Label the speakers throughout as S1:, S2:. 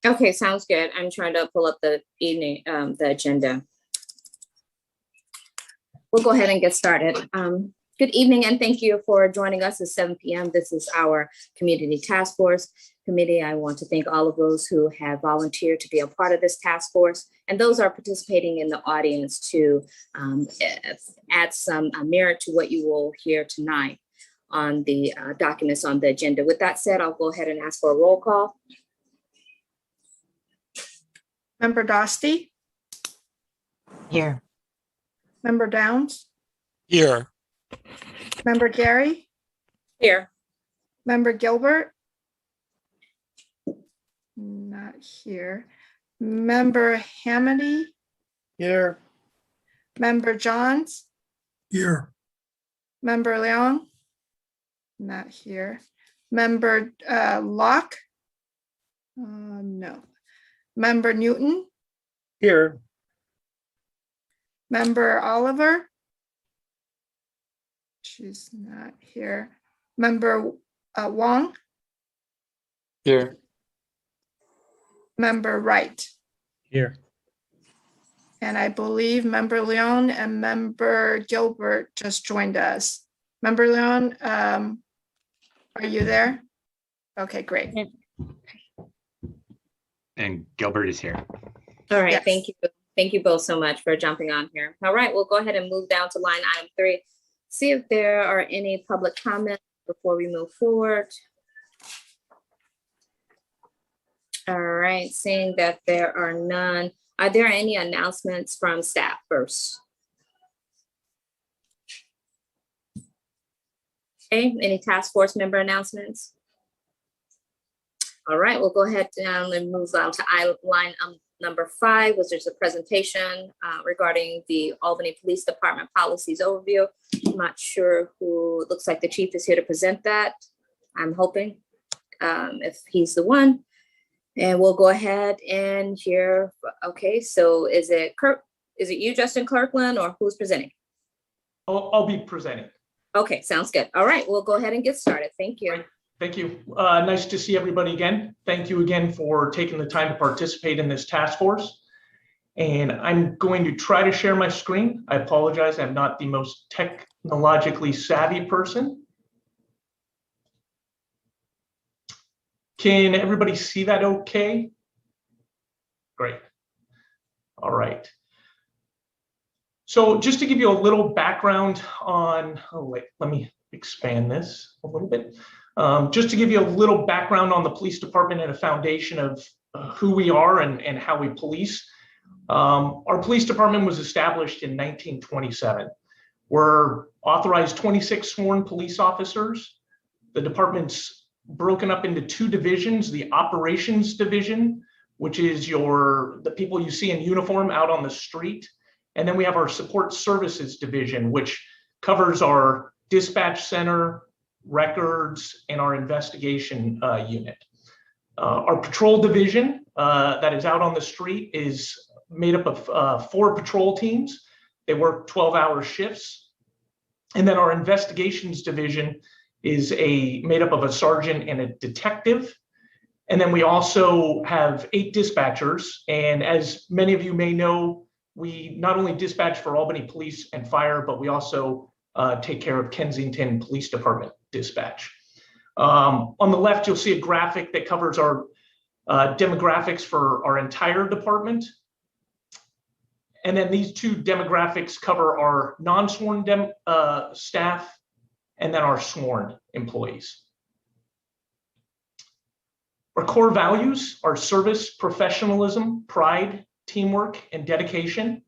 S1: Okay, sounds good. I'm trying to pull up the the agenda. We'll go ahead and get started. Good evening and thank you for joining us at 7 p.m. This is our Community Task Force Committee. I want to thank all of those who have volunteered to be a part of this task force and those are participating in the audience to add some merit to what you will hear tonight on the documents on the agenda. With that said, I'll go ahead and ask for a roll call.
S2: Member Dosty?
S3: Here.
S2: Member Downs?
S4: Here.
S2: Member Gary?
S1: Here.
S2: Member Gilbert? Not here. Member Hamady?
S4: Here.
S2: Member Johns?
S4: Here.
S2: Member Leong? Not here. Member Locke? No. Member Newton?
S4: Here.
S2: Member Oliver? She's not here. Member Wong?
S4: Here.
S2: Member Wright?
S4: Here.
S2: And I believe Member Leon and Member Gilbert just joined us. Member Leon, are you there? Okay, great.
S3: And Gilbert is here.
S1: All right,
S2: Yes.
S1: thank you. Thank you both so much for jumping on here. All right, we'll go ahead and move down to line item 3. See if there are any public comments before we move forward. All right, seeing that there are none, are there any announcements from staff first? Okay, any task force member announcements? All right, we'll go ahead and move on to line number 5, which is a presentation regarding the Albany Police Department policies overview. I'm not sure who, it looks like the chief is here to present that. I'm hoping if he's the one. And we'll go ahead and hear, okay, so is it you, Justin Clarkland, or who's presenting?
S5: I'll be presenting.
S1: Okay, sounds good. All right, we'll go ahead and get started. Thank you.
S5: Great. Thank you. Nice to see everybody again. Thank you again for taking the time to participate in this task force. And I'm going to try to share my screen. I apologize, I'm not the most technologically savvy person. Can everybody see that okay? Great. All right. So just to give you a little background on, oh wait, let me expand this a little bit. Just to give you a little background on the police department and a foundation of who we are and how we police. Our police department was established in 1927. We're authorized 26 sworn police officers. The department's broken up into 2 divisions, the operations division, which is the people you see in uniform out on the street. And then we have our support services division, which covers our dispatch center, records, and our investigation unit. Our patrol division that is out on the street is made up of 4 patrol teams. They work 12-hour shifts. And then our investigations division is made up of a sergeant and a detective. And then we also have 8 dispatchers. And as many of you may know, we not only dispatch for Albany Police and Fire, but we also take care of Kensington Police Department dispatch. On the left, you'll see a graphic that covers our demographics for our entire department. And then these 2 demographics cover our non-sworn staff and then our sworn employees. Our core values are service, professionalism, pride, teamwork, and dedication.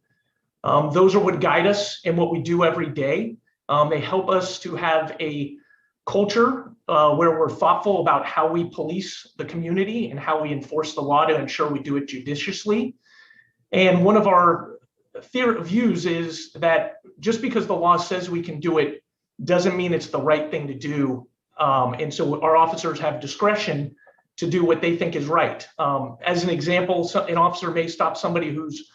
S5: Those are what guide us in what we do every day. They help us to have a culture where we're thoughtful about how we police the community and how we enforce the law to ensure we do it judiciously. And one of our views is that just because the law says we can do it doesn't mean it's the right thing to do. And so our officers have discretion to do what they think is right. As an example, an officer may stop somebody who's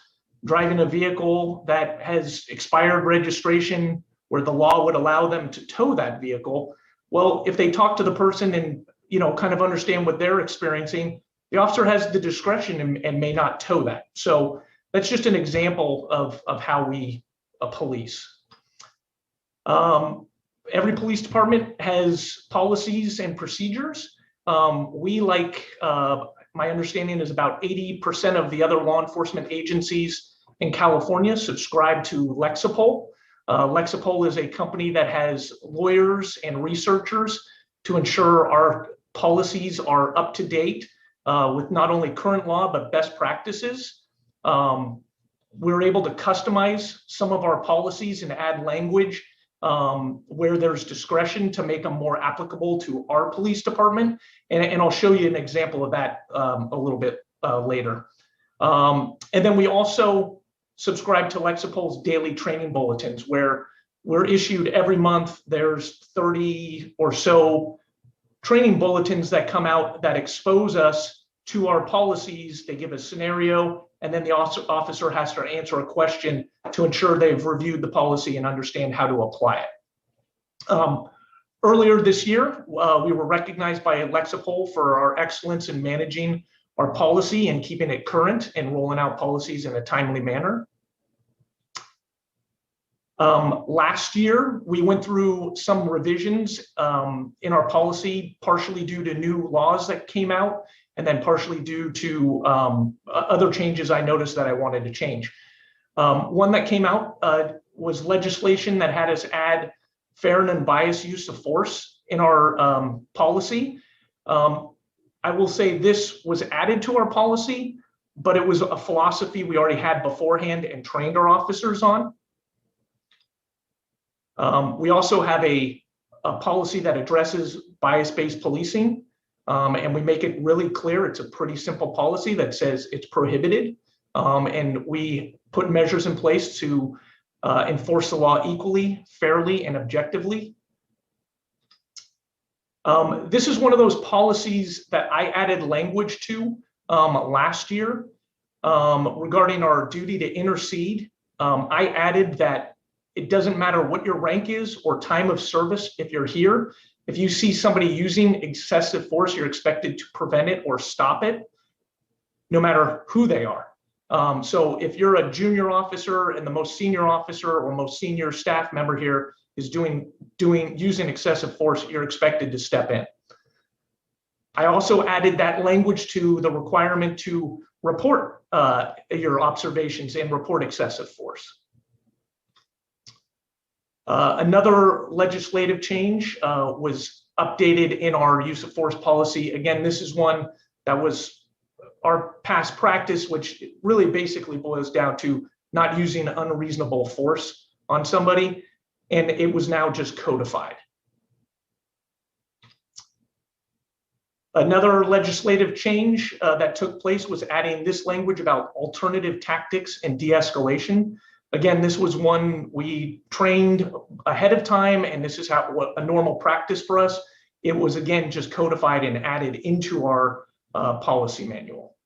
S5: driving a vehicle that has expired registration where the law would allow them to tow that vehicle. Well, if they talk to the person and kind of understand what they're experiencing, the officer has the discretion and may not tow that. So that's just an example of how we police. Every police department has policies and procedures. We, like, my understanding is about 80% of the other law enforcement agencies in California subscribe to Lexicol. Lexicol is a company that has lawyers and researchers to ensure our policies are up to date with not only current law, but best practices. We're able to customize some of our policies and add language where there's discretion to make them more applicable to our police department. And I'll show you an example of that a little bit later. And then we also subscribe to Lexicol's daily training bulletins, where we're issued every month. There's 30 or so training bulletins that come out that expose us to our policies. They give a scenario, and then the officer has to answer a question to ensure they've reviewed the policy and understand how to apply it. Earlier this year, we were recognized by Lexicol for our excellence in managing our policy and keeping it current and rolling out policies in a timely manner. Last year, we went through some revisions in our policy, partially due to new laws that came out, and then partially due to other changes I noticed that I wanted to change. One that came out was legislation that had us add fair and unbiased use of force in our policy. I will say this was added to our policy, but it was a philosophy we already had beforehand and trained our officers on. We also have a policy that addresses bias-based policing, and we make it really clear. It's a pretty simple policy that says it's prohibited, and we put measures in place to enforce the law equally, fairly, and objectively. This is one of those policies that I added language to last year regarding our duty to intercede. I added that it doesn't matter what your rank is or time of service. If you're here, if you see somebody using excessive force, you're expected to prevent it or stop it, no matter who they are. So if you're a junior officer and the most senior officer or most senior staff member here is using excessive force, you're expected to step in. I also added that language to the requirement to report your observations and report excessive force. Another legislative change was updated in our use of force policy. Again, this is one that was our past practice, which really basically boils down to not using unreasonable force on somebody, and it was now just codified. Another legislative change that took place was adding this language about alternative tactics and de-escalation. Again, this was one we trained ahead of time, and this is what a normal practice for us. It was, again, just codified and added into our policy manual.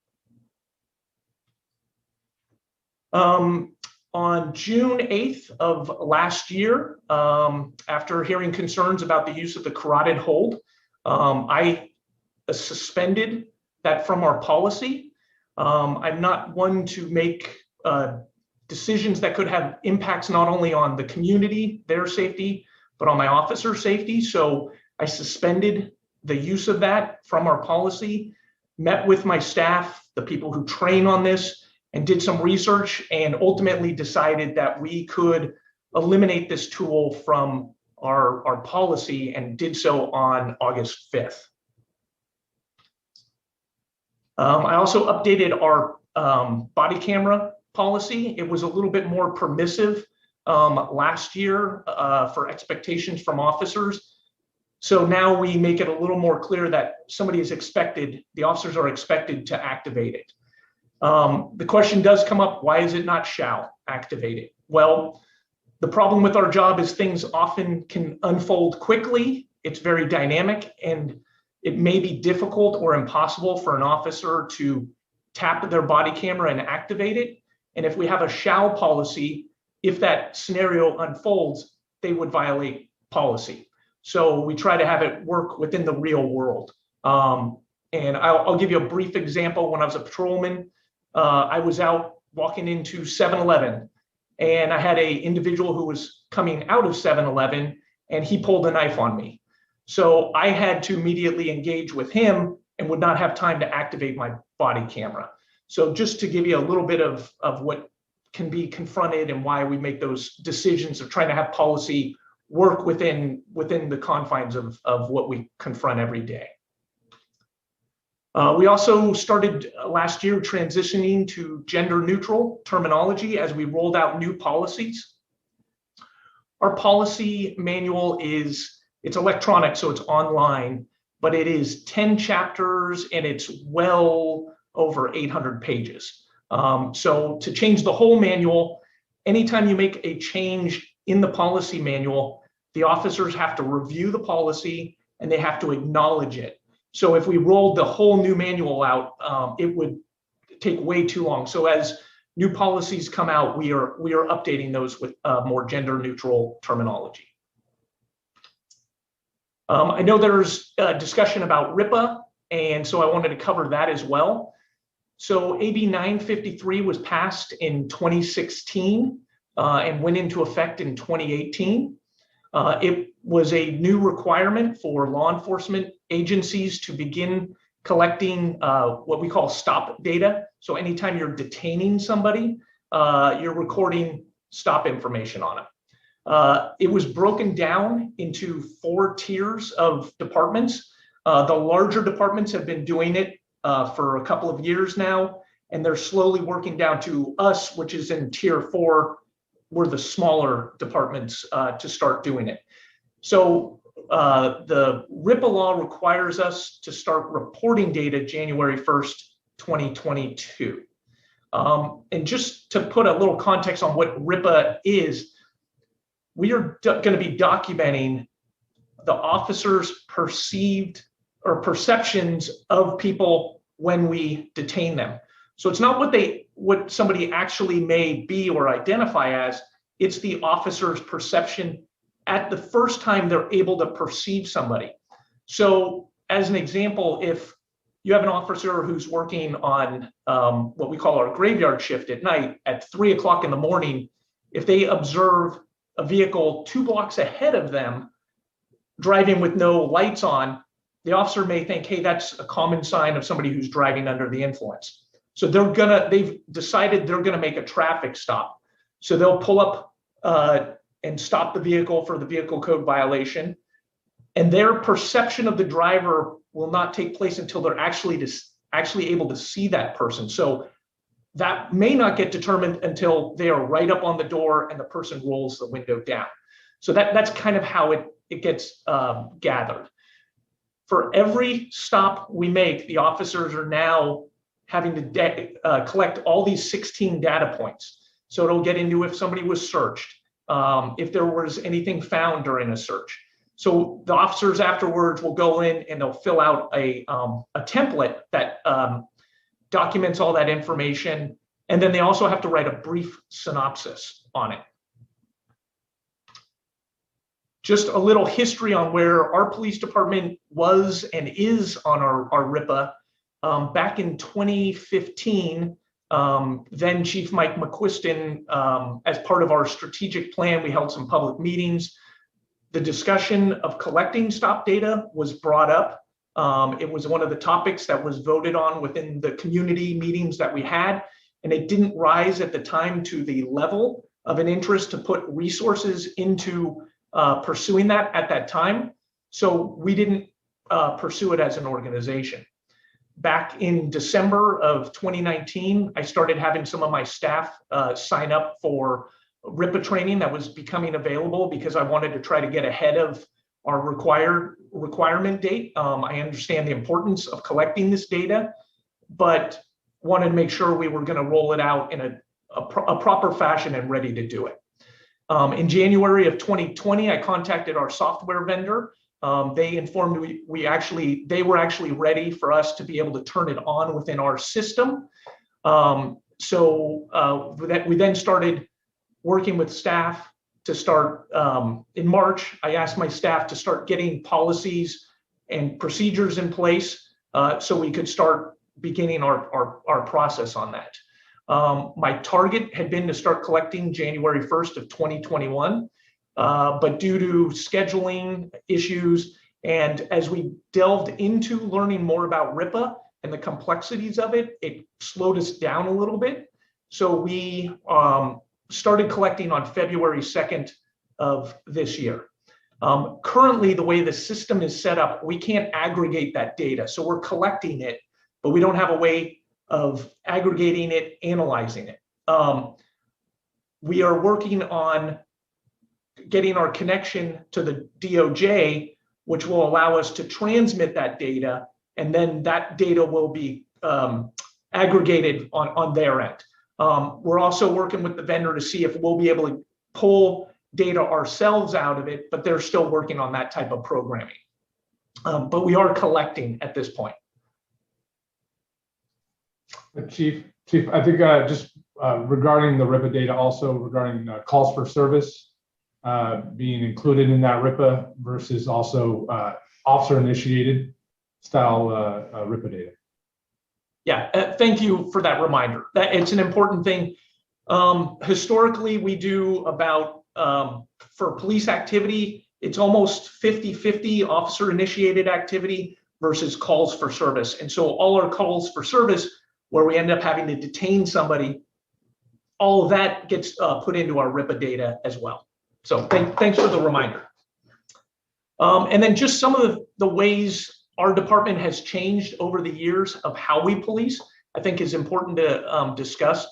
S5: On June 8th of last year, after hearing concerns about the use of the carotid hold, I suspended that from our policy. I'm not one to make decisions that could have impacts not only on the community, their safety, but on my officer safety. So I suspended the use of that from our policy, met with my staff, the people who train on this, and did some research, and ultimately decided that we could eliminate this tool from our policy, and did so on August 5th. I also updated our body camera policy. It was a little bit more permissive last year for expectations from officers. So now we make it a little more clear that somebody is expected, the officers are expected to activate it. The question does come up, why is it not shall activate it? Well, the problem with our job is things often can unfold quickly. It's very dynamic, and it may be difficult or impossible for an officer to tap their body camera and activate it. And if we have a shall policy, if that scenario unfolds, they would violate policy. So we try to have it work within the real world. And I'll give you a brief example. When I was a patrolman, I was out walking into 7-Eleven, and I had an individual who was coming out of 7-Eleven, and he pulled a knife on me. So I had to immediately engage with him and would not have time to activate my body camera. So just to give you a little bit of what can be confronted and why we make those decisions of trying to have policy work within the confines of what we confront every day. We also started last year transitioning to gender neutral terminology as we rolled out new policies. Our policy manual it's electronic, so it's online, but it is 10 chapters and it's well over 800 pages. So to change the whole manual, anytime you make a change in the policy manual, the officers have to review the policy and they have to acknowledge it. So if we rolled the whole new manual out, it would take way too long. So as new policies come out, we are updating those with more gender neutral terminology. I know there's a discussion about RIPA, and so I wanted to cover that as well. So AB 953 was passed in 2016 and went into effect in 2018. It was a new requirement for law enforcement agencies to begin collecting what we call stop data. So anytime you're detaining somebody, you're recording stop information on it. It was broken down into 4 tiers of departments. The larger departments have been doing it for a couple of years now, and they're slowly working down to us, which is in tier 4. We're the smaller departments to start doing it. So the RIPA law requires us to start reporting data January 1st, 2022. And just to put a little context on what RIPA is, we are going to be documenting the officers' perceived or perceptions of people when we detain them. So it's not what somebody actually may be or identify as, it's the officer's perception at the first time they're able to perceive somebody. So as an example, if you have an officer who's working on what we call our graveyard shift at night at 3 o'clock in the morning, if they observe a vehicle 2 blocks ahead of them driving with no lights on, the officer may think, hey, that's a common sign of somebody who's driving under the influence. So they've decided they're gonna make a traffic stop. So they'll pull up and stop the vehicle for the vehicle code violation. And their perception of the driver will not take place until they're actually able to see that person. So that may not get determined until they are right up on the door and the person rolls the window down. So that's kind of how it gets gathered. For every stop we make, the officers are now having to collect all these 16 data points. So it'll get into if somebody was searched, if there was anything found during a search. So the officers afterwards will go in and they'll fill out a template that documents all that information. And then they also have to write a brief synopsis on it. Just a little history on where our police department was and is on our RIPA. Back in 2015, then Chief Mike McQuiston, as part of our strategic plan, we held some public meetings. The discussion of collecting stop data was brought up. It was one of the topics that was voted on within the community meetings that we had, and it didn't rise at the time to the level of an interest to put resources into pursuing that at that time. So we didn't pursue it as an organization. Back in December of 2019, I started having some of my staff sign up for RIPA training that was becoming available because I wanted to try to get ahead of our requirement date. I understand the importance of collecting this data, but wanted to make sure we were going to roll it out in a proper fashion and ready to do it. In January of 2020, I contacted our software vendor. They informed me they were actually ready for us to be able to turn it on within our system. We then started working with staff to start in March. I asked my staff to start getting policies and procedures in place so we could start beginning our process on that. My target had been to start collecting January 1st of 2021, but due to scheduling issues and as we delved into learning more about RIPA and the complexities of it, it slowed us down a little bit. So we started collecting on February 2nd of this year. Currently, the way the system is set up, we can't aggregate that data. So we're collecting it, but we don't have a way of aggregating it, analyzing it. We are working on getting our connection to the DOJ, which will allow us to transmit that data, and then that data will be aggregated on their end. We're also working with the vendor to see if we'll be able to pull data ourselves out of it, but they're still working on that type of programming. But we are collecting at this point.
S6: Chief, I think just regarding the RIPA data, also regarding calls for service being included in that RIPA versus also officer-initiated style RIPA data.
S5: Yeah, thank you for that reminder. It's an important thing. Historically, we do about, for police activity, it's almost 50-50 officer-initiated activity versus calls for service. And so all our calls for service, where we end up having to detain somebody, all of that gets put into our RIPA data as well. So thanks for the reminder. And then just some of the ways our department has changed over the years of how we police, I think is important to discuss.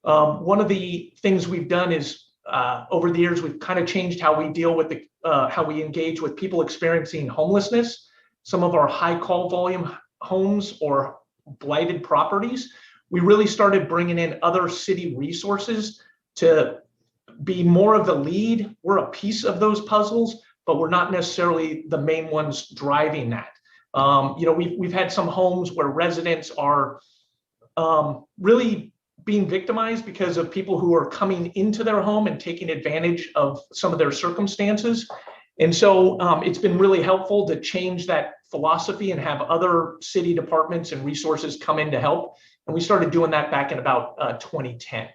S5: One of the things we've done is over the years, we've kind of changed how we deal with how we engage with people experiencing homelessness. Some of our high call volume homes or blighted properties, we really started bringing in other city resources to be more of the lead. We're a piece of those puzzles, but we're not necessarily the main ones driving that. You know, we've had some homes where residents are really being victimized because of people who are coming into their home and taking advantage of some of their circumstances. And so it's been really helpful to change that philosophy and have other city departments and resources come in to help. And we started doing that back in about 2010.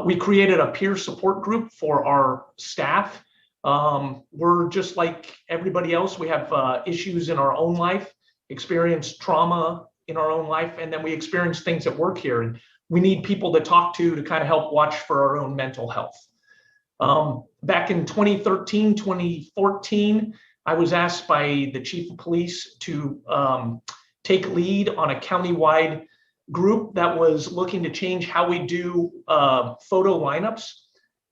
S5: We created a peer support group for our staff. We're just like everybody else. We have issues in our own life, experience trauma in our own life, and then we experience things at work here. And we need people to talk to kind of help watch for our own mental health. Back in 2013, 2014, I was asked by the chief of police to take lead on a countywide group that was looking to change how we do photo lineups.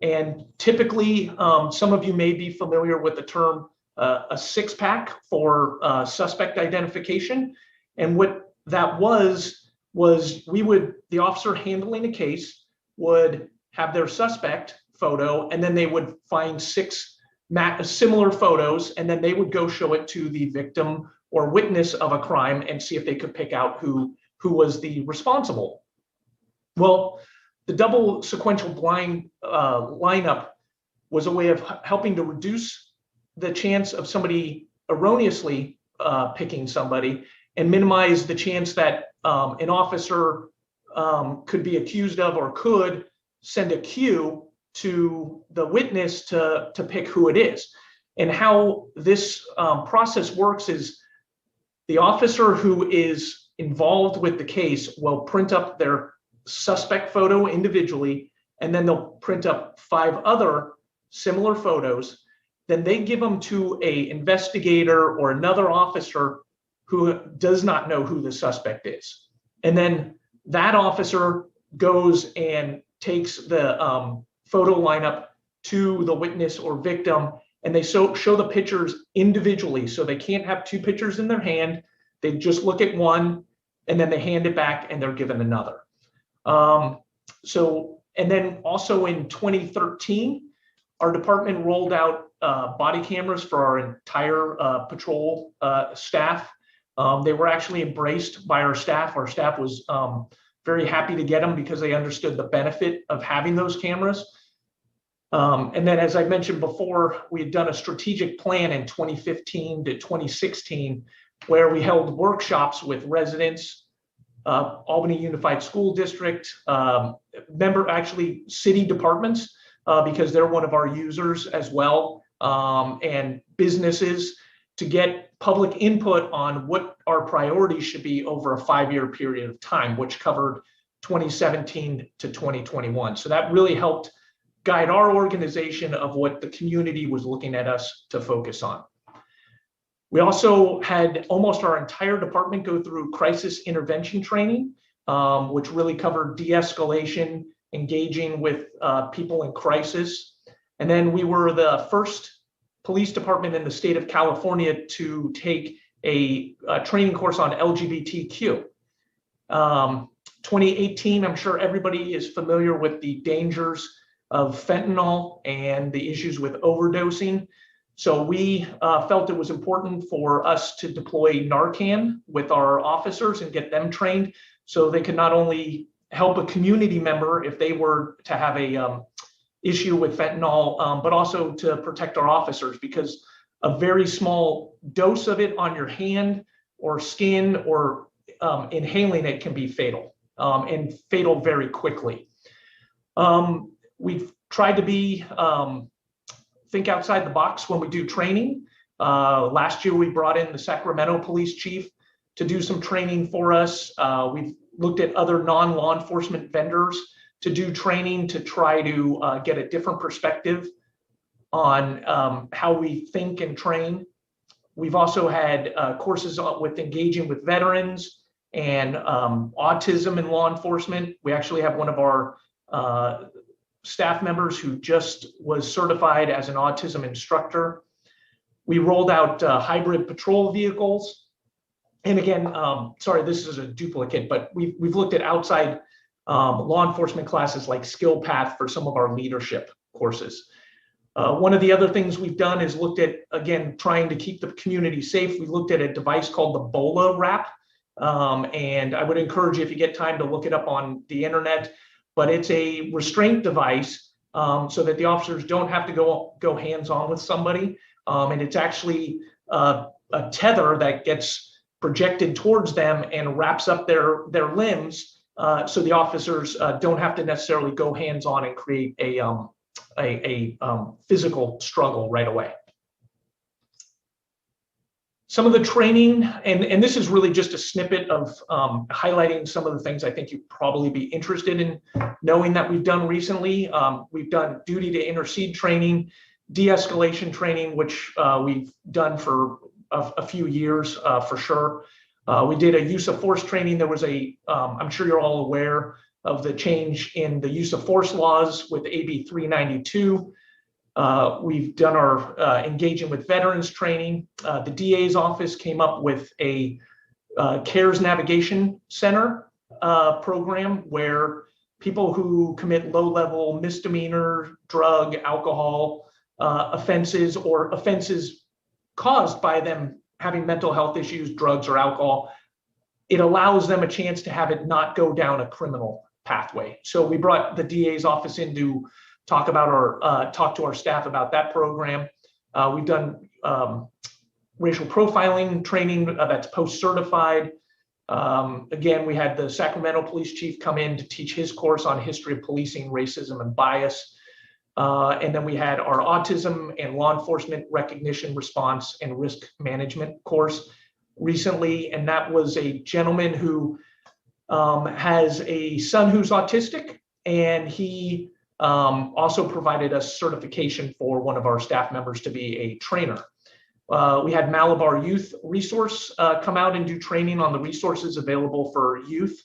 S5: And typically, some of you may be familiar with the term a six-pack for suspect identification. And what that was the officer handling a case would have their suspect photo, and then they would find 6 similar photos, and then they would go show it to the victim or witness of a crime and see if they could pick out who was the responsible. Well, the double sequential blind lineup was a way of helping to reduce the chance of somebody erroneously picking somebody and minimize the chance that an officer could be accused of or could send a cue to the witness to pick who it is. And how this process works is the officer who is involved with the case will print up their suspect photo individually, and then they'll print up 5 other similar photos. Then they give them to an investigator or another officer who does not know who the suspect is. And then that officer goes and takes the photo lineup to the witness or victim, and they show the pictures individually. So they can't have 2 pictures in their hand. They just look at one, and then they hand it back and they're given another. And then also in 2013, our department rolled out body cameras for our entire patrol staff. They were actually embraced by our staff. Our staff was very happy to get them because they understood the benefit of having those cameras. And then, as I mentioned before, we had done a strategic plan in 2015 to 2016 where we held workshops with residents, Albany Unified School District, actually city departments, because they're one of our users as well, and businesses, to get public input on what our priorities should be over a 5-year period of time, which covered 2017 to 2021. So that really helped guide our organization of what the community was looking at us to focus on. We also had almost our entire department go through crisis intervention training, which really covered de-escalation, engaging with people in crisis. And then we were the first police department in the state of California to take a training course on LGBTQ. 2018, I'm sure everybody is familiar with the dangers of fentanyl and the issues with overdosing. So we felt it was important for us to deploy Narcan with our officers and get them trained so they could not only help a community member if they were to have a issue with fentanyl, but also to protect our officers, because a very small dose of it on your hand or skin or inhaling it can be fatal, and fatal very quickly. We've tried to think outside the box when we do training. Last year, we brought in the Sacramento police chief to do some training for us. We've looked at other non-law enforcement vendors to do training to try to get a different perspective on how we think and train. We've also had courses with engaging with veterans and autism in law enforcement. We actually have one of our staff members who just was certified as an autism instructor. We rolled out hybrid patrol vehicles. And again, sorry, this is a duplicate, but we've looked at outside law enforcement classes like Skill Path for some of our leadership courses. One of the other things we've done is looked at, again, trying to keep the community safe. We looked at a device called the BOLA wrap. And I would encourage you, if you get time, to look it up on the internet. But it's a restraint device so that the officers don't have to go hands-on with somebody. And it's actually a tether that gets projected towards them and wraps up their limbs, so the officers don't have to necessarily go hands-on and create a physical struggle right away. Some of the training, and this is really just a snippet of highlighting some of the things I think you'd probably be interested in knowing that we've done recently. We've done duty to intercede training, de-escalation training, which we've done for a few years for sure. We did a use of force training. There was I'm sure you're all aware of the change in the use of force laws with AB 392. We've done our engaging with veterans training. The DA's office came up with a CARES Navigation Center program where people who commit low-level misdemeanor, drug, alcohol offenses, or offenses caused by them having mental health issues, drugs, or alcohol, it allows them a chance to have it not go down a criminal pathway. So we brought the DA's office in to talk to our staff about that program. We've done racial profiling training that's post-certified. Again, we had the Sacramento police chief come in to teach his course on history of policing, racism, and bias. And then we had our autism and law enforcement recognition, response, and risk management course recently. And that was a gentleman who has a son who's autistic, and he also provided us certification for one of our staff members to be a trainer. We had Malabar Youth Resource come out and do training on the resources available for youth.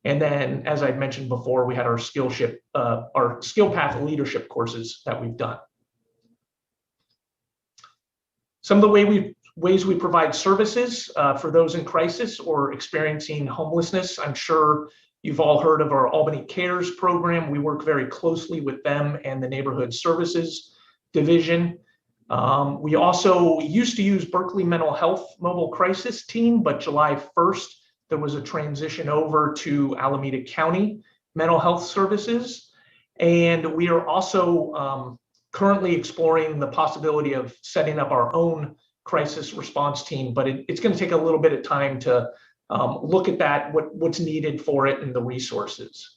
S5: And then, as I mentioned before, we had our Skill Path leadership courses that we've done. Some of the ways we provide services for those in crisis or experiencing homelessness. I'm sure you've all heard of our Albany Cares program. We work very closely with them and the Neighborhood Services Division. We also used to use Berkeley Mental Health Mobile Crisis Team, but July 1st, there was a transition over to Alameda County Mental Health Services. And we are also currently exploring the possibility of setting up our own crisis response team, but it's going to take a little bit of time to look at that, what's needed for it and the resources.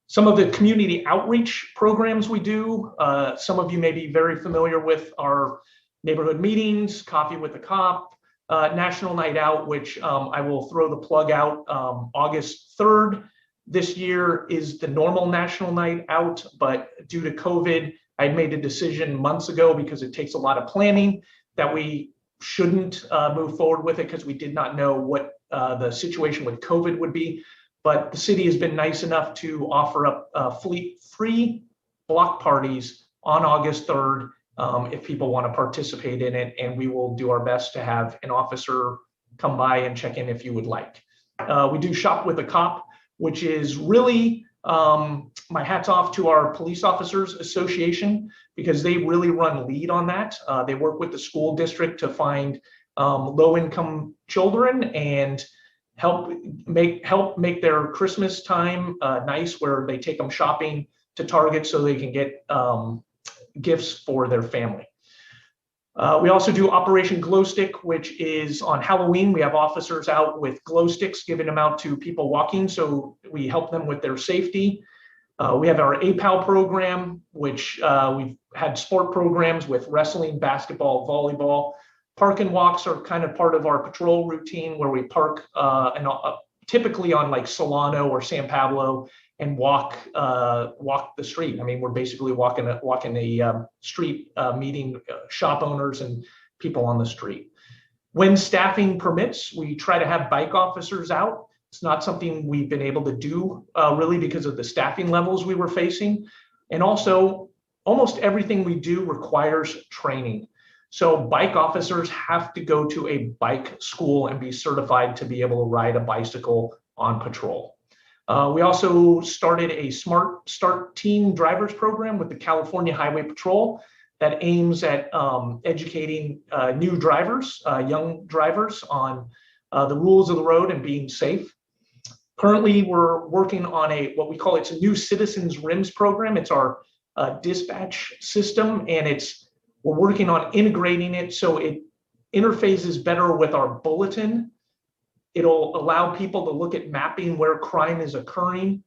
S5: Some of the community outreach programs we do, some of you may be very familiar with our neighborhood meetings, Coffee with a Cop, National Night Out, which I will throw the plug out August 3rd. This year is the normal National Night Out, but due to COVID, I made a decision months ago because it takes a lot of planning that we shouldn't move forward with it because we did not know what the situation with COVID would be. But the city has been nice enough to offer up free block parties on August 3rd if people want to participate in it, and we will do our best to have an officer come by and check in if you would like. We do Shop with a Cop, which is really, my hat's off to our Police Officers Association because they really run lead on that. They work with the school district to find low-income children and help make their Christmas time nice, where they take them shopping to Target so they can get gifts for their family. We also do Operation Glow Stick, which is on Halloween. We have officers out with glow sticks, giving them out to people walking, so we help them with their safety. We have our APAL program, which we've had sport programs with wrestling, basketball, volleyball. Park and walks are kind of part of our patrol routine, where we park typically on like Solano or San Pablo and walk the street. I mean, we're basically walking a street, meeting shop owners and people on the street. When staffing permits, we try to have bike officers out. It's not something we've been able to do really because of the staffing levels we were facing. And also, almost everything we do requires training. So bike officers have to go to a bike school and be certified to be able to ride a bicycle on patrol. We also started a Smart Start Teen Drivers program with the California Highway Patrol that aims at educating new drivers, young drivers, on the rules of the road and being safe. Currently, we're working on what we call it's a new Citizens RIMS program. It's our dispatch system, and we're working on integrating it so it interfaces better with our bulletin. It'll allow people to look at mapping where crime is occurring.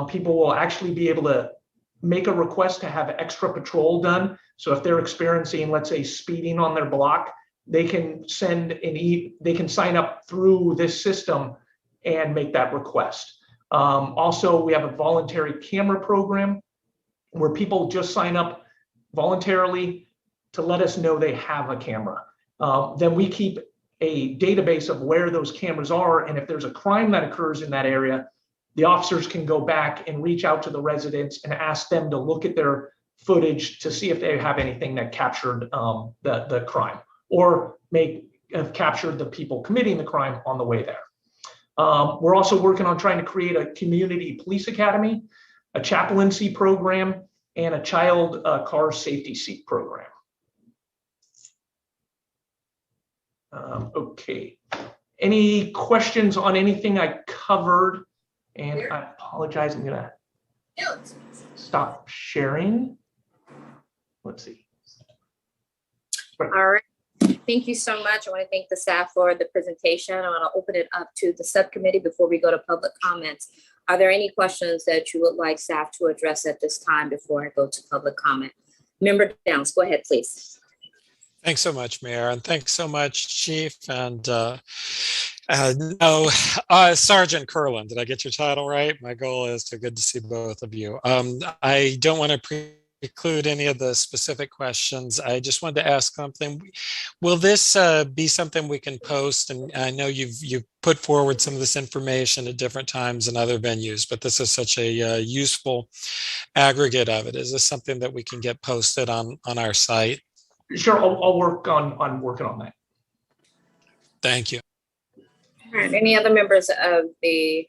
S5: People will actually be able to make a request to have extra patrol done. So if they're experiencing, let's say, speeding on their block, they can they can sign up through this system and make that request. Also, we have a voluntary camera program where people just sign up voluntarily to let us know they have a camera. Then we keep a database of where those cameras are, and if there's a crime that occurs in that area, the officers can go back and reach out to the residents and ask them to look at their footage to see if they have anything that captured the crime, or may have captured the people committing the crime on the way there. We're also working on trying to create a community police academy, a chaplaincy program, and a child car safety seat program. Okay, any questions on anything I covered? And I apologize, I'm gonna stop sharing. Let's see.
S1: All right, thank you so much. I want to thank the staff for the presentation. I want to open it up to the subcommittee before we go to public comments. Are there any questions that you would like staff to address at this time before I go to public comment? Member Downs, go ahead, please.
S7: Thanks so much, Mayor, and thanks so much, Chief, and Sergeant Curlin. Did I get your title right? My goal is good to see both of you. I don't want to preclude any of the specific questions. I just wanted to ask something. Will this be something we can post? And I know you've put forward some of this information at different times in other venues, but this is such a useful aggregate of it. Is this something that we can get posted on our site?
S5: Sure, I'll work on working on that.
S7: Thank you.
S1: All right, any other members of the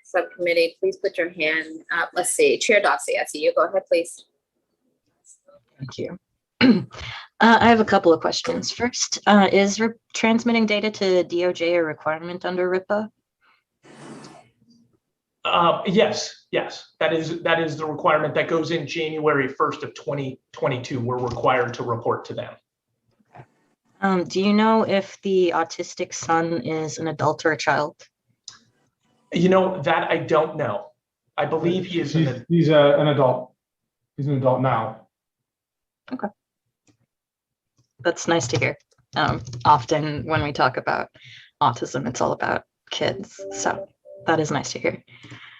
S1: subcommittee, please put your hand up. Let's see, Chair Doxey, I see you. Go ahead, please.
S8: Thank you. I have a couple of questions. First, is transmitting data to DOJ a requirement under RIPA?
S5: Yes, that is the requirement that goes in January 1st of 2022. We're required to report to them.
S8: Do you know if the autistic son is an adult or a child?
S5: You know, that I don't know. I believe he is
S6: He's an adult. He's an adult now.
S8: Okay. That's nice to hear. Often when we talk about autism, it's all about kids. So that is nice to hear.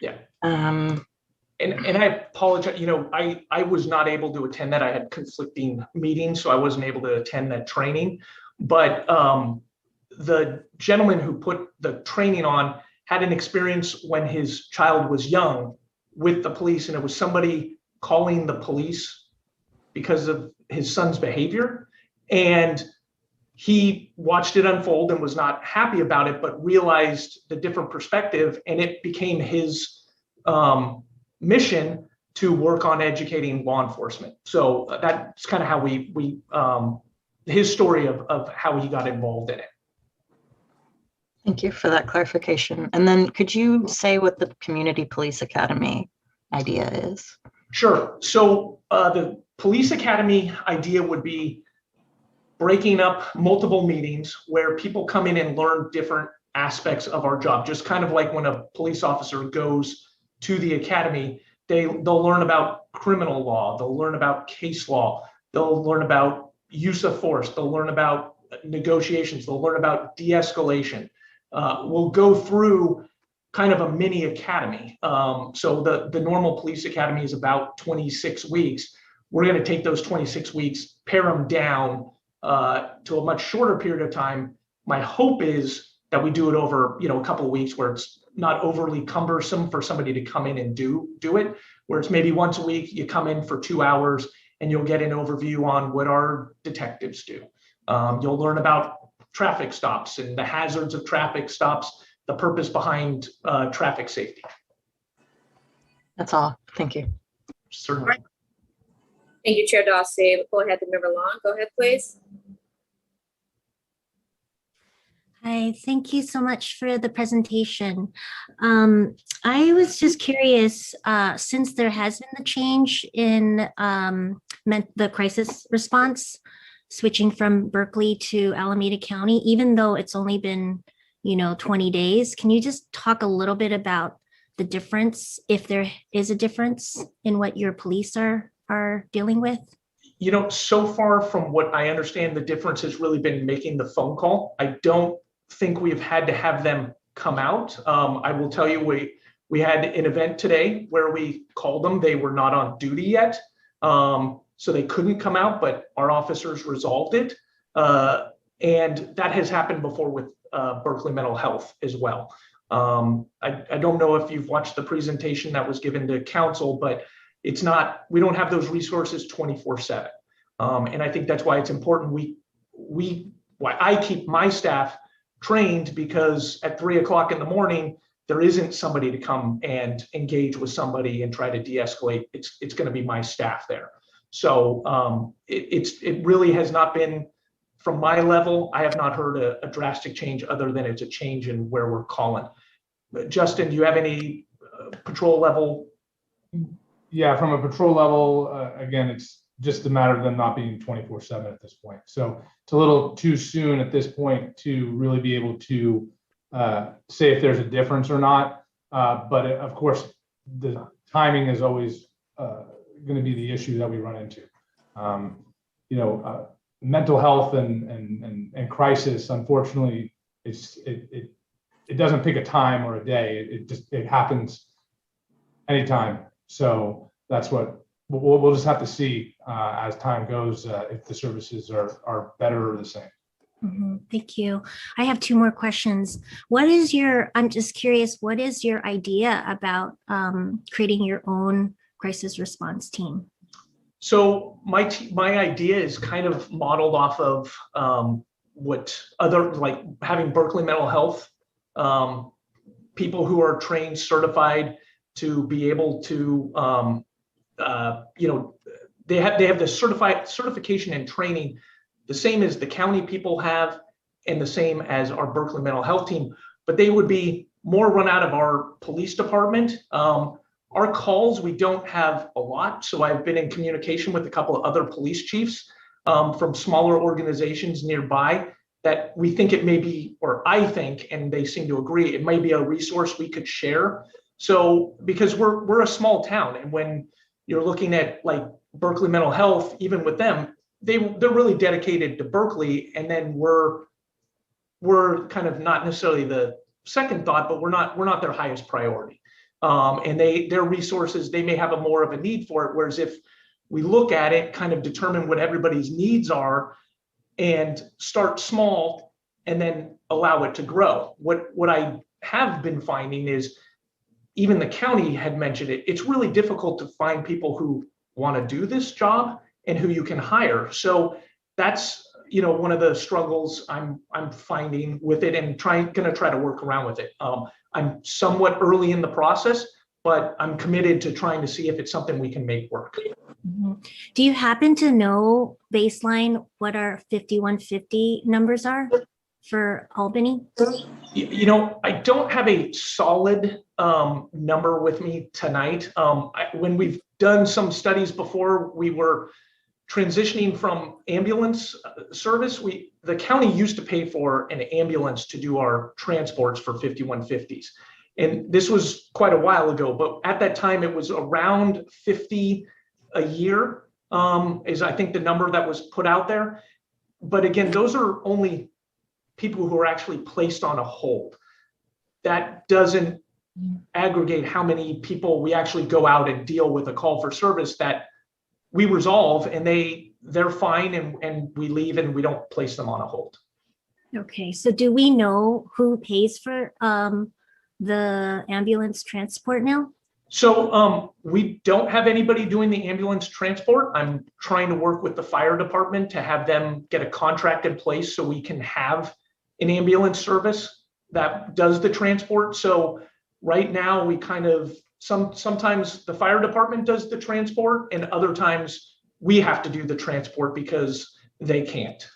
S5: Yeah.
S8: Um,
S5: And I apologize, you know, I was not able to attend that. I had conflicting meetings, so I wasn't able to attend that training. But the gentleman who put the training on had an experience when his child was young with the police, and it was somebody calling the police because of his son's behavior. And he watched it unfold and was not happy about it, but realized the different perspective, and it became his mission to work on educating law enforcement. So that's kind of how we his story of how he got involved in it.
S8: Thank you for that clarification. And then could you say what the Community Police Academy idea is?
S5: Sure. So the Police Academy idea would be breaking up multiple meetings where people come in and learn different aspects of our job. Just kind of like when a police officer goes to the academy, they'll learn about criminal law, they'll learn about case law, they'll learn about use of force, they'll learn about negotiations, they'll learn about de-escalation. We'll go through kind of a mini academy. So the normal police academy is about 26 weeks. We're going to take those 26 weeks, pare them down to a much shorter period of time. My hope is that we do it over, a couple of weeks where it's not overly cumbersome for somebody to come in and do it, where it's maybe once a week, you come in for 2 hours and you'll get an overview on what our detectives do. You'll learn about traffic stops and the hazards of traffic stops, the purpose behind traffic safety.
S8: That's all. Thank you.
S5: Certainly.
S1: Thank you, Chair Dossey. Go ahead, Member Long. Go ahead, please.
S9: Hi, thank you so much for the presentation. I was just curious, since there has been the change in the crisis response, switching from Berkeley to Alameda County, even though it's only been, 20 days, can you just talk a little bit about the difference, if there is a difference in what your police are dealing with?
S5: So far from what I understand, the difference has really been making the phone call. I don't think we've had to have them come out. I will tell you, we had an event today where we called them. They were not on duty yet, so they couldn't come out, but our officers resolved it. And that has happened before with Berkeley Mental Health as well. I don't know if you've watched the presentation that was given to council, but we don't have those resources 24/7. And I think that's why it's important. Why I keep my staff trained, because at 3 o'clock in the morning, there isn't somebody to come and engage with somebody and try to de-escalate. It's going to be my staff there. So it really has not been, from my level, I have not heard a drastic change other than it's a change in where we're calling. Justin, do you have any patrol level?
S6: Yeah, from a patrol level, again, it's just a matter of them not being 24/7 at this point. So it's a little too soon at this point to really be able to say if there's a difference or not. But of course, the timing is always going to be the issue that we run into. Mental health and crisis, unfortunately, it doesn't pick a time or a day. It happens anytime. So that's what we'll just have to see as time goes, if the services are better or the same.
S9: Thank you. I have 2 more questions. I'm just curious, what is your idea about creating your own crisis response team?
S5: So my idea is kind of modeled off of what like having Berkeley Mental Health, people who are trained, certified to be able to, they have the certification and training, the same as the county people have and the same as our Berkeley Mental Health team, but they would be more run out of our police department. Our calls, we don't have a lot. So I've been in communication with a couple of other police chiefs from smaller organizations nearby that we think it may be, or I think, and they seem to agree, it might be a resource we could share. So because we're a small town, and when you're looking at like Berkeley Mental Health, even with them, they're really dedicated to Berkeley, and then we're kind of not necessarily the second thought, but we're not their highest priority. And their resources, they may have more of a need for it. Whereas if we look at it, kind of determine what everybody's needs are and start small and then allow it to grow. What I have been finding is, even the county had mentioned it, it's really difficult to find people who want to do this job and who you can hire. So that's, one of the struggles I'm finding with it, and gonna try to work around with it. I'm somewhat early in the process, but I'm committed to trying to see if it's something we can make work.
S9: Mhm. Do you happen to know baseline what our 5150 numbers are for Albany?
S5: I don't have a solid number with me tonight. When we've done some studies before, we were transitioning from ambulance service. The county used to pay for an ambulance to do our transports for 5150s. And this was quite a while ago, but at that time it was around 50 a year, is I think the number that was put out there. But again, those are only people who are actually placed on a hold. That doesn't aggregate how many people we actually go out and deal with a call for service that we resolve, and they're fine, and we leave and we don't place them on a hold.
S9: Okay, so do we know who pays for the ambulance transport now?
S5: So we don't have anybody doing the ambulance transport. I'm trying to work with the fire department to have them get a contract in place so we can have an ambulance service that does the transport. So right now we kind of, sometimes the fire department does the transport, and other times we have to do the transport because they can't.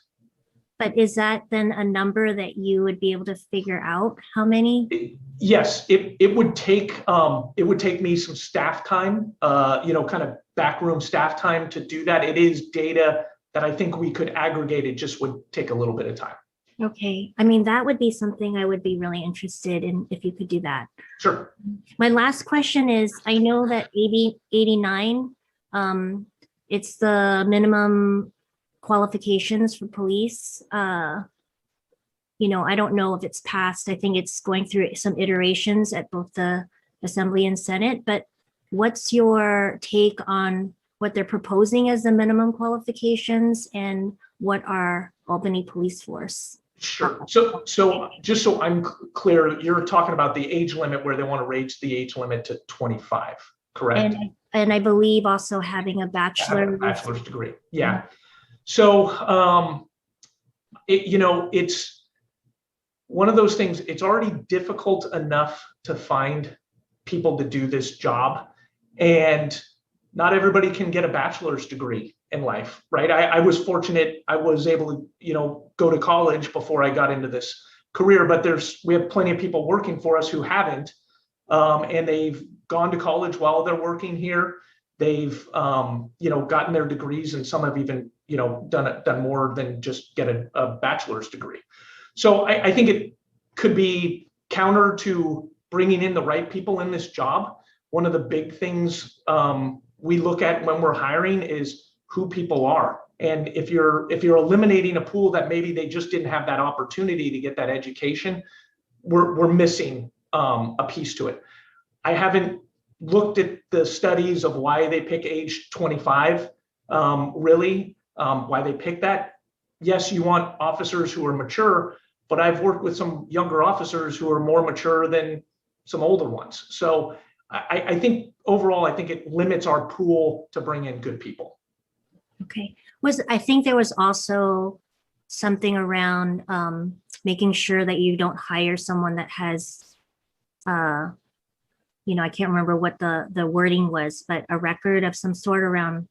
S9: But is that then a number that you would be able to figure out how many?
S5: Yes, it would take me some staff time, kind of backroom staff time to do that. It is data that I think we could aggregate. It just would take a little bit of time.
S9: Okay, I mean, that would be something I would be really interested in if you could do that.
S5: Sure.
S9: My last question is, I know that 89, it's the minimum qualifications for police. I don't know if it's passed. I think it's going through some iterations at both the Assembly and Senate, but what's your take on what they're proposing as the minimum qualifications and what are Albany Police Force?
S5: Sure. So just so I'm clear, you're talking about the age limit where they want to raise the age limit to 25, correct?
S9: And I believe also having a
S5: bachelor's degree. Yeah. So, it's one of those things. It's already difficult enough to find people to do this job, and not everybody can get a bachelor's degree in life, right? I was fortunate. I was able to, go to college before I got into this career, but we have plenty of people working for us who haven't, and they've gone to college while they're working here. They've, gotten their degrees, and some have even, done more than just get a bachelor's degree. So I think it could be counter to bringing in the right people in this job. One of the big things we look at when we're hiring is who people are. And if you're eliminating a pool that maybe they just didn't have that opportunity to get that education, we're missing a piece to it. I haven't looked at the studies of why they pick age 25, really, why they pick that. Yes, you want officers who are mature, but I've worked with some younger officers who are more mature than some older ones. So I think overall, I think it limits our pool to bring in good people.
S9: Okay. I think there was also something around making sure that you don't hire someone that has, I can't remember what the wording was, but a record of some sort around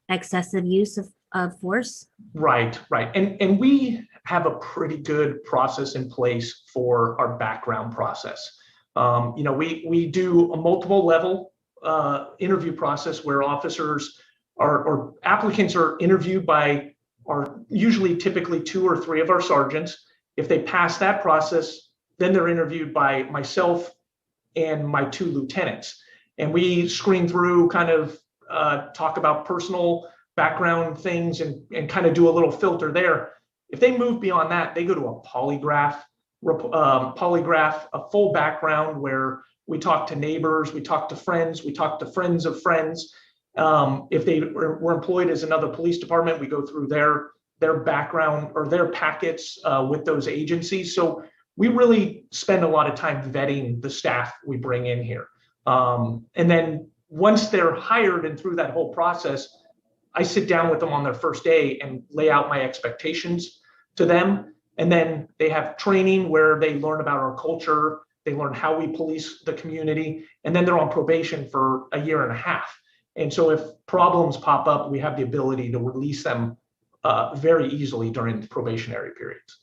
S9: excessive use of force.
S5: Right. And we have a pretty good process in place for our background process. We do a multiple level interview process where officers or applicants are interviewed by usually typically 2 or 3 of our sergeants. If they pass that process, then they're interviewed by myself and my 2 lieutenants. And we screen through, kind of talk about personal background things and kind of do a little filter there. If they move beyond that, they go to a polygraph, a full background where we talk to neighbors, we talk to friends, we talk to friends of friends. If they were employed as another police department, we go through their background or their packets with those agencies. So we really spend a lot of time vetting the staff we bring in here. And then once they're hired and through that whole process, I sit down with them on their first day and lay out my expectations to them. And then they have training where they learn about our culture, they learn how we police the community, and then they're on probation for a year and a half. And so if problems pop up, we have the ability to release them very easily during the probationary periods.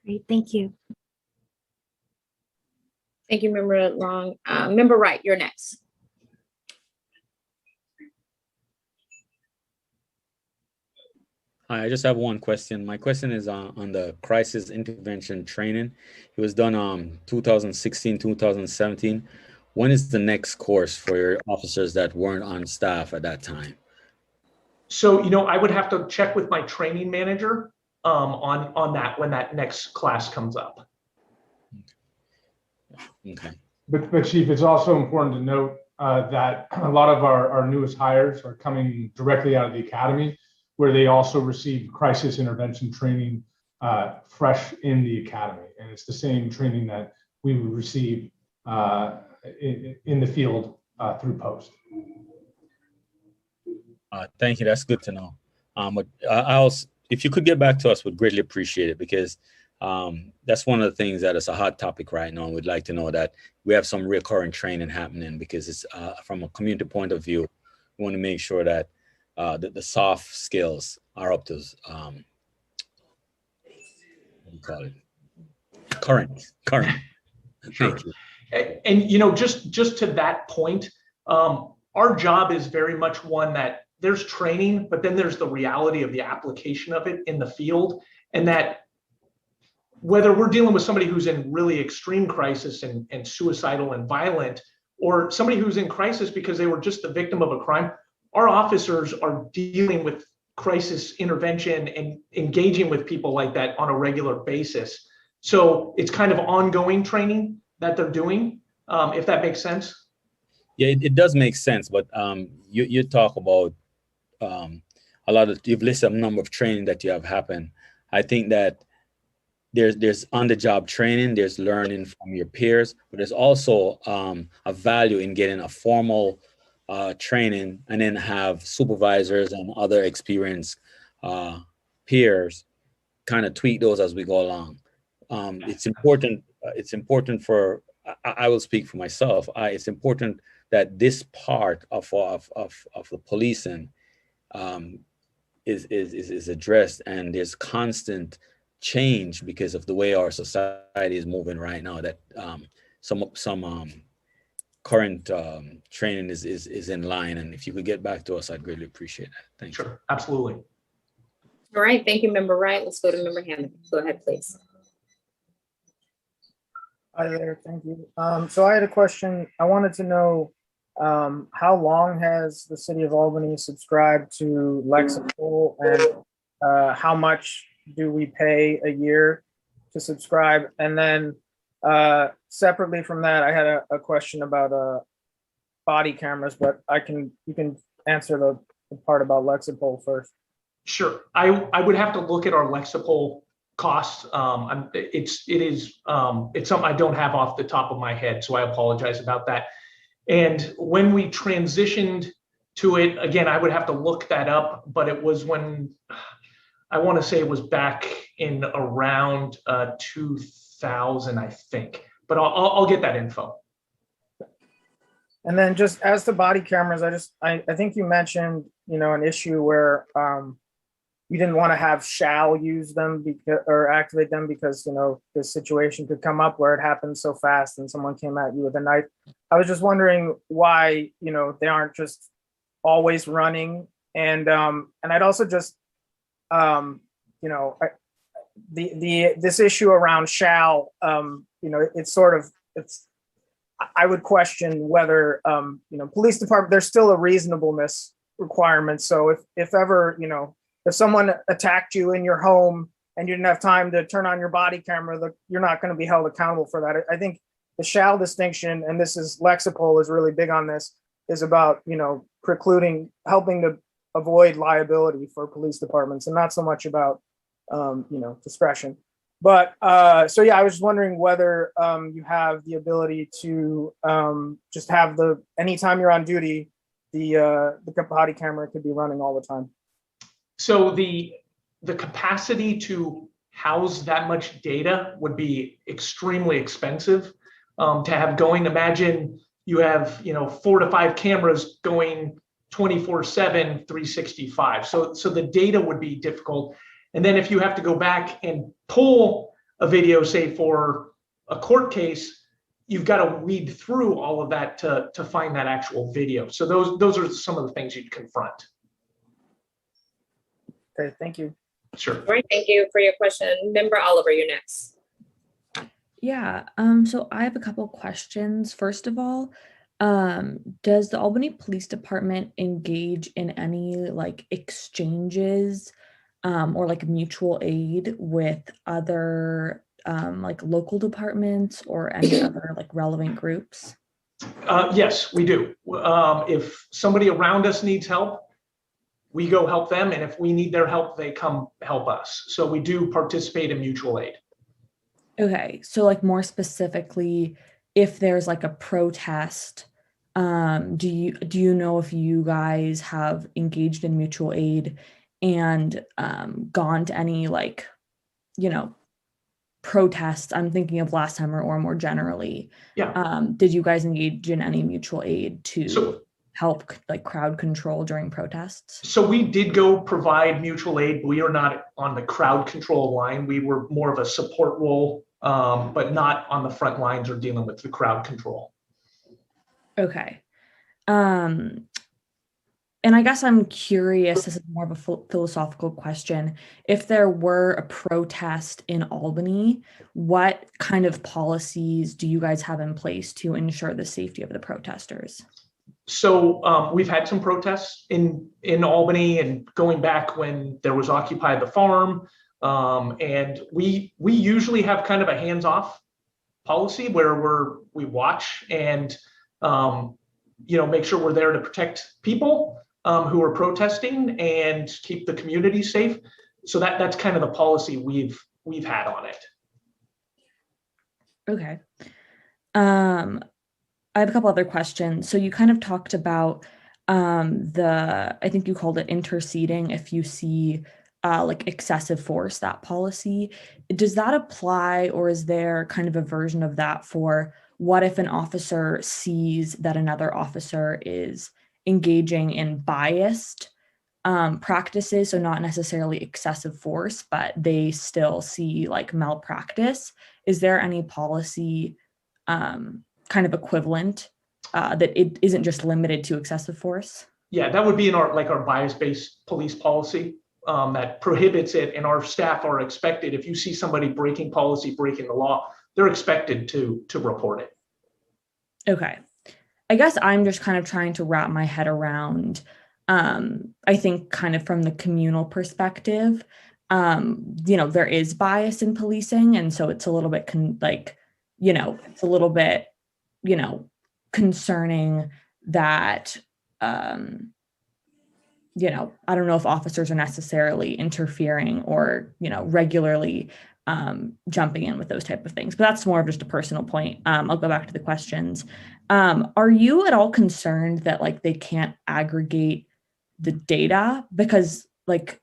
S9: Great, thank you.
S1: Thank you, Member Long. Member Wright, you're next.
S10: Hi, I just have one question. My question is on the crisis intervention training. It was done 2016, 2017. When is the next course for your officers that weren't on staff at that time?
S5: So, I would have to check with my training manager on that when that next class comes up.
S10: Okay.
S6: But Chief, it's also important to note that a lot of our newest hires are coming directly out of the academy, where they also receive crisis intervention training fresh in the academy. And it's the same training that we would receive in the field through post.
S10: Thank you. That's good to know. But I also, if you could get back to us, would greatly appreciate it, because that's one of the things that is a hot topic right now. And we'd like to know that we have some recurring training happening, because it's from a community point of view, we want to make sure that the soft skills are up to, what do you call it? Current.
S5: Sure.
S10: Thank you.
S5: And just to that point, our job is very much one that there's training, but then there's the reality of the application of it in the field. And that whether we're dealing with somebody who's in really extreme crisis and suicidal and violent, or somebody who's in crisis because they were just the victim of a crime, our officers are dealing with crisis intervention and engaging with people like that on a regular basis. So it's kind of ongoing training that they're doing, if that makes sense.
S10: Yeah, it does make sense, but you talk about a lot of, you've listed a number of training that you have happen. I think that there's on-the-job training, there's learning from your peers, but there's also a value in getting a formal training and then have supervisors and other experienced peers kind of tweak those as we go along. It's important for, I will speak for myself. It's important that this part of the policing is addressed, and there's constant change because of the way our society is moving right now, that some current training is in line. And if you could get back to us, I'd greatly appreciate that. Thank you.
S5: Sure, absolutely.
S1: All right, thank you, Member Wright. Let's go to Member Hammond. Go ahead, please.
S11: Hi there, thank you. So I had a question. I wanted to know how long has the city of Albany subscribed to Lexicol, and how much do we pay a year to subscribe? And then separately from that, I had a question about body cameras, but you can answer the part about Lexicol first.
S5: Sure, I would have to look at our Lexicol costs. It's something I don't have off the top of my head, so I apologize about that. And when we transitioned to it, again, I would have to look that up, but it was when, I want to say it was back in around 2000, I think, but I'll get that info.
S11: And then just as to body cameras, I think you mentioned, an issue where you didn't want to have shall use them because, or activate them because, you know, this situation could come up where it happened so fast and someone came at you with a knife. I was just wondering why, you know, they aren't just always running. And I'd also just, you know, this issue around shall, you know, I would question whether, you know, police department, there's still a reasonableness requirement. So if ever, you know, if someone attacked you in your home and you didn't have time to turn on your body camera, you're not going to be held accountable for that. I think the shall distinction, and this is Lexicol is really big on this, is about, you know, helping to avoid liability for police departments and not so much about, you know, discretion. But so yeah, I was just wondering whether you have the ability to just have anytime you're on duty, the body camera could be running all the time.
S5: So the capacity to house that much data would be extremely expensive to have going. Imagine you have, you know, 4 to 5 cameras going 24/7, 365. So the data would be difficult. And then if you have to go back and pull a video, say for a court case, you've got to weed through all of that to find that actual video. So those are some of the things you'd confront.
S11: Okay, thank you.
S5: Sure.
S1: All right, thank you for your question. Member Oliver, you're next.
S12: Yeah, so I have a couple questions. First of all, does the Albany Police Department engage in any like exchanges or like mutual aid with other like local departments or any other like relevant groups?
S5: Yes, we do. If somebody around us needs help, we go help them. And if we need their help, they come help us. So we do participate in mutual aid.
S12: Okay, so like more specifically, if there's like a protest, do you know if you guys have engaged in mutual aid and gone to any like, you know, protests? I'm thinking of last time or more generally.
S5: Yeah.
S12: Did you guys engage in any mutual aid to help like crowd control during protests?
S5: So we did go provide mutual aid. We are not on the crowd control line. We were more of a support role, but not on the front lines or dealing with the crowd control.
S12: Okay. And I guess I'm curious, this is more of a philosophical question. If there were a protest in Albany, what kind of policies do you guys have in place to ensure the safety of the protesters?
S5: So we've had some protests in Albany and going back when there was Occupy the Farm. And we usually have kind of a hands-off policy where we watch and you know, make sure we're there to protect people who are protesting and keep the community safe. So that's kind of the policy we've had on it.
S12: Okay. I have a couple other questions. So you kind of talked about I think you called it interceding if you see like excessive force, that policy. Does that apply, or is there kind of a version of that for what if an officer sees that another officer is engaging in biased practices, so not necessarily excessive force, but they still see like malpractice? Is there any policy kind of equivalent that it isn't just limited to excessive force?
S5: Yeah, that would be in our bias-based police policy that prohibits it, and our staff are expected, if you see somebody breaking policy, breaking the law, they're expected to report it. Okay.
S12: I guess I'm just kind of trying to wrap my head around, I think kind of from the communal perspective, you know, there is bias in policing. And so it's a little bit it's a little bit, you know, concerning that, you know, I don't know if officers are necessarily interfering or, you know, regularly jumping in with those type of things, but that's more of just a personal point. I'll go back to the questions. Are you at all concerned that like they can't aggregate the data? Because like,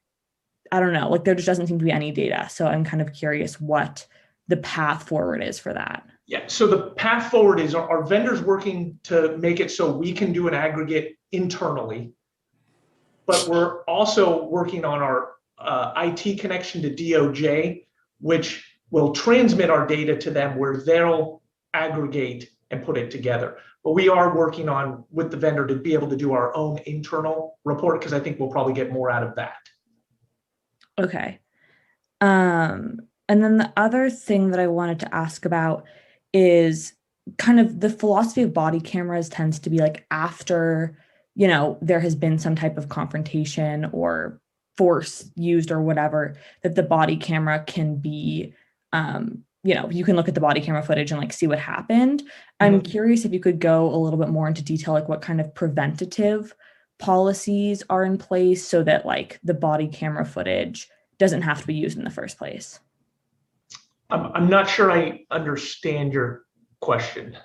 S12: I don't know, like there just doesn't seem to be any data. So I'm kind of curious what the path forward is for that.
S5: Yeah, so the path forward is our vendors working to make it so we can do an aggregate internally, but we're also working on our IT connection to DOJ, which will transmit our data to them where they'll aggregate and put it together. But we are working on with the vendor to be able to do our own internal report because I think we'll probably get more out of that.
S12: Okay. And then the other thing that I wanted to ask about is kind of the philosophy of body cameras tends to be like after, you know, there has been some type of confrontation or force used or whatever, that the body camera can be, you know, you can look at the body camera footage and like see what happened. I'm curious if you could go a little bit more into detail, like what kind of preventative policies are in place so that like the body camera footage doesn't have to be used in the first place.
S5: I'm not sure I understand your question.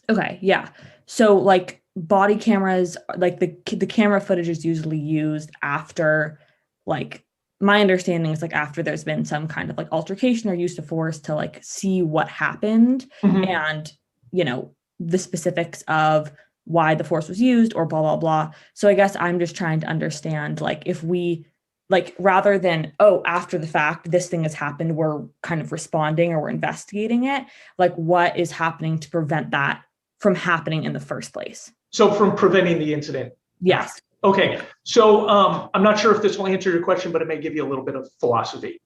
S12: Okay, yeah. So like body cameras, like the camera footage is usually used after, like my understanding is like after there's been some kind of like altercation or use of force to like see what happened and, you know, the specifics of why the force was used or blah, blah, blah. So I guess I'm just trying to understand, like, if we, like, rather than, oh, after the fact, this thing has happened, we're kind of responding or we're investigating it, like what is happening to prevent that from happening in the first place?
S5: So from preventing the incident?
S12: Yes.
S5: Okay, so I'm not sure if this will answer your question, but it may give you a little bit of philosophy.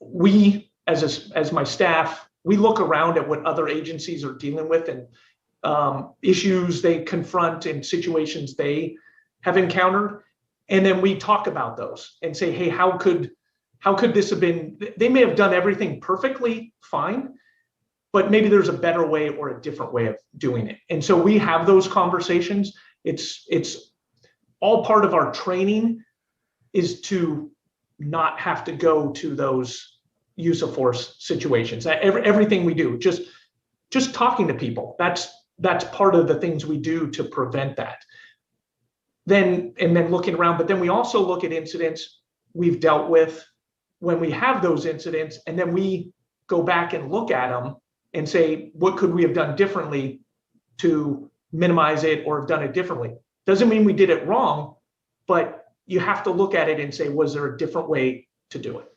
S5: We, as my staff, we look around at what other agencies are dealing with and issues they confront and situations they have encountered. And then we talk about those and say, hey, how could this have been, they may have done everything perfectly fine, but maybe there's a better way or a different way of doing it. And so we have those conversations. It's all part of our training is to not have to go to those use of force situations. Everything we do, just talking to people, that's part of the things we do to prevent that. And then looking around, but then we also look at incidents we've dealt with when we have those incidents, and then we go back and look at them and say, what could we have done differently to minimize it or have done it differently? Doesn't mean we did it wrong, but you have to look at it and say, was there a different way to do it?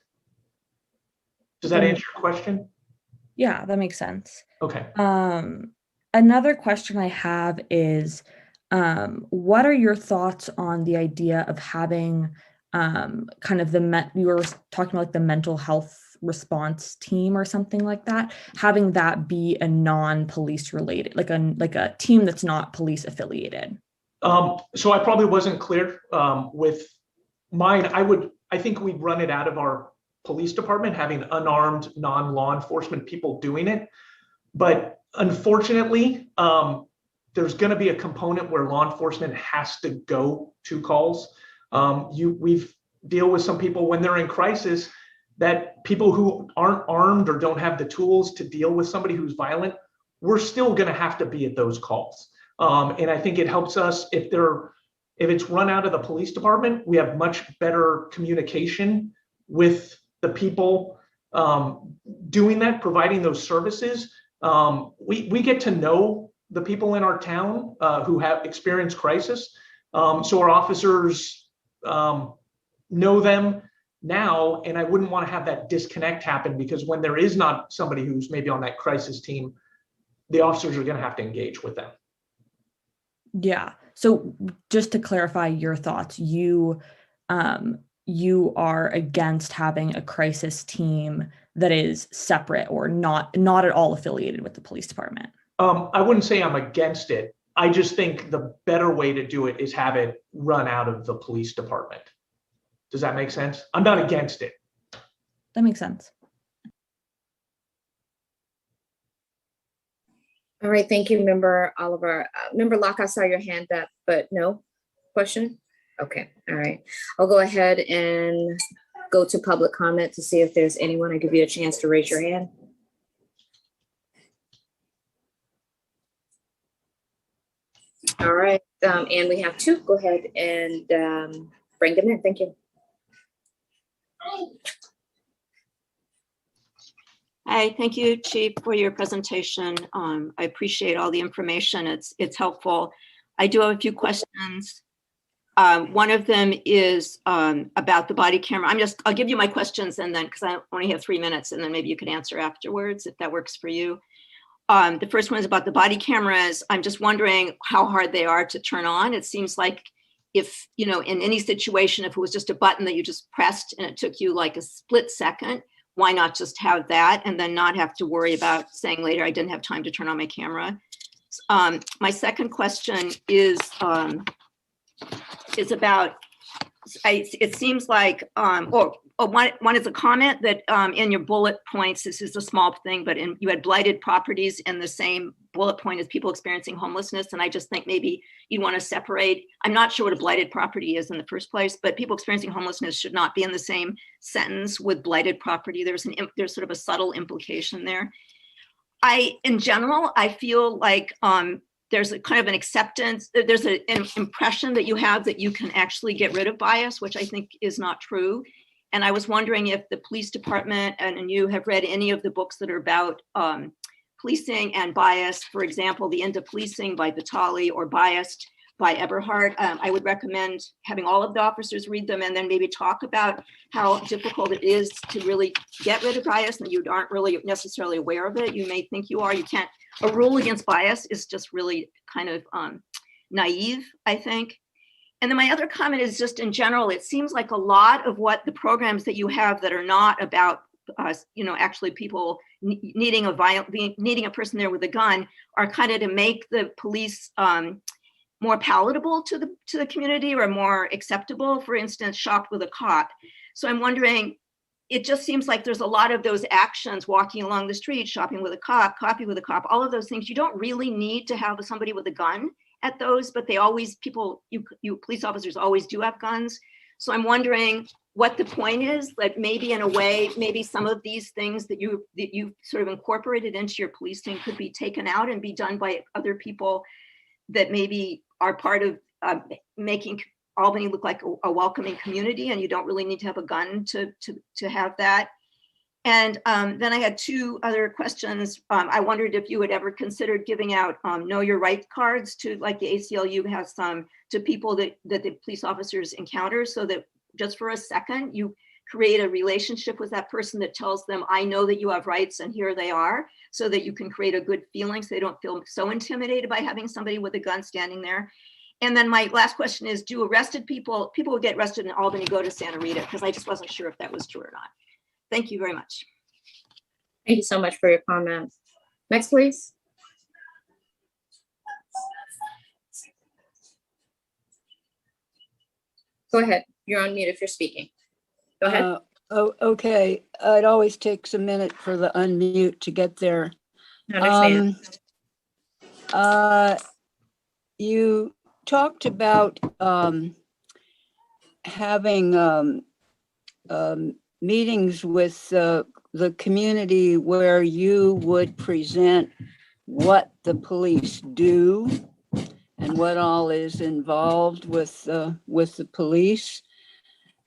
S5: Does that answer your question?
S12: Yeah, that makes sense.
S5: Okay.
S12: Another question I have is, what are your thoughts on the idea of having kind of you were talking about like the mental health response team or something like that, having that be a non-police related, like a team that's not police affiliated?
S5: So I probably wasn't clear with mine. I think we'd run it out of our police department, having unarmed non-law enforcement people doing it. But unfortunately, there's going to be a component where law enforcement has to go to calls. We've deal with some people when they're in crisis, that people who aren't armed or don't have the tools to deal with somebody who's violent, we're still going to have to be at those calls. And I think it helps us if it's run out of the police department, we have much better communication with the people doing that, providing those services. We get to know the people in our town who have experienced crisis. So our officers know them now, and I wouldn't want to have that disconnect happen, because when there is not somebody who's maybe on that crisis team, the officers are going to have to engage with them.
S12: Yeah. So just to clarify your thoughts, you are against having a crisis team that is separate or not at all affiliated with the police department?
S5: I wouldn't say I'm against it. I just think the better way to do it is have it run out of the police department. Does that make sense? I'm not against it.
S12: That makes sense.
S1: All right, thank you, Member Oliver. Member Locke, I saw your hand up, but no question? Okay, all right. I'll go ahead and go to public comment to see if there's anyone. I'll give you a chance to raise your hand. All right, and we have two. Go ahead and bring them in. Thank you.
S13: Hi, thank you, Chief, for your presentation. I appreciate all the information. It's helpful. I do have a few questions. One of them is about the body camera. I'll give you my questions and then, because I only have 3 minutes, and then maybe you can answer afterwards if that works for you. The first one is about the body cameras. I'm just wondering how hard they are to turn on. It seems like if, in any situation, if it was just a button that you just pressed and it took you like a split second, why not just have that and then not have to worry about saying later, I didn't have time to turn on my camera. My second question is about, it seems like, one is a comment that in your bullet points, this is a small thing, but you had blighted properties in the same bullet point as people experiencing homelessness. And I just think maybe you'd want to separate. I'm not sure what a blighted property is in the first place, but people experiencing homelessness should not be in the same sentence with blighted property. There's sort of a subtle implication there. In general, I feel like there's a kind of an acceptance, there's an impression that you have that you can actually get rid of bias, which I think is not true. And I was wondering if the police department and you have read any of the books that are about policing and bias, for example, The End of Policing by Vitale or Biased by Eberhard. I would recommend having all of the officers read them and then maybe talk about how difficult it is to really get rid of bias and you aren't really necessarily aware of it. You may think you are, you can't. A rule against bias is just really kind of naive, I think. And then my other comment is just in general, it seems like a lot of what the programs that you have that are not about actually people needing a person there with a gun are kind of to make the police more palatable to the community or more acceptable. For instance, shop with a cop. So I'm wondering, it just seems like there's a lot of those actions, walking along the street, shopping with a cop, coffee with a cop, all of those things. You don't really need to have somebody with a gun at those, but they always, you police officers always do have guns. So I'm wondering what the point is, like maybe in a way, maybe some of these things that you sort of incorporated into your policing could be taken out and be done by other people that maybe are part of making Albany look like a welcoming community, and you don't really need to have a gun to have that. And then I had 2 other questions. I wondered if you had ever considered giving out know your right cards to, like the ACLU has some, to people that the police officers encounter, so that just for a second, you create a relationship with that person that tells them, I know that you have rights and here they are, so that you can create a good feeling so they don't feel so intimidated by having somebody with a gun standing there. And then my last question is, do arrested people who get arrested in Albany go to Santa Rita? Because I just wasn't sure if that was true or not. Thank you very much.
S1: Thank you so much for your comments. Next, please. Go ahead. You're on mute if you're speaking. Go ahead.
S14: Okay. It always takes a minute for the unmute to get there.
S1: I understand.
S14: You talked about having meetings with the community where you would present what the police do and what all is involved with the police.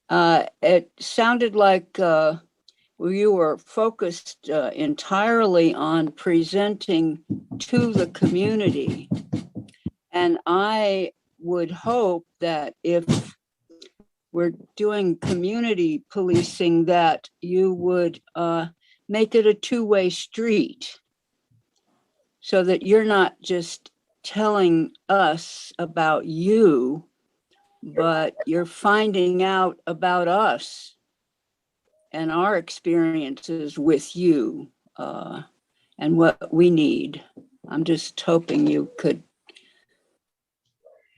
S14: It sounded like you were focused entirely on presenting to the community. And I would hope that if we're doing community policing, that you would make it a two-way street so that you're not just telling us about you, but you're finding out about us and our experiences with you and what we need. I'm just hoping you could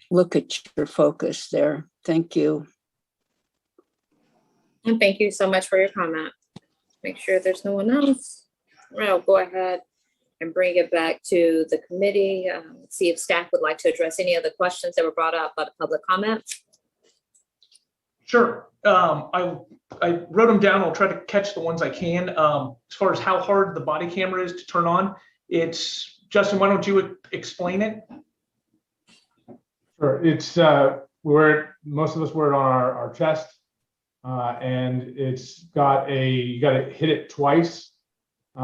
S14: look at your focus there. Thank you.
S1: And thank you so much for your comment. Make sure there's no one else. I'll go ahead and bring it back to the committee. See if staff would like to address any of the questions that were brought up by the public comment.
S5: Sure. I wrote them down. I'll try to catch the ones I can. As far as how hard the body camera is to turn on, it's, Justin, why don't you explain it?
S6: Sure. It's most of us wear it on our chest, and it's got you got to hit it twice in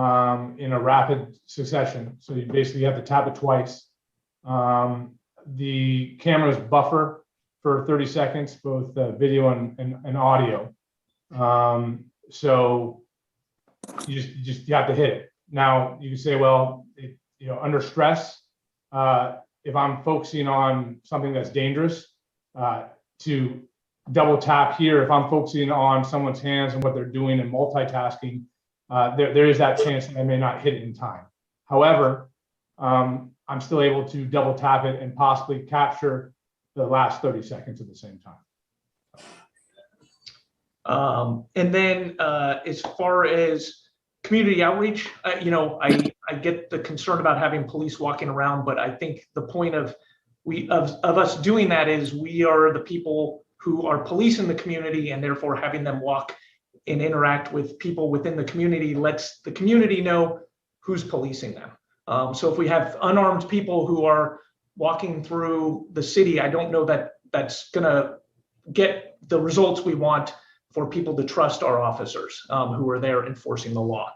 S6: a rapid succession. So you basically have to tap it twice. The cameras buffer for 30 seconds, both video and audio. So you have to hit it. Now you can say, well, under stress, if I'm focusing on something that's dangerous, to double tap here. If I'm focusing on someone's hands and what they're doing and multitasking, there is that chance that I may not hit it in time. However, I'm still able to double tap it and possibly capture the last 30 seconds at the same time.
S5: And then as far as community outreach, I get the concern about having police walking around, but I think the point of us doing that is we are the people who are policing the community, and therefore having them walk and interact with people within the community lets the community know who's policing them. So if we have unarmed people who are walking through the city, I don't know that that's gonna get the results we want for people to trust our officers who are there enforcing the law.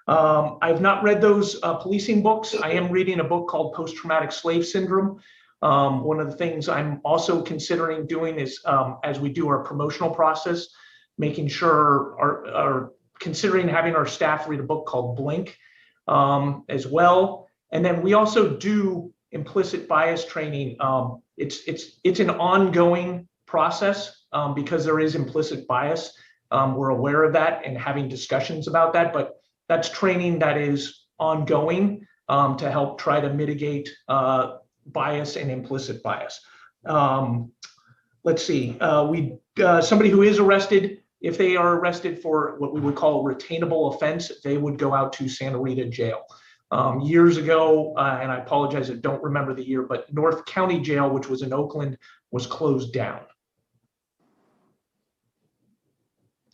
S5: I've not read those policing books. I am reading a book called Post-Traumatic Slave Syndrome. One of the things I'm also considering doing is, as we do our promotional process, making sure considering having our staff read a book called Blink as well. And then we also do implicit bias training. It's an ongoing process because there is implicit bias. We're aware of that and having discussions about that, but that's training that is ongoing to help try to mitigate bias and implicit bias. Let's see, somebody who is arrested, if they are arrested for what we would call a retainable offense, they would go out to Santa Rita Jail. Years ago, and I apologize, I don't remember the year, but North County Jail, which was in Oakland, was closed down.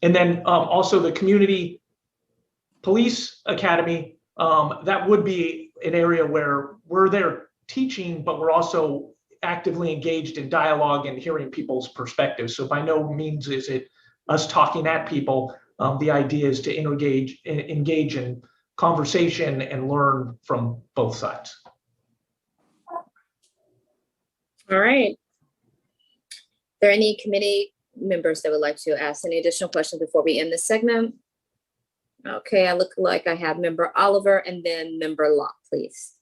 S5: And then also the Community Police Academy, that would be an area where we're there teaching, but we're also actively engaged in dialogue and hearing people's perspectives. So by no means is it us talking at people. The idea is to engage in conversation and learn from both sides.
S1: All right. Are there any committee members that would like to ask any additional questions before we end this segment? Okay, I look like I have Member Oliver and then Member Locke, please.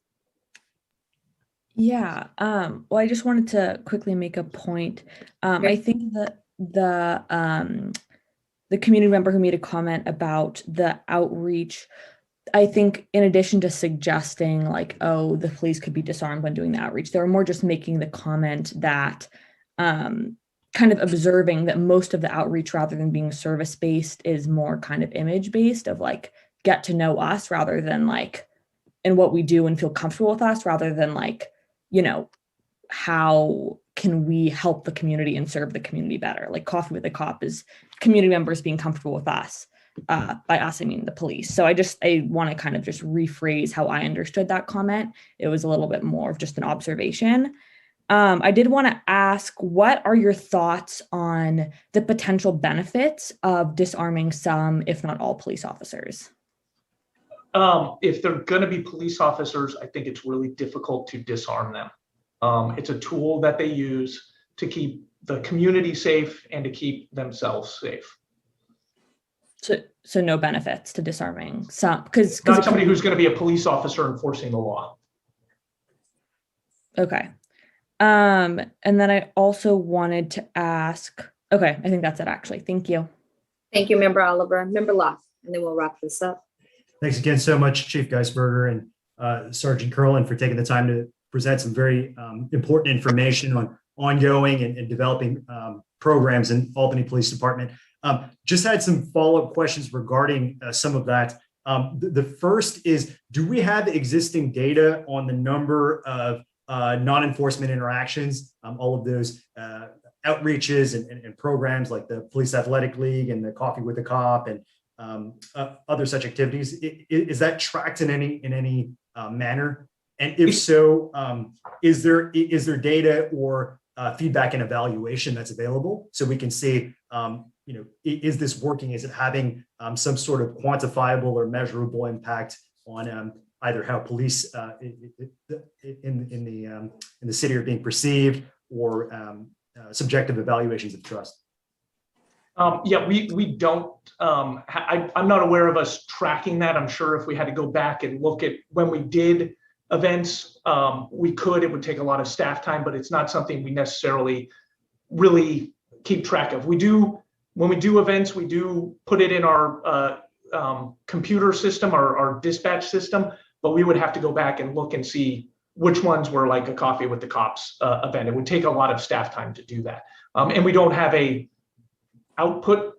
S12: Yeah, well, I just wanted to quickly make a point. I think that the community member who made a comment about the outreach, I think in addition to suggesting like, oh, the police could be disarmed when doing the outreach, they were more just making the comment that kind of observing that most of the outreach, rather than being service-based, is more kind of image-based, of like, get to know us rather than like, and what we do and feel comfortable with us, rather than like, how can we help the community and serve the community better? Like Coffee with a Cop is community members being comfortable with us. By us, I mean the police. So I want to kind of just rephrase how I understood that comment. It was a little bit more of just an observation. I did want to ask, what are your thoughts on the potential benefits of disarming some, if not all, police officers?
S5: If they're going to be police officers, I think it's really difficult to disarm them. It's a tool that they use to keep the community safe and to keep themselves safe.
S12: So no benefits to disarming some, because
S5: not somebody who's going to be a police officer enforcing the law.
S12: Okay. And then I also wanted to ask, okay, I think that's it actually. Thank you.
S1: Thank you, Member Oliver. Member Locke, and then we'll wrap this up.
S15: Thanks again so much, Chief Geisberger and Sergeant Curlin, for taking the time to present some very important information on ongoing and developing programs in Albany Police Department. Just had some follow-up questions regarding some of that. The first is, do we have existing data on the number of non-enforcement interactions, all of those outreaches and programs like the Police Athletic League and the Coffee with a Cop and other such activities? Is that tracked in any manner? And if so, is there data or feedback and evaluation that's available so we can see, is this working? Is it having some sort of quantifiable or measurable impact on either how police in the city are being perceived, or subjective evaluations of trust?
S5: Yeah, we don't, I'm not aware of us tracking that. I'm sure if we had to go back and look at when we did events, we could. It would take a lot of staff time, but it's not something we necessarily really keep track of. We do, when we do events, we do put it in our computer system, our dispatch system, but we would have to go back and look and see which ones were like a coffee with the cops event. It would take a lot of staff time to do that. And we don't have a output,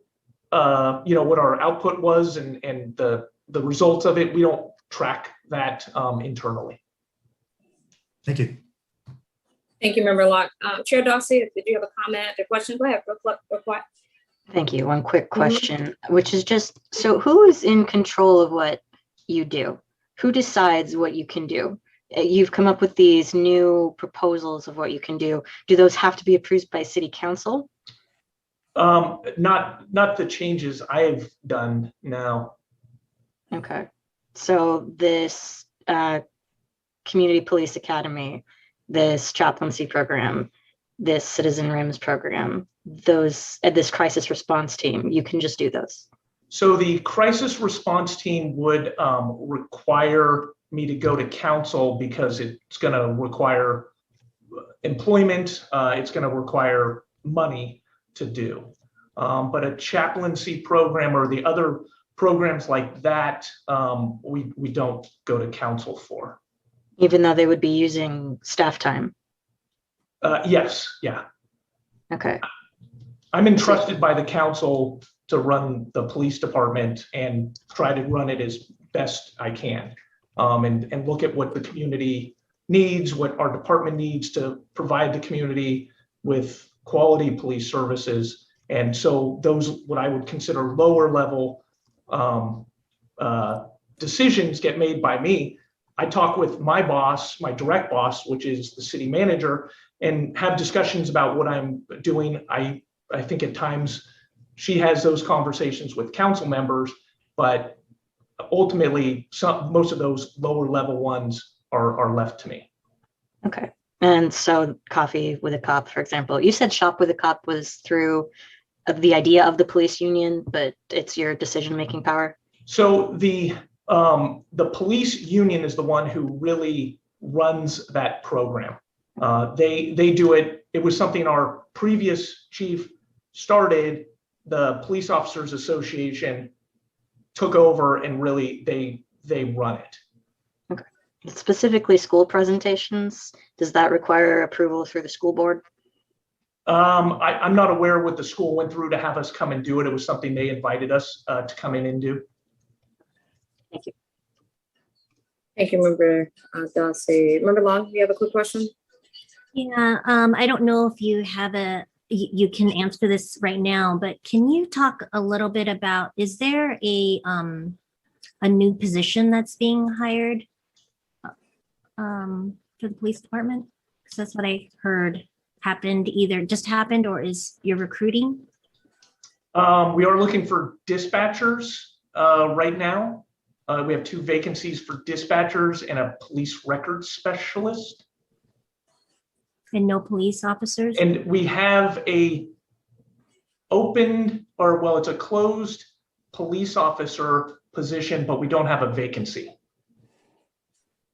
S5: what our output was and the results of it. We don't track that internally.
S15: Thank you.
S1: Thank you, Member Locke. Chair Darcy, did you have a comment or question? Go ahead.
S8: Thank you. One quick question, which is just, so who is in control of what you do? Who decides what you can do? You've come up with these new proposals of what you can do. Do those have to be approved by City Council?
S5: Not the changes I have done now.
S8: Okay. So this Community Police Academy, this chaplaincy program, this Citizen RIMS program, those at this crisis response team, you can just do those.
S5: So the crisis response team would require me to go to council because it's going to require employment. It's going to require money to do. But a chaplaincy program or the other programs like that, we don't go to council for.
S8: Even though they would be using staff time?
S5: Yes, yeah.
S8: Okay.
S5: I'm entrusted by the council to run the police department and try to run it as best I can, and look at what the community needs, what our department needs to provide the community with quality police services. And so those, what I would consider lower level decisions get made by me. I talk with my boss, my direct boss, which is the city manager, and have discussions about what I'm doing. I think at times she has those conversations with council members, but ultimately most of those lower level ones are left to me.
S8: Okay. And so Coffee with a Cop, for example, you said Shop with a Cop was through the idea of the police union, but it's your decision-making power?
S5: So the police union is the one who really runs that program. They do it. It was something our previous chief started. The Police Officers Association took over and really they run it.
S8: Okay. Specifically school presentations, does that require approval through the school board?
S5: I'm not aware what the school went through to have us come and do it. It was something they invited us to come in and do.
S8: Thank you.
S1: Thank you, Member Darcy. Member Long, you have a quick question?
S9: Yeah, I don't know if you have you can answer this right now, but can you talk a little bit about, is there a new position that's being hired for the police department? Because that's what I heard happened, either just happened or is you're recruiting?
S5: We are looking for dispatchers right now. We have 2 vacancies for dispatchers and a police records specialist.
S9: And no police officers?
S5: And we have a open, or well, it's a closed police officer position, but we don't have a vacancy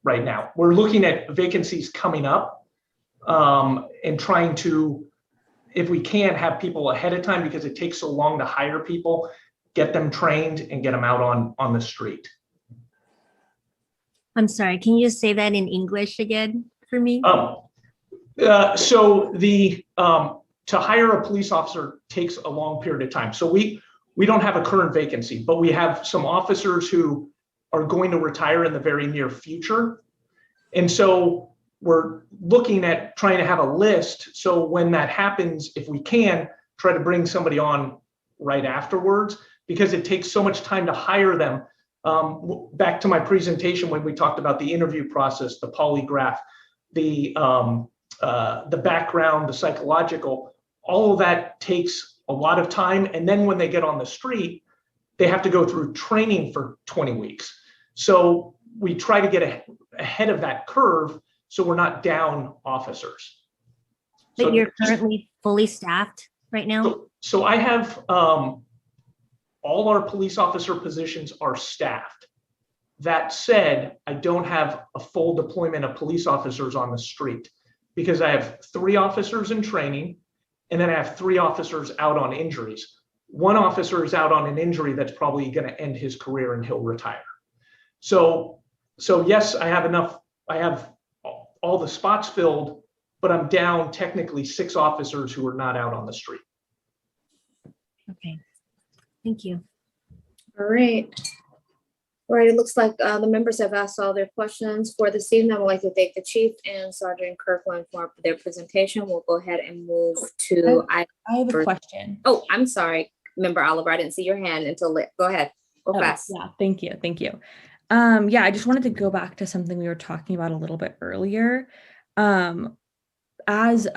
S5: right now. We're looking at vacancies coming up and trying to, if we can, have people ahead of time because it takes so long to hire people, get them trained and get them out on the street.
S9: I'm sorry, can you just say that in English again for me?
S5: So the to hire a police officer takes a long period of time. So we don't have a current vacancy, but we have some officers who are going to retire in the very near future. And so we're looking at trying to have a list. So when that happens, if we can, try to bring somebody on right afterwards, because it takes so much time to hire them. Back to my presentation when we talked about the interview process, the polygraph, the background, the psychological, all of that takes a lot of time. And then when they get on the street, they have to go through training for 20 weeks. So we try to get ahead of that curve so we're not down officers.
S9: But you're
S5: just-
S9: currently fully staffed right now?
S5: So I have, all our police officer positions are staffed. That said, I don't have a full deployment of police officers on the street because I have 3 officers in training and then I have 3 officers out on injuries. 1 officer is out on an injury that's probably going to end his career and he'll retire. So yes, I have enough. I have all the spots filled, but I'm down technically 6 officers who are not out on the street.
S9: Okay, thank you.
S1: All right. All right, it looks like the members have asked all their questions for this evening. I would like to thank the chief and Sergeant Kirkland for their presentation. We'll go ahead and move to.
S12: I have a question.
S1: Oh, I'm sorry, Member Oliver. I didn't see your hand until lit. Go ahead. Go fast.
S12: Yeah, thank you. Thank you. Yeah, I just wanted to go back to something we were talking about a little bit earlier. As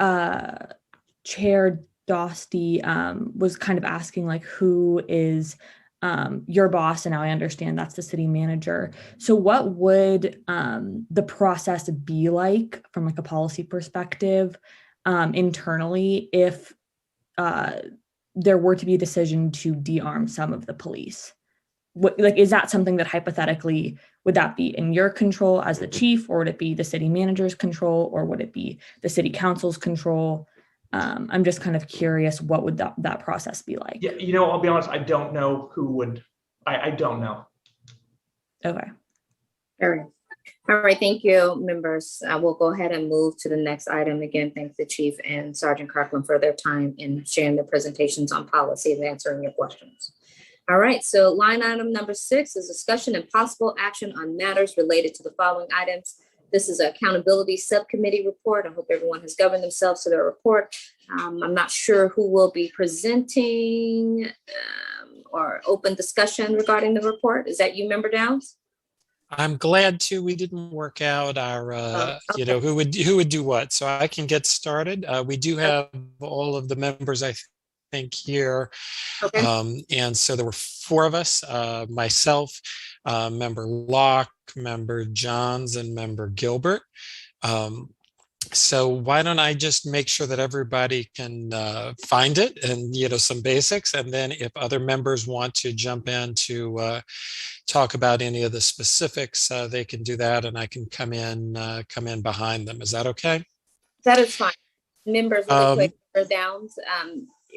S12: Chair Dosty was kind of asking, like, who is your boss, and now I understand that's the city manager. So what would the process be like from like a policy perspective internally if there were to be a decision to de-arm some of the police? What, like, is that something that hypothetically, would that be in your control as the chief, or would it be the city manager's control, or would it be the city council's control? I'm just kind of curious, what would that process be like?
S5: Yeah, I'll be honest, I don't know who would, I don't know.
S12: Okay.
S1: All right. All right, thank you, members. We'll go ahead and move to the next item. Again, thanks the chief and Sergeant Kirkland for their time in sharing their presentations on policy and answering your questions. All right, so line item number 6 is discussion and possible action on matters related to the following items. This is an accountability subcommittee report. I hope everyone has governed themselves to their report. I'm not sure who will be presenting or open discussion regarding the report. Is that you, Member Downs?
S7: I'm glad to. We didn't work out our,
S1: okay.
S7: who would do what. So I can get started. We do have all of the members, I think, here.
S1: Okay.
S7: And so there were 4 of us, myself, Member Locke, Member Johns, and Member Gilbert. So why don't I just make sure that everybody can find it and, some basics. And then if other members want to jump in to talk about any of the specifics, they can do that, and I can come in behind them. Is that okay?
S1: That is fine. Members, really quick, Member Downs,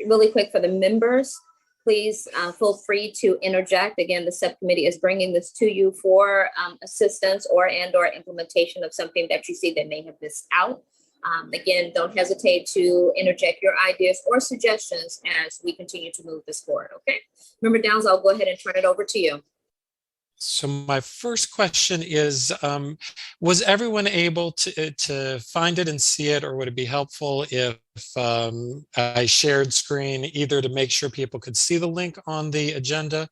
S1: really quick for the members, please feel free to interject. Again, the subcommittee is bringing this to you for assistance or implementation of something that you see that may have missed out. Again, don't hesitate to interject your ideas or suggestions as we continue to move this forward, okay? Member Downs, I'll go ahead and turn it over to you.
S7: So my first question is, was everyone able to find it and see it, or would it be helpful if I shared screen, either to make sure people could see the link on the agenda,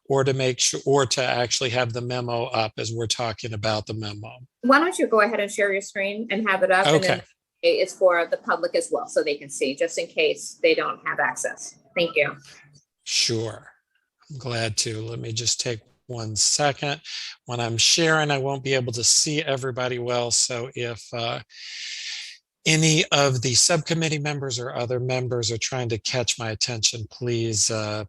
S7: or to make sure, or to actually have the memo up as we're talking about the memo?
S1: Why don't you go ahead and share your screen and have it up?
S7: Okay.
S1: And then it's for the public as well, so they can see, just in case they don't have access. Thank you.
S7: Sure. I'm glad to. Let me just take 1 second. When I'm sharing, I won't be able to see everybody well. So if any of the subcommittee members or other members are trying to catch my attention, please holler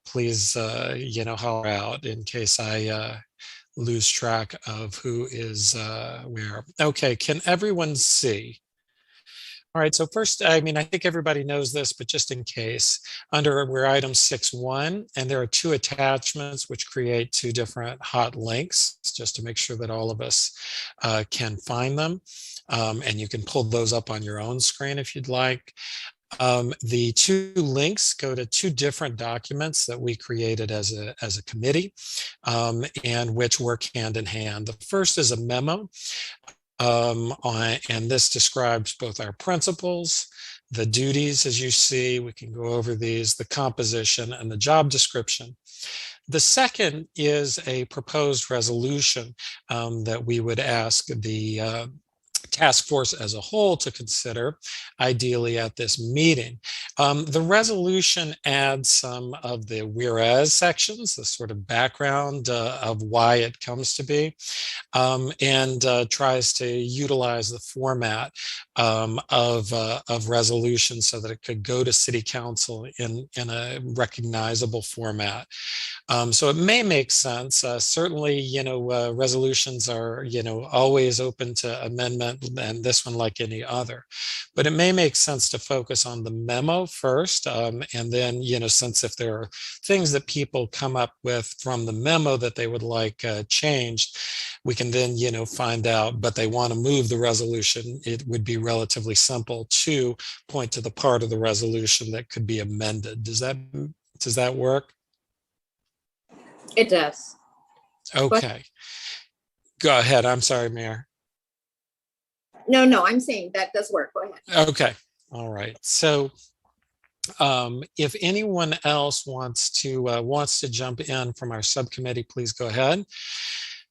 S7: out in case I lose track of who is where. Okay, can everyone see? All right, so first, I think everybody knows this, but just in case, we're item 6.1, and there are 2 attachments which create 2 different hot links, just to make sure that all of us can find them. And you can pull those up on your own screen if you'd like. The 2 links go to 2 different documents that we created as a committee, and which work hand in hand. The first is a memo. And this describes both our principles, the duties, as you see, we can go over these, the composition, and the job description. The second is a proposed resolution that we would ask the task force as a whole to consider, ideally at this meeting. The resolution adds some of the whereas sections, the sort of background of why it comes to be, and tries to utilize the format of resolutions so that it could go to city council in a recognizable format. So it may make sense. Certainly, resolutions are, always open to amendment, and this one like any other. But it may make sense to focus on the memo first, and then, since if there are things that people come up with from the memo that they would like changed, we can then, find out, but they want to move the resolution. It would be relatively simple to point to the part of the resolution that could be amended. Does that work?
S1: It does.
S7: Okay. Go ahead. I'm sorry, Mayor.
S1: No, I'm saying that does work. Go ahead.
S7: Okay. All right. So if anyone else wants to jump in from our subcommittee, please go ahead.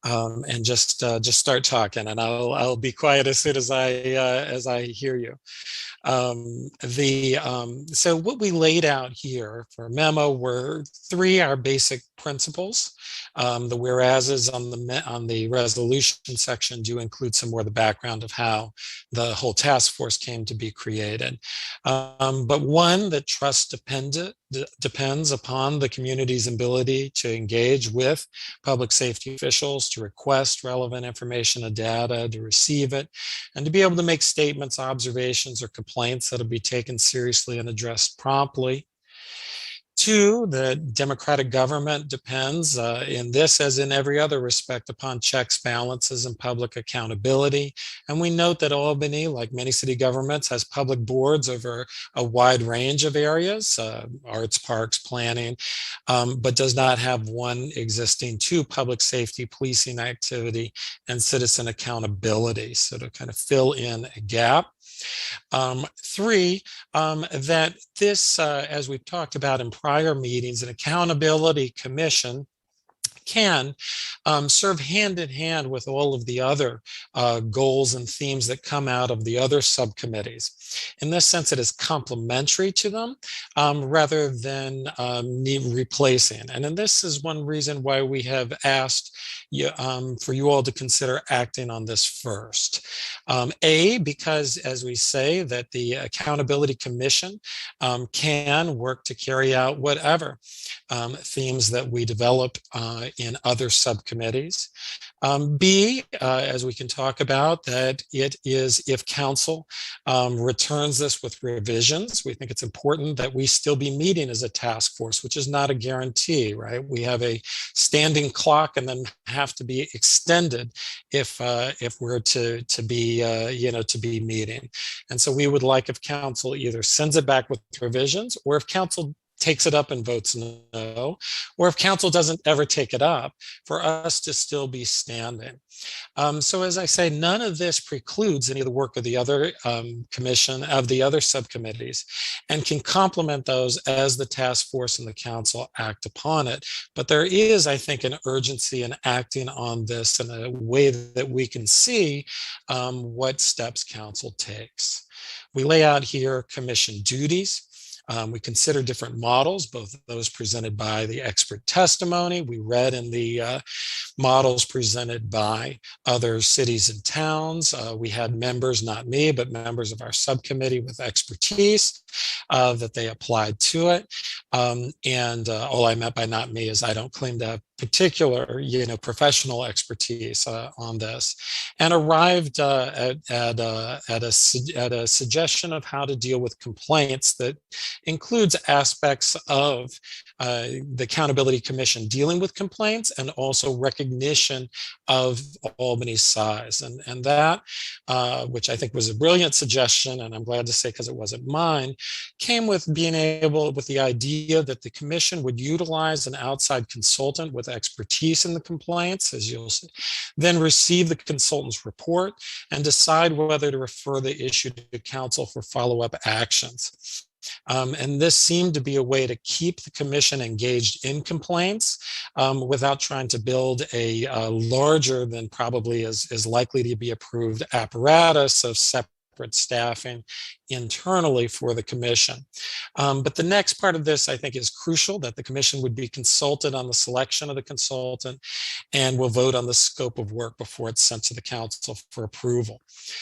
S7: And just start talking, and I'll be quiet as soon as I hear you. So what we laid out here for memo were our basic principles. The whereases on the resolution section do include some more of the background of how the whole task force came to be created. But one, that trust depends upon the community's ability to engage with public safety officials, to request relevant information and data, to receive it, and to be able to make statements, observations, or complaints that will be taken seriously and addressed promptly. Two, the democratic government depends in this as in every other respect upon checks, balances, and public accountability. And we note that Albany, like many city governments, has public boards over a wide range of areas, arts, parks, planning, but does not have one existing. Two, public safety, policing activity, and citizen accountability. So to kind of fill in a gap. Three, that this, as we've talked about in prior meetings, an accountability commission can serve hand in hand with all of the other goals and themes that come out of the other subcommittees. In this sense, it is complementary to them rather than replacing. And this is one reason why we have asked for you all to consider acting on this first. Because as we say that the Accountability Commission can work to carry out whatever themes that we develop in other subcommittees. B, as we can talk about, that it is if council returns this with revisions, we think it's important that we still be meeting as a task force, which is not a guarantee, right? We have a standing clock and then have to be extended if we're to be meeting. And so we would like if council either sends it back with revisions, or if council takes it up and votes no, or if council doesn't ever take it up, for us to still be standing. So as I say, none of this precludes any of the work of the other the other subcommittees, and can complement those as the task force and the council act upon it. But there is, I think, an urgency in acting on this in a way that we can see what steps council takes. We lay out here commission duties. We consider different models, both of those presented by the expert testimony we read in the models presented by other cities and towns. We had members, not me, but members of our subcommittee with expertise that they applied to it. All I meant by not me is I don't claim to have particular, professional expertise on this, and arrived at a suggestion of how to deal with complaints that includes aspects of the Accountability Commission dealing with complaints, and also recognition of Albany's size. And that, which I think was a brilliant suggestion, and I'm glad to say because it wasn't mine, came with with the idea that the commission would utilize an outside consultant with expertise in the complaints, as you'll see, then receive the consultant's report and decide whether to refer the issue to council for follow-up actions. And this seemed to be a way to keep the commission engaged in complaints without trying to build a larger than probably is likely to be approved apparatus of separate staffing internally for the commission. But the next part of this, I think, is crucial, that the commission would be consulted on the selection of the consultant and will vote on the scope of work before it's sent to the council for approval,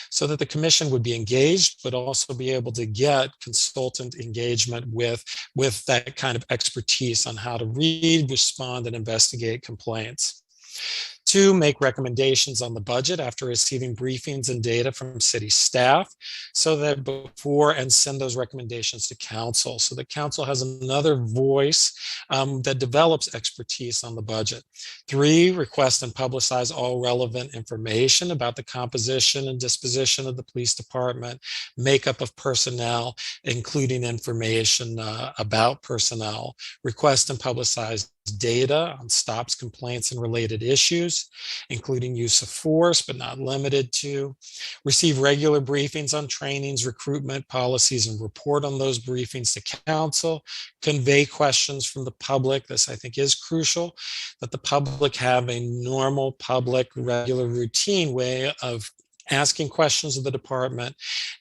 S7: so that the commission would be engaged, but also be able to get consultant engagement with that kind of expertise on how to read, respond, and investigate complaints. 2, make recommendations on the budget after receiving briefings and data from city staff, so that before and send those recommendations to council, so that council has another voice that develops expertise on the budget. 3, request and publicize all relevant information about the composition and disposition of the police department, makeup of personnel, including information about personnel. Request and publicize data on stops, complaints, and related issues, including use of force, but not limited to. Receive regular briefings on trainings, recruitment, policies, and report on those briefings to council. Convey questions from the public. This, I think, is crucial, that the public have a normal, public, regular, routine way of asking questions of the department,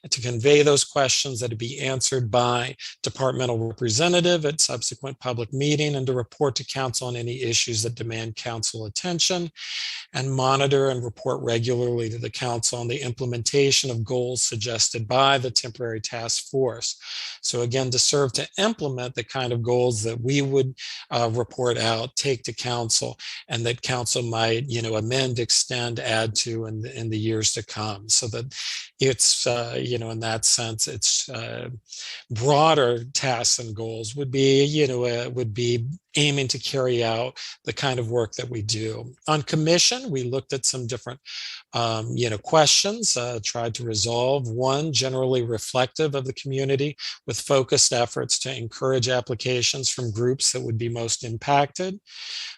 S7: and to convey those questions, that it be answered by departmental representative at subsequent public meeting, and to report to council on any issues that demand council attention, and monitor and report regularly to the council on the implementation of goals suggested by the temporary task force. So again, to serve to implement the kind of goals that we would report out, take to council, and that council might, amend, extend, add to in the years to come, so that it's, in that sense, it's broader tasks and goals would be, would be aiming to carry out the kind of work that we do. On commission, we looked at some different, questions, tried to resolve. 1, generally reflective of the community, with focused efforts to encourage applications from groups that would be most impacted.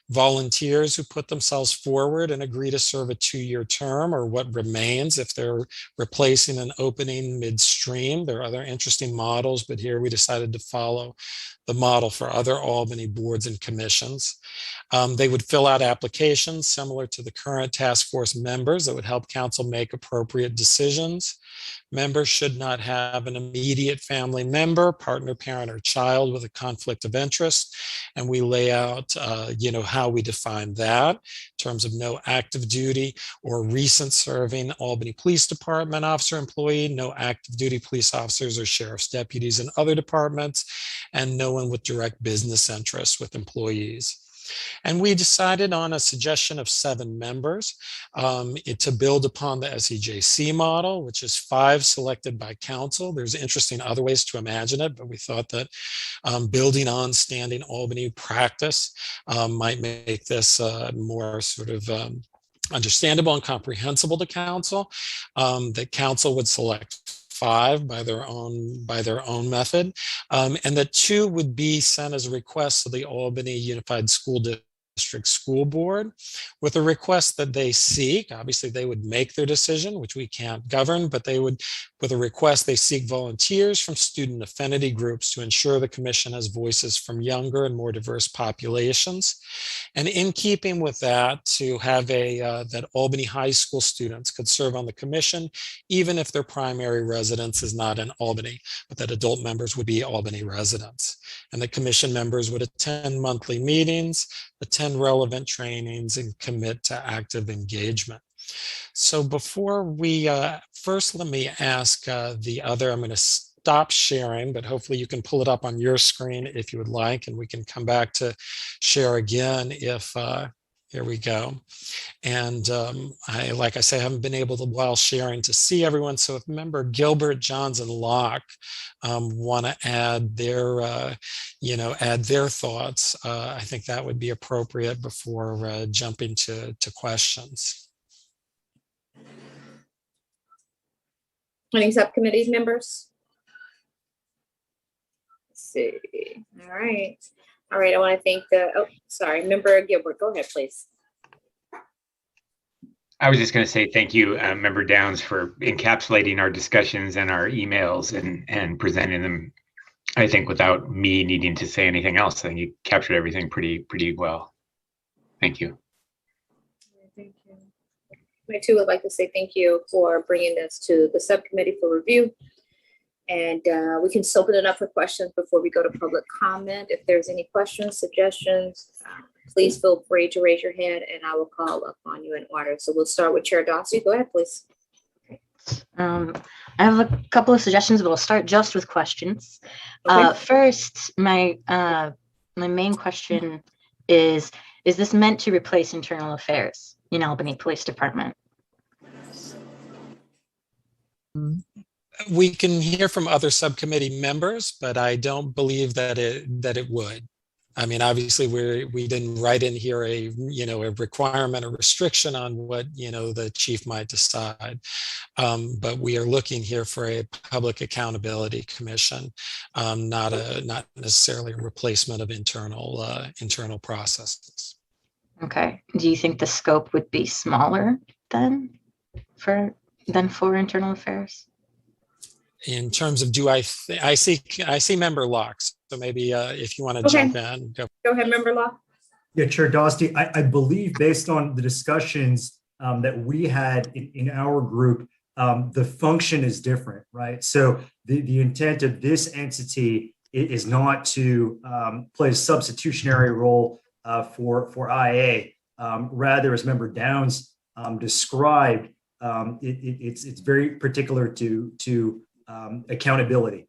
S7: Volunteers who put themselves forward and agree to serve a 2-year term, or what remains if they're replacing an opening midstream. There are other interesting models, but here we decided to follow the model for other Albany boards and commissions. They would fill out applications similar to the current task force members that would help council make appropriate decisions. Members should not have an immediate family member, partner, parent, or child with a conflict of interest. And we lay out, how we define that in terms of no active duty or recent serving Albany Police Department officer employee, no active duty police officers or sheriff's deputies in other departments, and no one with direct business interests with employees. And we decided on a suggestion of 7 members to build upon the SEJC model, which is 5 selected by council. There's interesting other ways to imagine it, but we thought that building on standing Albany practice might make this more sort of understandable and comprehensible to council, that council would select 5 by their own method, and that 2 would be sent as a request to the Albany Unified School District School Board with a request that they seek. Obviously, they would make their decision, which we can't govern, but they would, with a request, they seek volunteers from student affinity groups to ensure the commission has voices from younger and more diverse populations. And in keeping with that, to have that Albany High School students could serve on the commission, even if their primary residence is not in Albany, but that adult members would be Albany residents. And the commission members would attend monthly meetings, attend relevant trainings, and commit to active engagement. So before we, first let me ask the other, I'm going to stop sharing, but hopefully you can pull it up on your screen if you would like, and we can come back to share again if, here we go. And like I say, I haven't been able to, while sharing, to see everyone. So if member Gilbert, Johns, and Locke want to add their, add their thoughts, I think that would be appropriate before jumping to questions.
S1: Any subcommittee members? Let's see. All right. All right. I want to thank member Gilbert. Go ahead, please.
S3: I was just going to say thank you, Member Downs, for encapsulating our discussions and our emails and presenting them, I think, without me needing to say anything else. I think you captured everything pretty well. Thank you.
S1: Thank you. I too would like to say thank you for bringing this to the subcommittee for review. And we can just open it up for questions before we go to public comment. If there's any questions, suggestions, please feel free to raise your hand and I will call upon you in order. So we'll start with Chair Dossie. Go ahead, please.
S8: I have a couple of suggestions, but I'll start just with questions.
S1: Okay.
S8: First, my main question is this meant to replace internal affairs in Albany Police Department?
S7: We can hear from other subcommittee members, but I don't believe that it would. I mean, obviously, we didn't write in here a requirement or restriction on what the chief might decide, but we are looking here for a public accountability commission, not necessarily a replacement of internal processes.
S8: Okay. Do you think the scope would be smaller than for internal affairs?
S7: In terms of I see member Locks, so maybe if you want to jump in.
S1: Go ahead, Member Law.
S15: Yeah, Chair Dosti, I believe based on the discussions that we had in our group, the function is different, right? So the intent of this entity is not to play a substitutionary role for IA. Rather, as Member Downs described, it's very particular to accountability,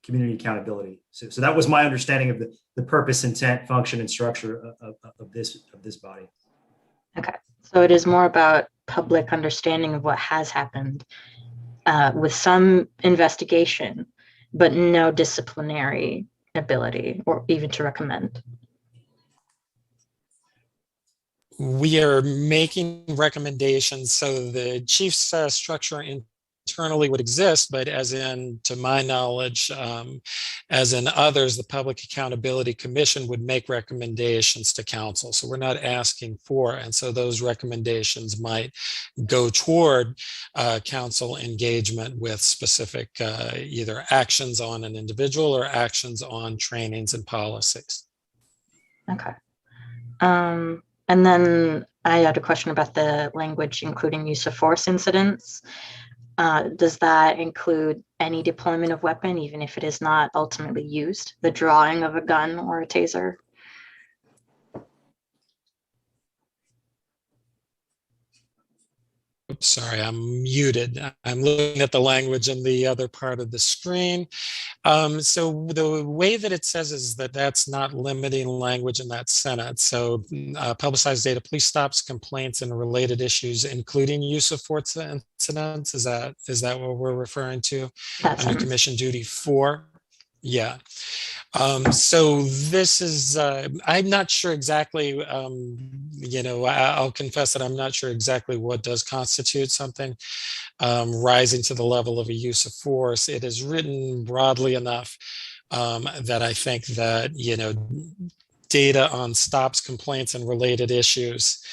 S15: community accountability. So that was my understanding of the purpose, intent, function, and structure of this body.
S8: Okay, so it is more about public understanding of what has happened with some investigation, but no disciplinary ability or even to recommend.
S7: We are making recommendations, so the chief's structure internally would exist, but as in, to my knowledge, as in others, the Public Accountability Commission would make recommendations to council. So we're not asking for, and so those recommendations might go toward council engagement with specific either actions on an individual or actions on trainings and policies.
S8: Okay. And then I had a question about the language, including use of force incidents. Does that include any deployment of weapon, even if it is not ultimately used, the drawing of a gun or a taser?
S7: Sorry, I'm muted. I'm looking at the language in the other part of the screen. So the way that it says is that that's not limiting language in that sentence. So publicized data, police stops, complaints, and related issues, including use of force incidents. Is that what we're referring to under Commission Duty 4? Yeah. So this is, I'm not sure exactly, I'll confess that I'm not sure exactly what does constitute something rising to the level of a use of force. It is written broadly enough that I think that, data on stops, complaints, and related issues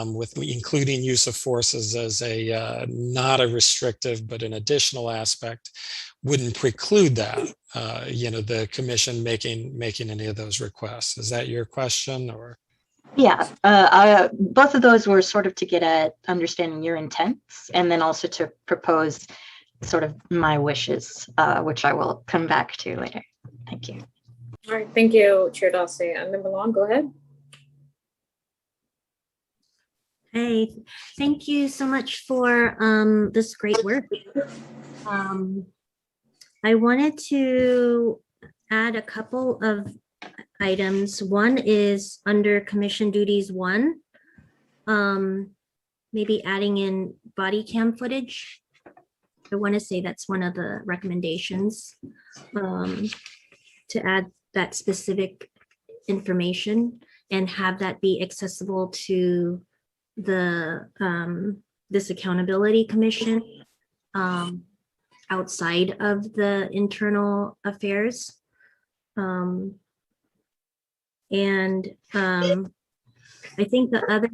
S7: with including use of forces as a not a restrictive but an additional aspect wouldn't preclude that, the commission making any of those requests. Is that your question, or?
S8: Yeah, both of those were sort of to get at understanding your intents, and then also to propose sort of my wishes, which I will come back to later. Thank you.
S1: All right, thank you, Chair Dossi. Member Long, go ahead.
S9: Hey, thank you so much for this great work. I wanted to add a couple of items. One is under Commission Duties 1, maybe adding in body cam footage. I want to say that's one of the recommendations, to add that specific information and have that be accessible to the this accountability commission outside of the internal affairs. I think the other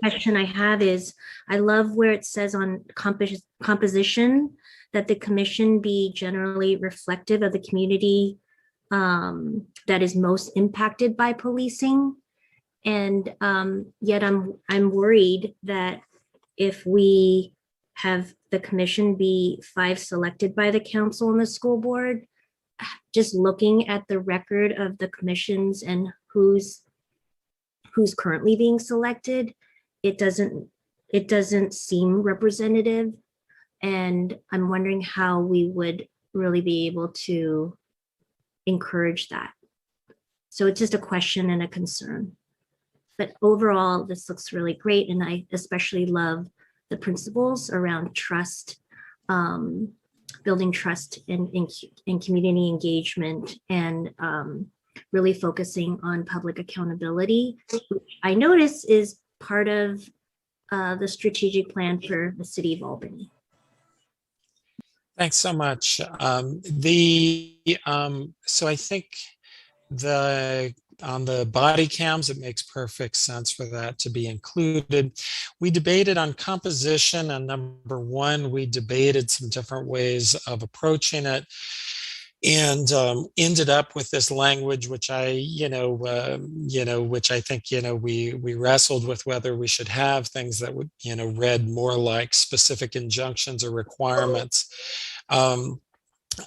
S9: question I have is, I love where it says on composition that the commission be generally reflective of the community that is most impacted by policing. And yet I'm worried that if we have the commission be 5 selected by the council and the school board, just looking at the record of the commissions and who's currently being selected, it doesn't seem representative. And I'm wondering how we would really be able to encourage that. So it's just a question and a concern. But overall, this looks really great. And I especially love the principles around trust, building trust in community engagement, and really focusing on public accountability, which I notice is part of the strategic plan for the city of Albany.
S7: Thanks so much. So I think on the body cams, it makes perfect sense for that to be included. We debated on composition, and number one, we debated some different ways of approaching it, and ended up with this language, which I think, we wrestled with whether we should have things that would, read more like specific injunctions or requirements.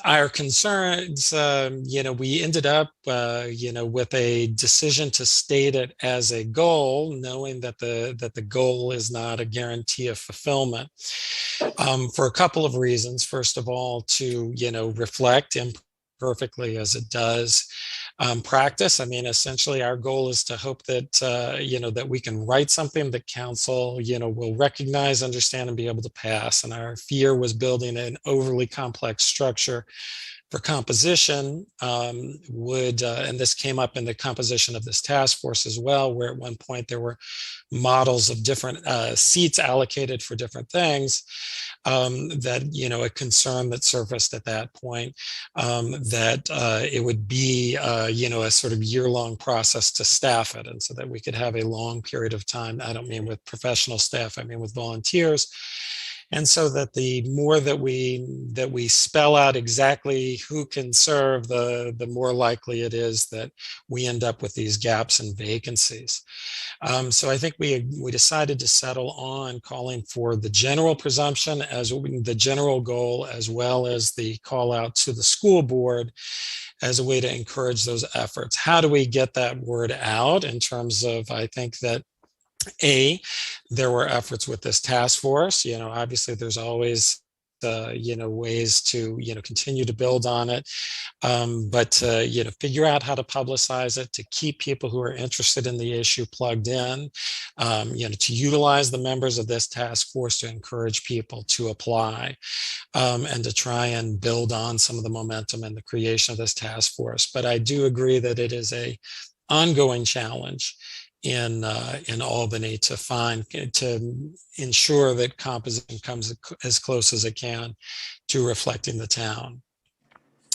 S7: Our concerns, we ended up, with a decision to state it as a goal, knowing that the goal is not a guarantee of fulfillment, for a couple of reasons. First of all, to, reflect imperfectly as it does practice. I mean, essentially, our goal is to hope that, that we can write something that council, will recognize, understand, and be able to pass. And our fear was building an overly complex structure for composition and this came up in the composition of this task force as well, where at one point there were models of different seats allocated for different things, that, a concern that surfaced at that point, that it would be, a sort of year-long process to staff it. And so that we could have a long period of time. I don't mean with professional staff, I mean with volunteers. And so that the more that we spell out exactly who can serve, the more likely it is that we end up with these gaps and vacancies. So I think we decided to settle on calling for the general presumption as the general goal, as well as the call out to the school board as a way to encourage those efforts. How do we get that word out in terms of, I think that there were efforts with this task force. Obviously there's always, ways to, continue to build on it. But to, figure out how to publicize it, to keep people who are interested in the issue plugged in, to utilize the members of this task force to encourage people to apply, and to try and build on some of the momentum and the creation of this task force. But I do agree that it is a ongoing challenge in Albany to ensure that composition comes as close as it can to reflecting the town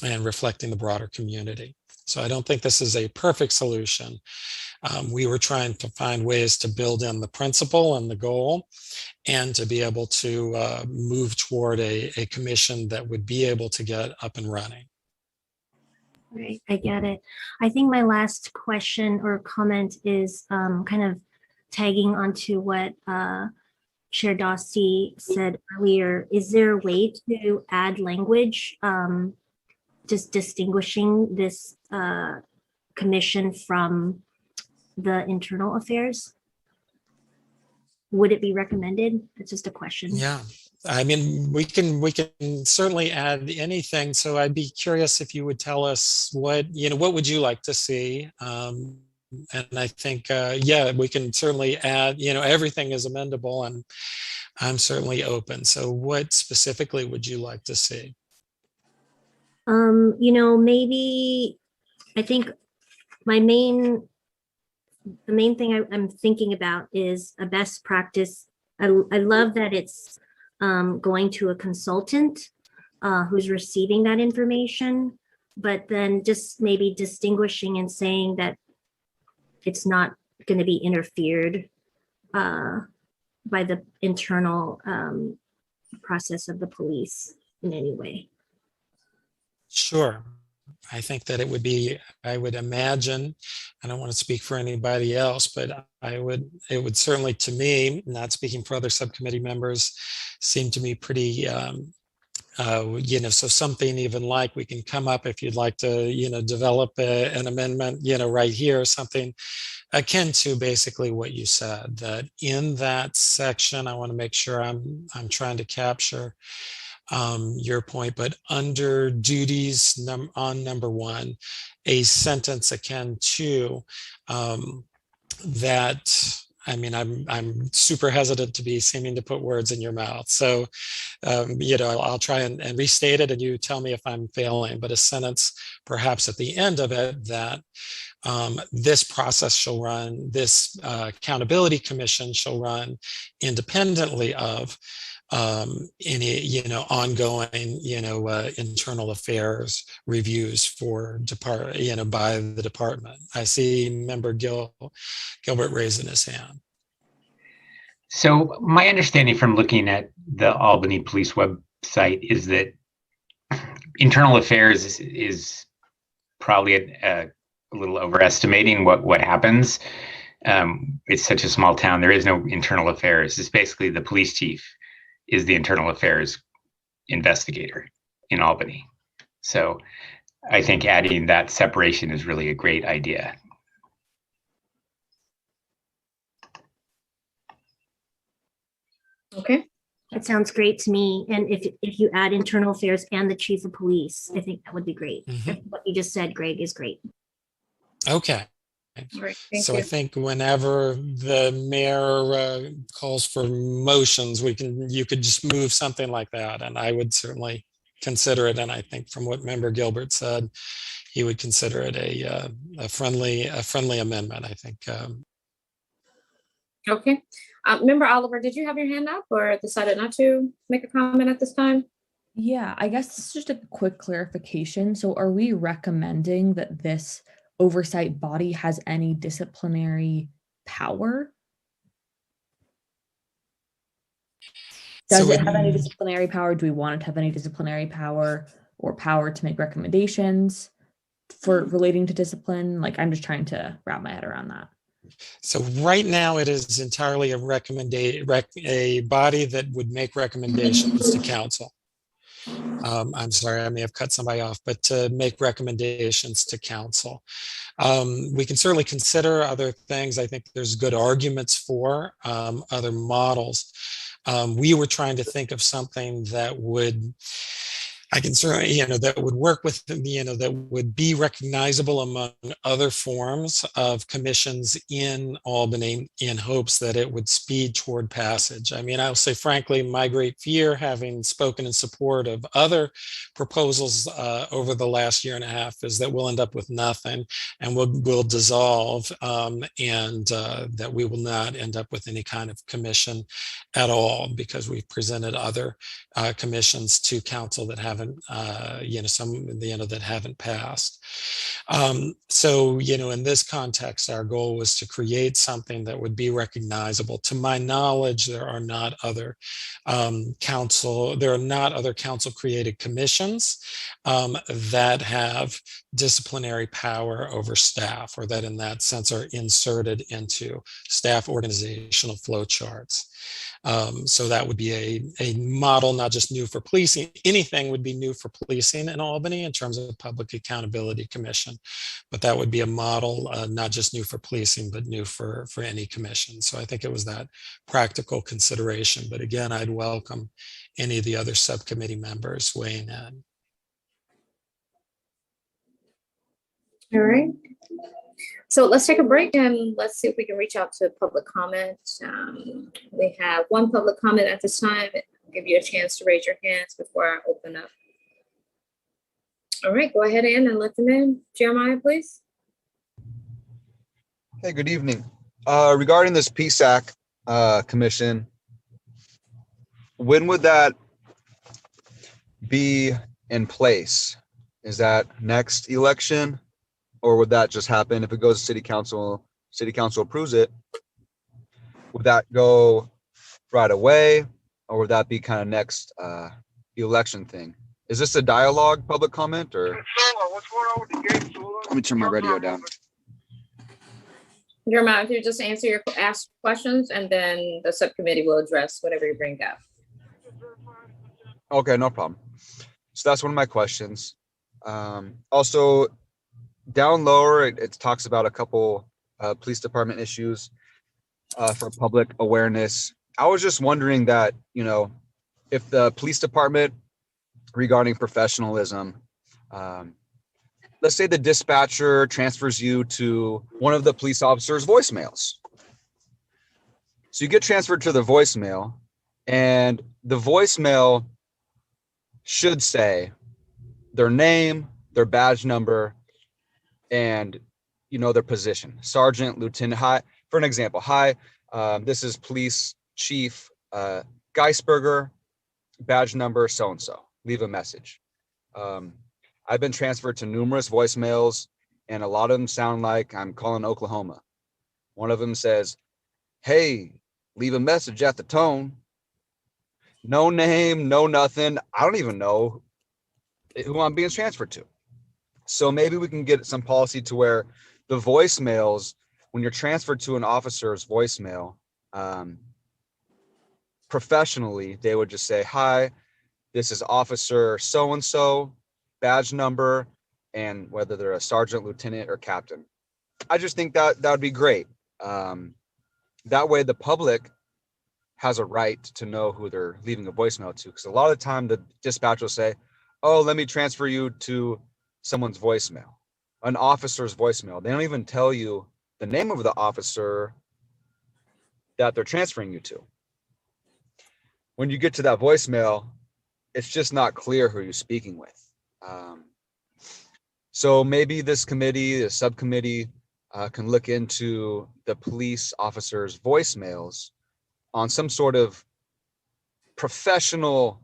S7: and reflecting the broader community. So I don't think this is a perfect solution. We were trying to find ways to build in the principle and the goal, and to be able to move toward a commission that would be able to get up and running.
S9: Right, I get it. I think my last question or comment is kind of tagging onto what Chair Dossi said earlier. Is there a way to add language just distinguishing this commission from the internal affairs? Would it be recommended? It's just a question.
S7: Yeah. I mean, we can certainly add anything. So I'd be curious if you would tell us what would you like to see? And I think, we can certainly add, everything is amendable, and I'm certainly open. So what specifically would you like to see?
S9: Maybe I think the main thing I'm thinking about is a best practice. I love that it's going to a consultant who's receiving that information, but then just maybe distinguishing and saying that it's not going to be interfered by the internal process of the police in any way.
S7: Sure. I think that it would be, I would imagine, I don't want to speak for anybody else, but it would certainly, to me, not speaking for other subcommittee members, seem to me pretty, so something even like we can come up if you'd like to, develop an amendment, right here, something akin to basically what you said, that in that section, I want to make sure I'm trying to capture your point, but under duties on number 1, a sentence akin to that. I mean, I'm super hesitant to be seeming to put words in your mouth. So, I'll try and restate it and you tell me if I'm failing, but a sentence perhaps at the end of it that this process shall run, this accountability commission shall run independently of any, ongoing, internal affairs reviews for by the department. I see Member Gilbert raising his hand.
S3: So my understanding from looking at the Albany Police website is that internal affairs is probably a little overestimating what happens. It's such a small town. There is no internal affairs. It's basically the police chief is the internal affairs investigator in Albany. So I think adding that separation is really a great idea.
S1: Okay.
S9: That sounds great to me. And if you add internal affairs and the chief of police, I think that would be great. What you just said, Greg, is great.
S7: Okay.
S1: Right,
S7: so I think whenever the mayor calls for motions, you could just move something like that, and I would certainly consider it. And I think from what Member Gilbert said, he would consider it a friendly amendment. I think.
S1: Okay. Member Oliver, did you have your hand up or decided not to make a comment at this time?
S12: Yeah, I guess this is just a quick clarification. So are we recommending that this oversight body has any disciplinary power? Does it have any disciplinary power? Do we want it to have any disciplinary power or power to make recommendations for relating to discipline? Like, I'm just trying to wrap my head around that.
S7: So right now it is entirely a body that would make recommendations to council. I'm sorry, I may have cut somebody off, but to make recommendations to council. We can certainly consider other things. I think there's good arguments for other models. We were trying to think of something that would, I can certainly, that would work with, that would be recognizable among other forms of commissions in Albany in hopes that it would speed toward passage. I mean, I'll say frankly, my great fear, having spoken in support of other proposals over the last year and a half, is that we'll end up with nothing and we'll dissolve and that we will not end up with any kind of commission at all because we've presented other commissions to council that haven't that haven't passed. So, in this context, our goal was to create something that would be recognizable. To my knowledge, there are not other council created commissions that have disciplinary power over staff, or that in that sense are inserted into staff organizational flow charts. So that would be a model, not just new for policing. Anything would be new for policing in Albany in terms of Public Accountability Commission, but that would be a model, not just new for policing, but new for any commission. So I think it was that practical consideration. But again, I'd welcome any of the other subcommittee members weighing in.
S1: All right. So let's take a break and let's see if we can reach out to public comment. We have one public comment at this time. I'll give you a chance to raise your hands before I open up. All right, go ahead and let them in. Jeremiah, please.
S16: Hey, good evening. Regarding this PSAC commission, when would that be in place? Is that next election? Or would that just happen if it goes to city council approves it? Would that go right away? Or would that be kind of next election thing? Is this a dialogue public comment or?
S17: What's going
S16: Let me turn my radio down.
S1: Your Honor, if you just ask questions and then the subcommittee will address whatever you bring up.
S16: Okay, no problem. So that's one of my questions. Also, down lower, it talks about a couple police department issues for public awareness. I was just wondering that, you know, if the police department regarding professionalism, let's say the dispatcher transfers you to one of the police officers' voicemails. So you get transferred to the voicemail, and the voicemail should say their name, their badge number, and, you know, their position, sergeant, lieutenant. Hi, for an example, hi, this is Police Chief Geisberger, badge number so-and-so, leave a message. I've been transferred to numerous voicemails, and a lot of them sound like I'm calling Oklahoma. One of them says, hey, leave a message at the tone. No name, no nothing. I don't even know who I'm being transferred to. So maybe we can get some policy to where the voicemails, when you're transferred to an officer's voicemail, professionally, they would just say, hi, this is Officer so-and-so, badge number, and whether they're a sergeant, lieutenant, or captain. I just think that would be great. That way the public has a right to know who they're leaving a voicemail to. Because a lot of the time the dispatcher will say, oh, let me transfer you to someone's voicemail, an officer's voicemail. They don't even tell you the name of the officer that they're transferring you to. When you get to that voicemail, it's just not clear who you're speaking with. So maybe this committee, the subcommittee, can look into the police officers' voicemails on some sort of professional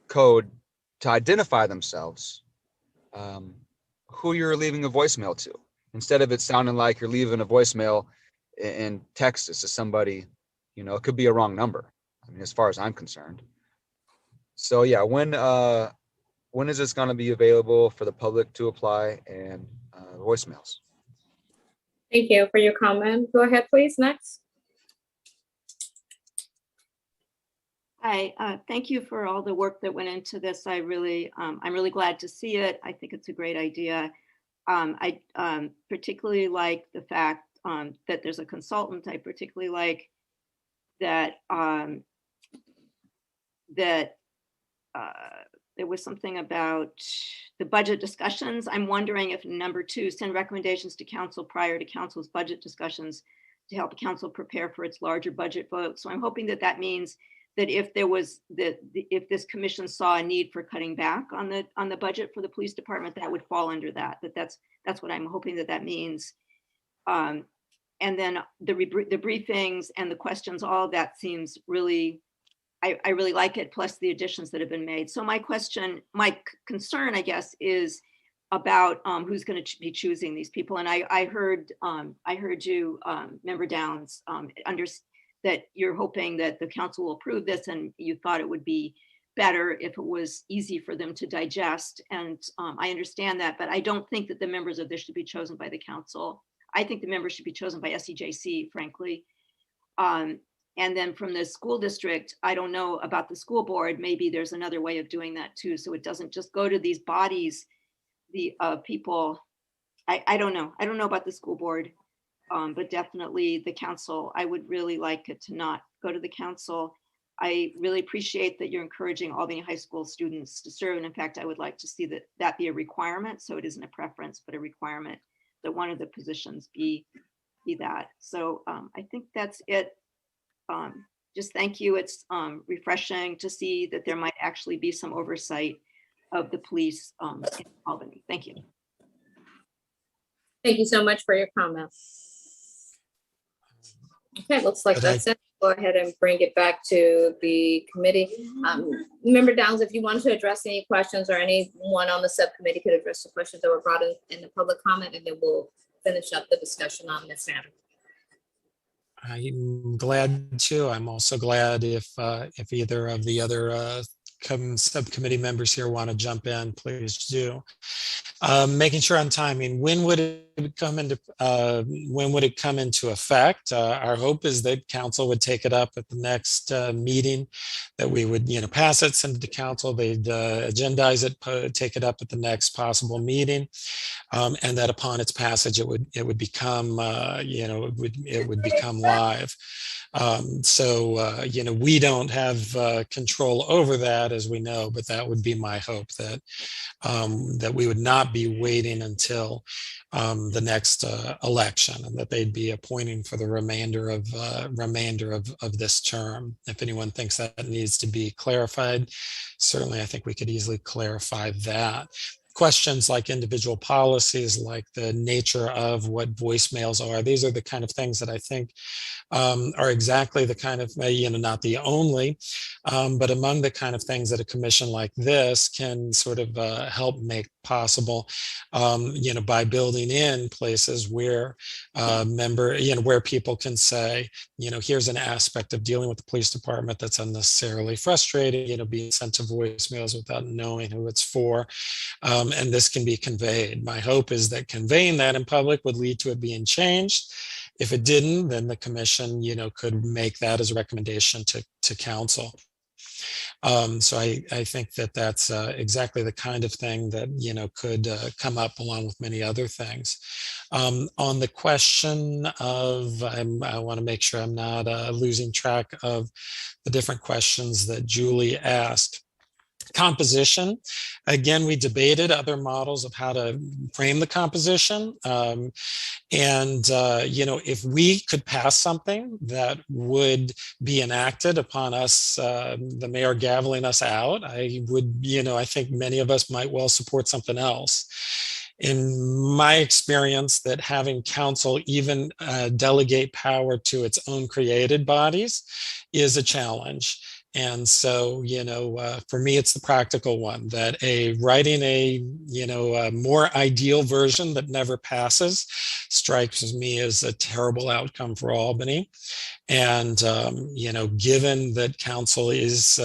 S16: code to identify themselves, who you're leaving a voicemail to, instead of it sounding like you're leaving a voicemail in Texas to somebody, you know, it could be a wrong number. I mean, as far as I'm concerned. So yeah, when is this going to be available for the public to apply and voicemails?
S1: Thank you for your comment. Go ahead, please. Next.
S13: Hi, thank you for all the work that went into this. I'm really glad to see it. I think it's a great idea. I particularly like the fact that there's a consultant. I particularly like that there was something about the budget discussions. I'm wondering if number 2, send recommendations to council prior to council's budget discussions to help council prepare for its larger budget vote. So I'm hoping that that means that if there was if this commission saw a need for cutting back on the budget for the police department, that would fall under that. That's what I'm hoping that means. And then the briefings and the questions, all of that seems really, I really like it, plus the additions that have been made. So my concern, I guess, is about who's going to be choosing these people. And I heard you, Member Downs, that you're hoping that the council will approve this, and you thought it would be better if it was easy for them to digest. And I understand that, but I don't think that the members of this should be chosen by the council. I think the members should be chosen by SEJC, frankly. And then from the school district, I don't know about the school board. Maybe there's another way of doing that too. So it doesn't just go to these bodies, the people. I don't know. I don't know about the school board, but definitely the council. I would really like it to not go to the council. I really appreciate that you're encouraging Albany High School students to serve. And in fact, I would like to see that be a requirement. So it isn't a preference, but a requirement that one of the positions be that. So I think that's it. Just thank you. It's refreshing to see that there might actually be some oversight of the police in Albany. Thank you.
S1: Thank you so much for your comments. Okay, looks like that's it. Go ahead and bring it back to the committee. Member Downs, if you want to address any questions, or anyone on the subcommittee could address the questions that were brought in the public comment, and then we'll finish up the discussion on this matter.
S7: I'm glad to. I'm also glad if either of the other subcommittee members here want to jump in, please do. Making sure on timing, when would it come into effect? Our hope is that council would take it up at the next meeting, that we would, pass it, send it to council, they'd agendize it, take it up at the next possible meeting, and that upon its passage, it would become, it would become live. We don't have control over that, as we know, but that would be my hope, that that we would not be waiting until the next election, and that they'd be appointing for the remainder of this term. If anyone thinks that needs to be clarified, certainly I think we could easily clarify that. Questions like individual policies, like the nature of what voicemails are, these are the kind of things that I think are exactly the kind of, not the only, but among the kind of things that a commission like this can sort of help make possible, by building in places where where people can say, here's an aspect of dealing with the police department that's unnecessarily frustrating, being sent to voicemails without knowing who it's for. And this can be conveyed. My hope is that conveying that in public would lead to it being changed. If it didn't, then the commission, could make that as a recommendation to council. So I think that that's exactly the kind of thing that, could come up along with many other things. On the question of, I want to make sure I'm not losing track of the different questions that Julie asked. Composition, again, we debated other models of how to frame the composition. If we could pass something that would be enacted upon us, the mayor gaveling us out, I think many of us might well support something else. In my experience, that having council even delegate power to its own created bodies is a challenge. And so, for me, it's the practical one, that writing a more ideal version that never passes strikes me as a terrible outcome for Albany. And, given that council is,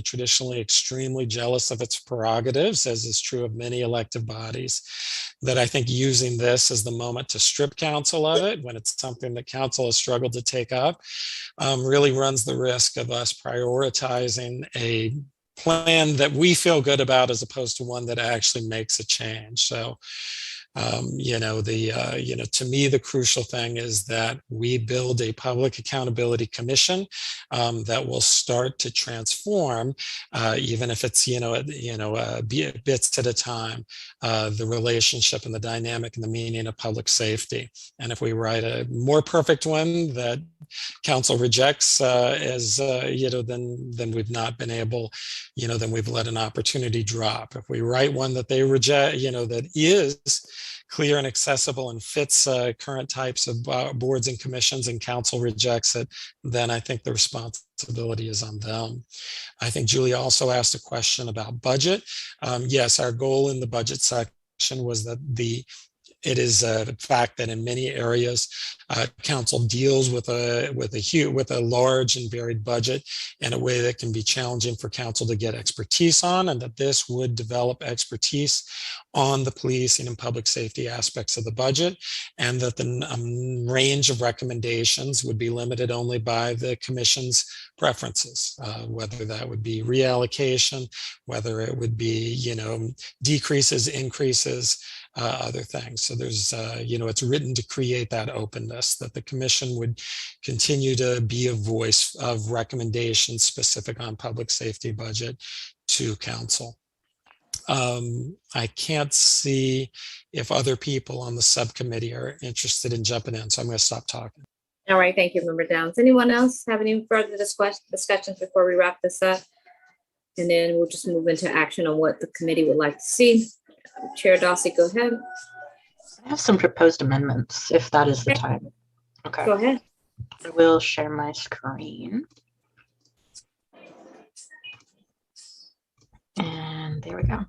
S7: traditionally extremely jealous of its prerogatives, as is true of many elected bodies, that I think using this as the moment to strip council of it, when it's something that council has struggled to take up, really runs the risk of us prioritizing a plan that we feel good about as opposed to one that actually makes a change. So, to me, the crucial thing is that we build a public accountability commission that will start to transform, even if it's, bits at a time, the relationship and the dynamic and the meaning of public safety. And if we write a more perfect one that council rejects then we've not been able, then we've let an opportunity drop. If we write one that they reject, that is clear and accessible and fits current types of boards and commissions, and council rejects it, then I think the responsibility is on them. I think Julie also asked a question about budget. Yes, our goal in the budget section was that it is a fact that in many areas, council deals with a large and varied budget in a way that can be challenging for council to get expertise on, and that this would develop expertise on the policing and public safety aspects of the budget, and that the range of recommendations would be limited only by the commission's preferences, whether that would be reallocation, whether it would be, decreases, increases, other things. So there's, it's written to create that openness, that the commission would continue to be a voice of recommendations specific on public safety budget to council. I can't see if other people on the subcommittee are interested in jumping in, so I'm going to stop talking.
S1: All right, thank you, Member Downs. Anyone else have any further discussions before we wrap this up? And then we'll just move into action on what the committee would like to see. Chair Dawsey, go ahead.
S8: I have some proposed amendments, if that is the time. Okay.
S1: Go ahead.
S8: I will share my screen. And there we go.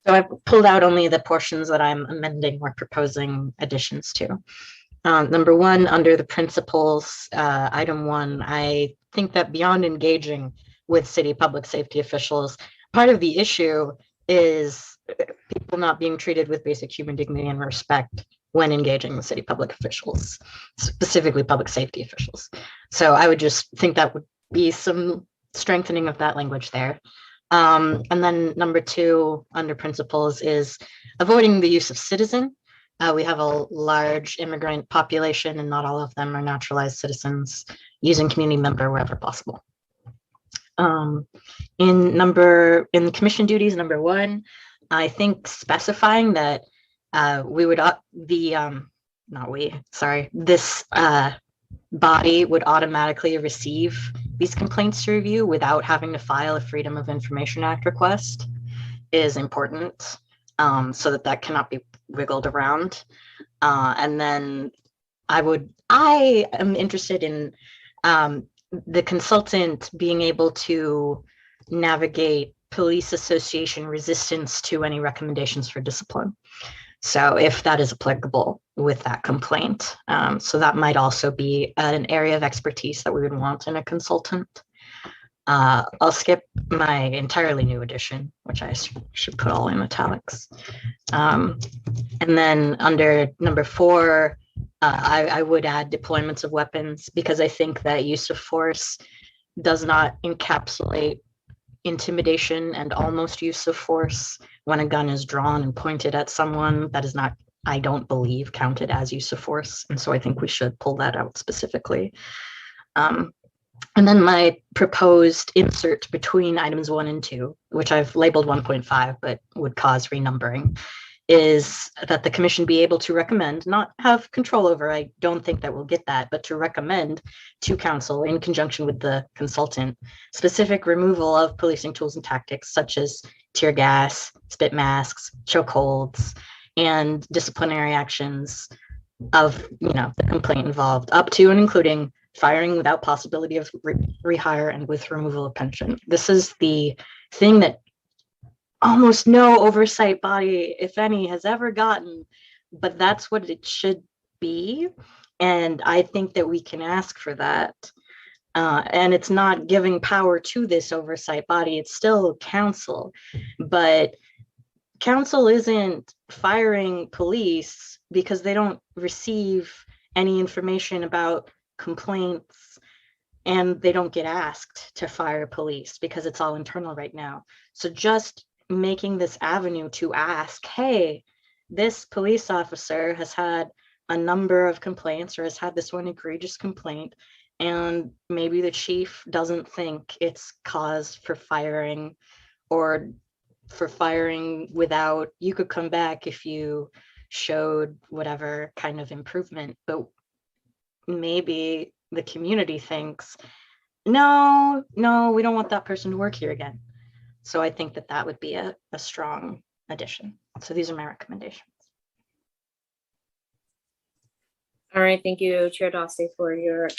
S8: So I've pulled out only the portions that I'm amending or proposing additions to. Number one, under the principles, item 1, I think that beyond engaging with city public safety officials, part of the issue is people not being treated with basic human dignity and respect when engaging with city public officials, specifically public safety officials. So I would just think that would be some strengthening of that language there. And then number 2 under principles is avoiding the use of citizen. We have a large immigrant population and not all of them are naturalized citizens, using community member wherever possible. In commission duties, number 1, I think specifying that this body would automatically receive these complaints to review without having to file a Freedom of Information Act request is important, so that cannot be wiggled around. And then I am interested in the consultant being able to navigate police association resistance to any recommendations for discipline. So if that is applicable with that complaint. So that might also be an area of expertise that we would want in a consultant. I'll skip my entirely new edition, which I should put all in italics. And then under number 4, I would add deployments of weapons, because I think that use of force does not encapsulate intimidation and almost use of force. When a gun is drawn and pointed at someone, that is not, I don't believe, counted as use of force. And so I think we should pull that out specifically. And then my proposed insert between items 1 and 2, which I've labeled 1.5, but would cause renumbering, is that the commission be able to recommend, not have control over, I don't think that we'll get that, but to recommend to council in conjunction with the consultant, specific removal of policing tools and tactics such as tear gas, spit masks, chokeholds, and disciplinary actions of, the complaint involved, up to and including firing without possibility of rehire and with removal of pension. This is the thing that almost no oversight body, if any, has ever gotten, but that's what it should be. And I think that we can ask for that. And it's not giving power to this oversight body, it's still council, but council isn't firing police because they don't receive any information about complaints, and they don't get asked to fire police because it's all internal right now. So just making this avenue to ask, hey, this police officer has had a number of complaints or has had this one egregious complaint, and maybe the chief doesn't think it's cause for firing, or for firing without, you could come back if you showed whatever kind of improvement, but maybe the community thinks, no, we don't want that person to work here again. So I think that would be a strong addition. So these are my recommendations.
S1: All right, thank you, Chair Dawsey, for your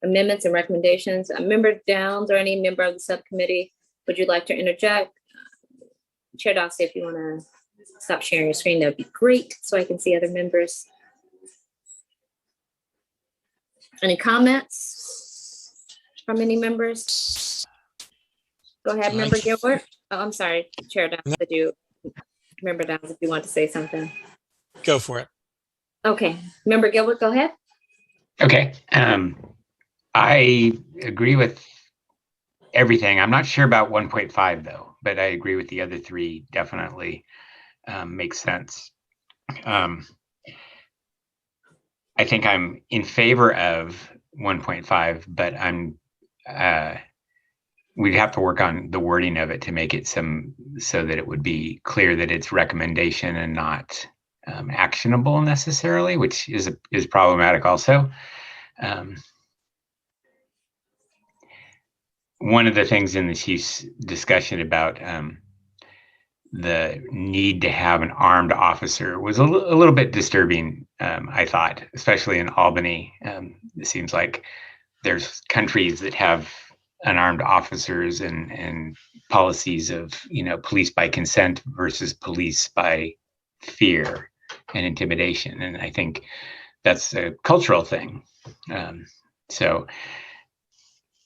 S1: amendments and recommendations. Member Downs or any member of the subcommittee, would you like to interject? Chair Dawsey, if you want to stop sharing your screen, that would be great, so I can see other members. Any comments from any members? Go ahead, Member Gilbert. Oh, I'm sorry, Chair Downs, Member Downs, if you want to say something.
S7: Go for it.
S1: Okay, Member Gilbert, go ahead.
S3: Okay, I agree with everything. I'm not sure about 1.5 though, but I agree with the other 3, definitely makes sense. I think I'm in favor of 1.5, but we'd have to work on the wording of it to make it so that it would be clear that it's recommendation and not actionable necessarily, which is problematic also. One of the things in the chief's discussion about the need to have an armed officer was a little bit disturbing, I thought, especially in Albany. It seems like there's countries that have unarmed officers and policies of, police by consent versus police by fear and intimidation. And I think that's a cultural thing. So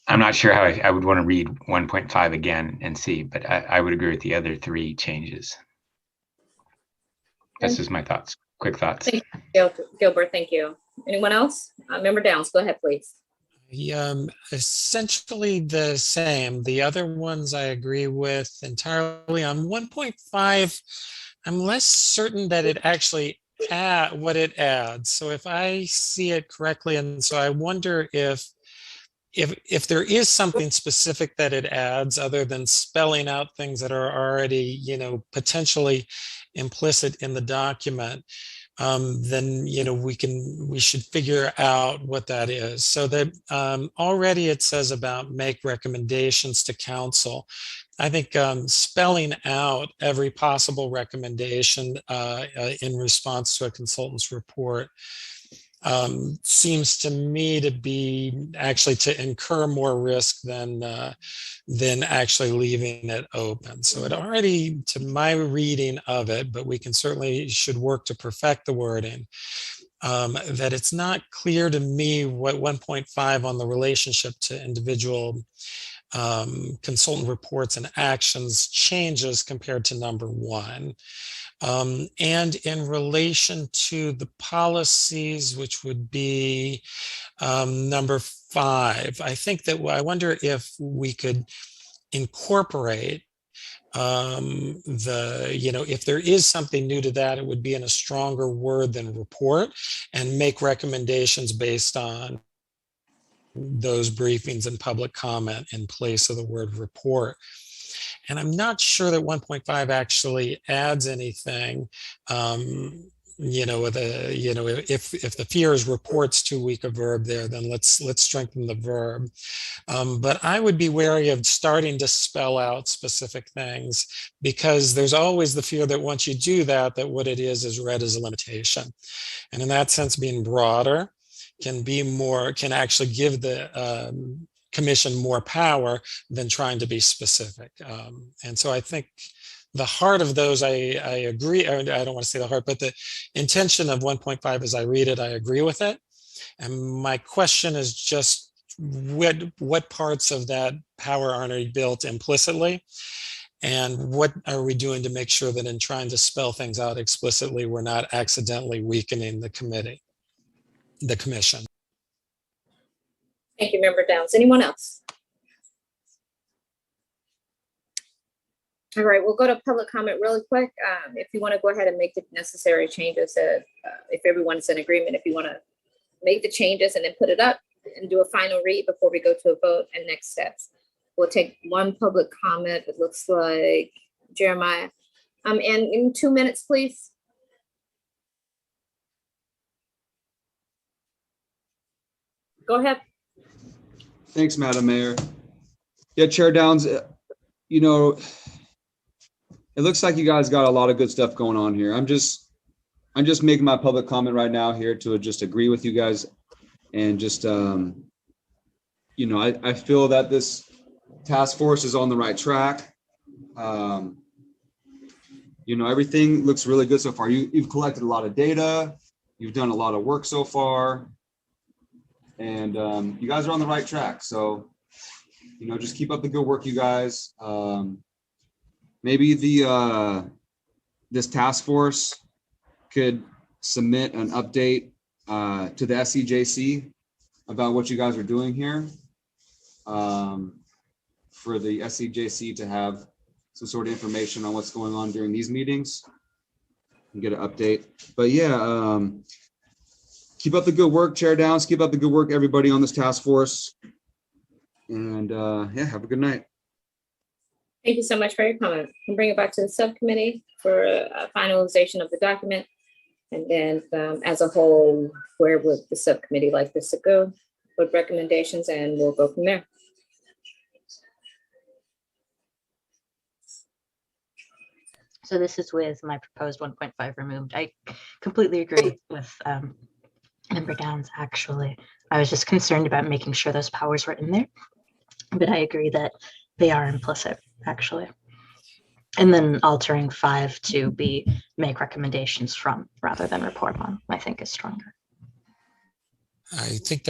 S3: I'm not sure how I would want to read 1.5 again and see, but I would agree with the other three changes. That's just my thoughts, quick thoughts.
S1: Thank you, Gilbert, thank you. Anyone else? Member Downs, go ahead, please.
S7: Essentially the same. The other ones I agree with entirely. On 1.5, I'm less certain that it actually what it adds. So if I see it correctly, and so I wonder if there is something specific that it adds other than spelling out things that are already, potentially implicit in the document, then, we should figure out what that is. So that already it says about make recommendations to council. I think spelling out every possible recommendation in response to a consultant's report seems to me to be actually to incur more risk than actually leaving it open. So it already, to my reading of it, but we should work to perfect the wording, that it's not clear to me what 1.5 on the relationship to individual consultant reports and actions changes compared to number 1. And in relation to the policies, which would be number 5, I think that I wonder if we could incorporate if there is something new to that, it would be in a stronger word than report, and make recommendations based on those briefings and public comment in place of the word report. And I'm not sure that 1.5 actually adds anything. If the fear is reports too weak a verb there, then let's strengthen the verb. But I would be wary of starting to spell out specific things, because there's always the fear that once you do that what it is read as a limitation. And in that sense, being broader can actually give the commission more power than trying to be specific. And so I think the heart of those, I agree, I don't want to say the heart, but the intention of 1.5 as I read it, I agree with it. And my question is just what parts of that power aren't already built implicitly? And what are we doing to make sure that in trying to spell things out explicitly, we're not accidentally weakening the commission?
S1: Thank you, Member Downs. Anyone else? All right, we'll go to public comment really quick. If you want to go ahead and make the necessary changes, if everyone's in agreement, if you want to make the changes and then put it up and do a final read before we go to a vote and next steps. We'll take one public comment. It looks like Jeremiah. And in 2 minutes, please. Go ahead.
S16: Thanks, Madam Mayor. Yeah, Chair Downs, it looks like you guys got a lot of good stuff going on here. I'm just making my public comment right now here to just agree with you guys, and just I feel that this task force is on the right track. Everything looks really good so far. You've collected a lot of data, you've done a lot of work so far, and you guys are on the right track. So just keep up the good work, you guys. Maybe this task force could submit an update to the SCJC about what you guys are doing here, for the SCJC to have some sort of information on what's going on during these meetings and get an update. But yeah, keep up the good work, Chair Downs. Keep up the good work, everybody on this task force. And yeah, have a good night.
S1: Thank you so much for your comment. We'll bring it back to the subcommittee for a finalization of the document. And then as a whole, where would the subcommittee like this to go with recommendations, and we'll go from there.
S8: So this is with my proposed 1.5 removed. I completely agree with Member Downs, actually. I was just concerned about making sure those powers were in there, but I agree that they are implicit, actually. And then altering 5 to be make recommendations from rather than report on, I think is stronger.
S7: I think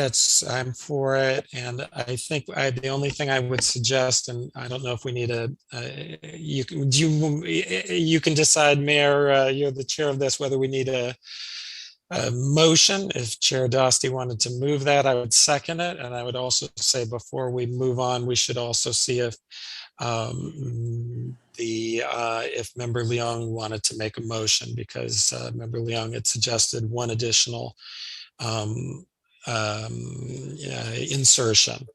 S7: I'm for it. And I think the only thing I would suggest, and I don't know if we need you can decide, Mayor, you're the chair of this, whether we need a motion. If Chair Dostie wanted to move that, I would second it. And I would also say before we move on, we should also see if if Member Leong wanted to make a motion, because Member Leong had suggested one additional insertion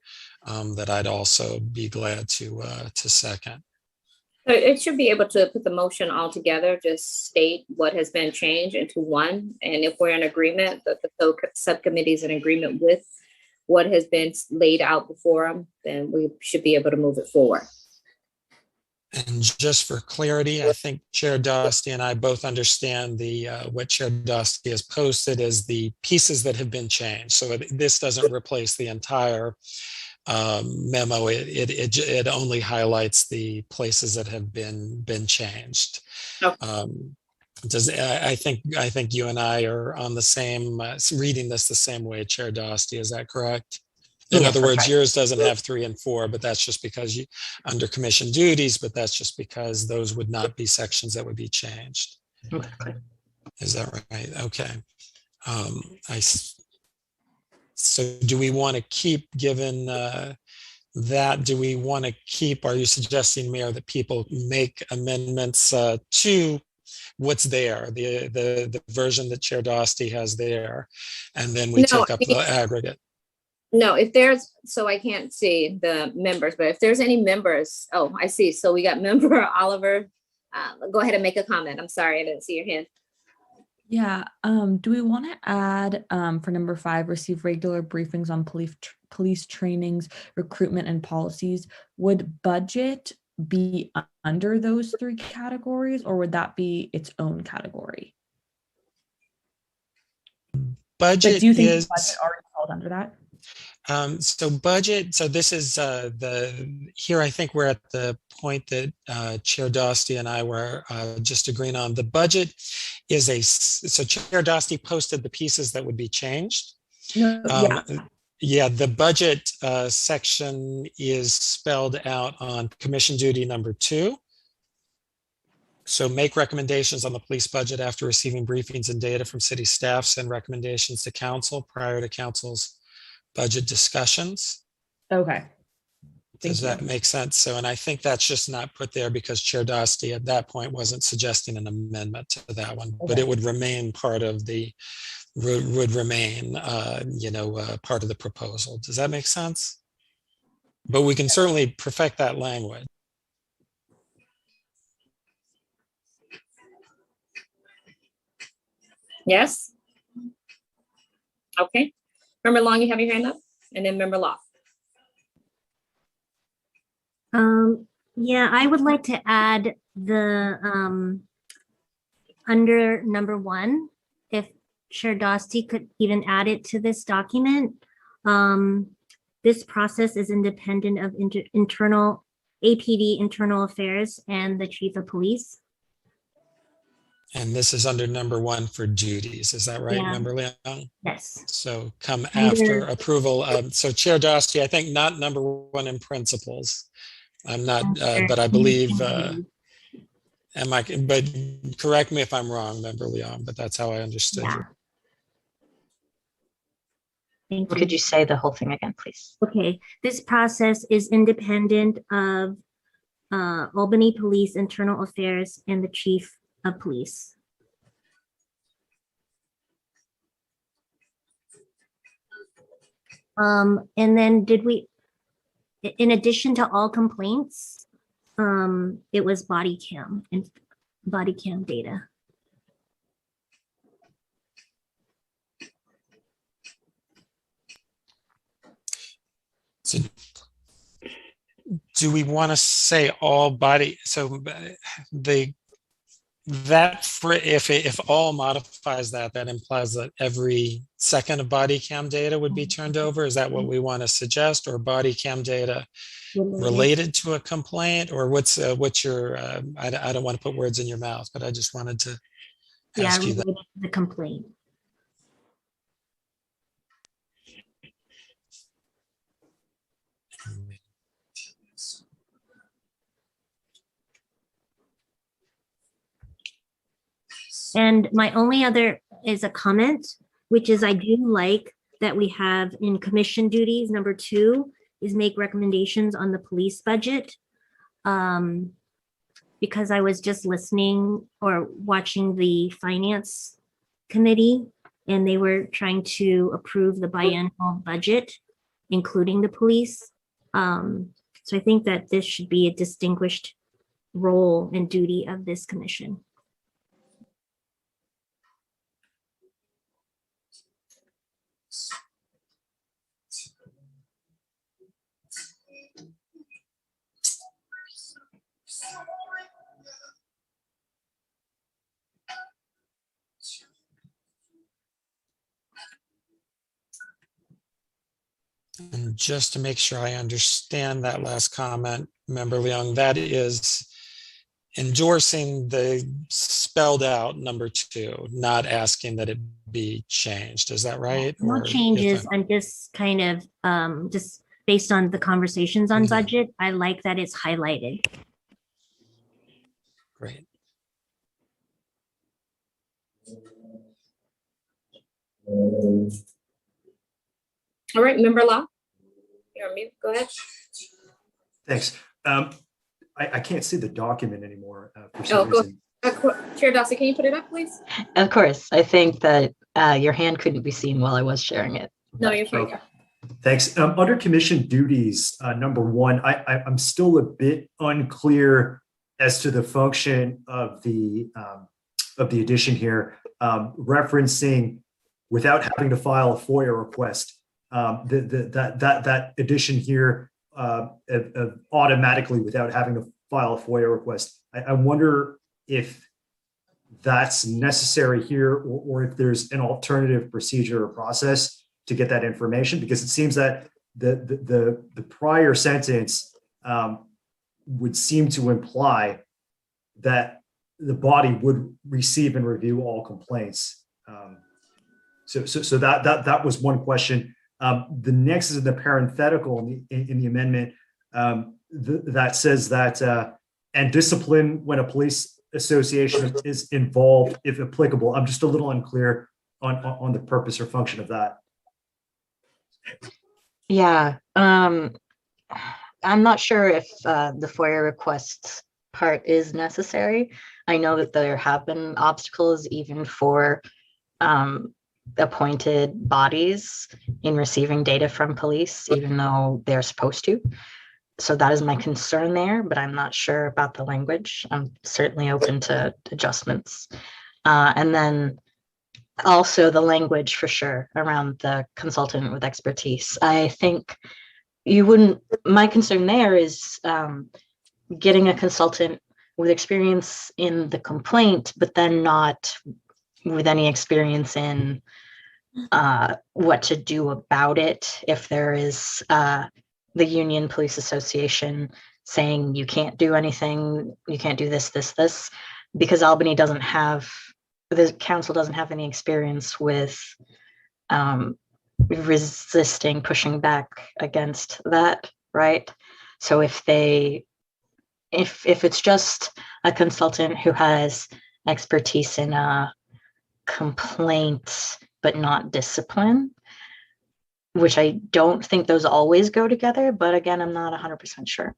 S7: that I'd also be glad to second.
S1: So it should be able to put the motion all together, just state what has been changed into one. And if we're in agreement, that the subcommittee is in agreement with what has been laid out before them, then we should be able to move it forward.
S7: And just for clarity, I think Chair Dostie and I both understand what Chair Dostie has posted as the pieces that have been changed. So this doesn't replace the entire memo. It only highlights the places that have been changed.
S1: Okay.
S7: I think you and I are on the same reading this the same way, Chair Dostie. Is that correct? In
S8: Yes,
S7: other words,
S8: okay.
S7: yours doesn't have 3 and 4, but that's just because you under commission duties, but that's just because those would not be sections that would be changed.
S8: Okay.
S7: Is that right? Okay. So do we want to keep, given that, do we want to keep, are you suggesting, Mayor, that people make amendments to what's there, the version that Chair Dostie has there, and then we take up the aggregate?
S1: No, if there's, so I can't see the members, but if there's any members, oh, I see. So we got member Oliver. Go ahead and make a comment. I'm sorry, I didn't see your hand.
S12: Yeah, do we want to add for number 5, receive regular briefings on police trainings, recruitment and policies? Would budget be under those 3 categories, or would that be its own category?
S7: Budget,
S12: like, do you think budget already falls under that?
S7: So budget, so this is here I think we're at the point that Chair Dostie and I were just agreeing on. The budget is so Chair Dostie posted the pieces that would be changed. Yeah, the budget section is spelled out on commission duty number 2. So make recommendations on the police budget after receiving briefings and data from city staff, send recommendations to council prior to council's budget discussions.
S12: Okay.
S7: Does that make sense? So, and I think that's just not put there because Chair Dostie at that point wasn't suggesting an amendment to that one, but it would remain part of the, would remain, part of the proposal. Does that make sense? But we can certainly perfect that language.
S1: Yes? Okay. Member Long, you have your hand up, and then Member Law.
S9: Yeah, I would like to add the under number 1, if Chair Dostie could even add it to this document. This process is independent of internal APD, internal affairs, and the chief of police.
S7: And this is under number 1 for duties. Is that right,
S9: Yeah.
S7: Member Leong?
S9: Yes.
S7: So come after approval. So Chair Dostie, I think not number 1 in principles. I'm not, but I believe, but correct me if I'm wrong, Member Leong, but that's how I understood you.
S9: Thank you.
S8: Could you say the whole thing again, please?
S9: Okay, this process is independent of Albany Police Internal Affairs and the Chief of Police. And then did we, in addition to all complaints, it was body cam and body cam data.
S7: So do we want to say all body? So if all modifies that implies that every second of body cam data would be turned over. Is that what we want to suggest, or body cam data related to a complaint, or what's your? I don't want to put words in your mouth, but I just wanted to ask you that.
S9: The complaint. And my only other is a comment, which is I do like that we have in commission duties, number 2 is make recommendations on the police budget. Because I was just listening or watching the finance committee, and they were trying to approve the biennial budget, including the police. So I think that this should be a distinguished role and duty of this commission.
S7: And just to make sure I understand that last comment, Member Leung, that is endorsing the spelled out number 2, not asking that it be changed. Is that right?
S9: No changes. I'm just kind of just based on the conversations on budget. I like that it's highlighted.
S7: Great.
S1: All right, Member Law, you're on mute. Go ahead.
S15: Thanks. I can't see the document anymore for
S1: Oh,
S15: some
S1: go
S15: reason.
S1: Chair Dawson, can you put it up, please?
S8: Of course, I think that your hand couldn't be seen while I was sharing it.
S1: No, you're fine.
S15: Okay. Thanks. Under commission duties, number 1, I'm still a bit unclear as to the function of the addition here, referencing without having to file a FOIA request. That addition here automatically without having to file a FOIA request. I wonder if that's necessary here, or if there's an alternative procedure or process to get that information, because it seems that the prior sentence would seem to imply that the body would receive and review all complaints. So that was one question. The next is in the parenthetical in the amendment that says that and discipline when a police association is involved, if applicable. I'm just a little unclear on the purpose or function of that.
S8: Yeah, I'm not sure if the FOIA requests part is necessary. I know that there have been obstacles even for appointed bodies in receiving data from police, even though they're supposed to. So that is my concern there, but I'm not sure about the language. I'm certainly open to adjustments. And then also the language for sure around the consultant with expertise. I think you wouldn't, my concern there is getting a consultant with experience in the complaint, but then not with any experience in what to do about it if there is the Union Police Association saying you can't do anything, you can't do this, because Albany doesn't have, the council doesn't have any experience with resisting, pushing back against that, right? So if it's just a consultant who has expertise in a complaint but not discipline, which I don't think those always go together, but again, I'm not 100% sure.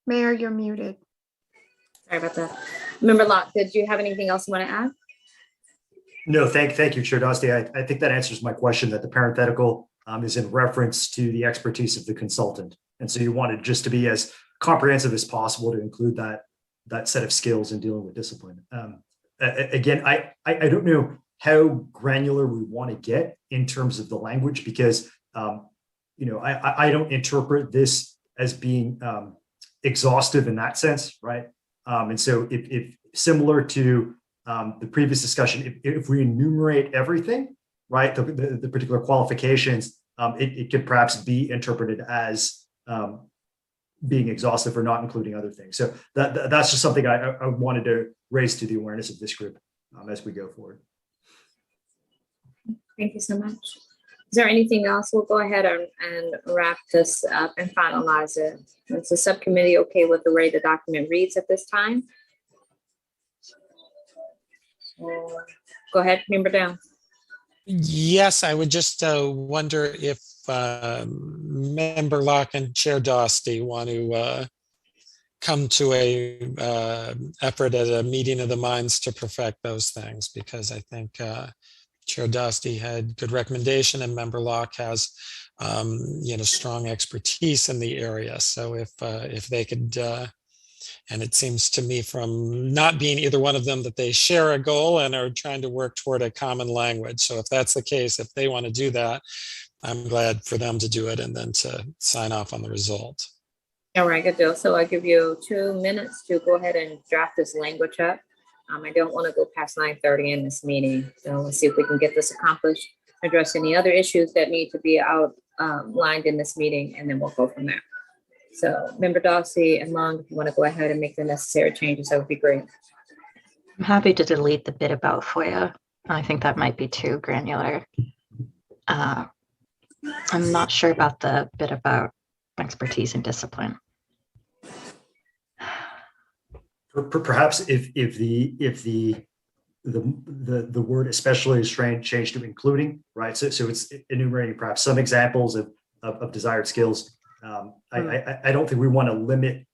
S2: Mayor, you're muted.
S1: Sorry about that. Member Locke, did you have anything else you want to add?
S15: No, thank you, Chair Dostie. I think that answers my question, that the parenthetical is in reference to the expertise of the consultant. And so you wanted just to be as comprehensive as possible to include that set of skills in dealing with discipline. Again, I don't know how granular we want to get in terms of the language, because I don't interpret this as being exhaustive in that sense, right? And so if similar to the previous discussion, if we enumerate everything, right, the particular qualifications, it could perhaps be interpreted as being exhaustive or not including other things. So that's just something I wanted to raise to the awareness of this group as we go forward.
S1: Thank you so much. Is there anything else? We'll go ahead and wrap this up and finalize it. Is the subcommittee okay with the way the document reads at this time? Go ahead, Member Down.
S7: Yes, I would just wonder if Member Locke and Chair Dosty want to come to a effort at a meeting of the minds to perfect those things, because I think Chair Dosty had good recommendation and Member Locke has strong expertise in the area. So if they could, and it seems to me from not being either one of them that they share a goal and are trying to work toward a common language. So if that's the case, if they want to do that, I'm glad for them to do it and then to sign off on the result.
S1: All right, good deal. So I'll give you 2 minutes to go ahead and draft this language up. I don't want to go past 9:30 in this meeting. So let's see if we can get this accomplished, address any other issues that need to be outlined in this meeting, and then we'll go from there. So Member Dosty and Long, if you want to go ahead and make the necessary changes, that would be great.
S8: I'm happy to delete the bit about FOIA. I think that might be too granular. I'm not sure about the bit about expertise and discipline.
S15: Perhaps if the word especially is changed to including, right? So it's enumerating perhaps some examples of desired skills. I don't think we want to limit,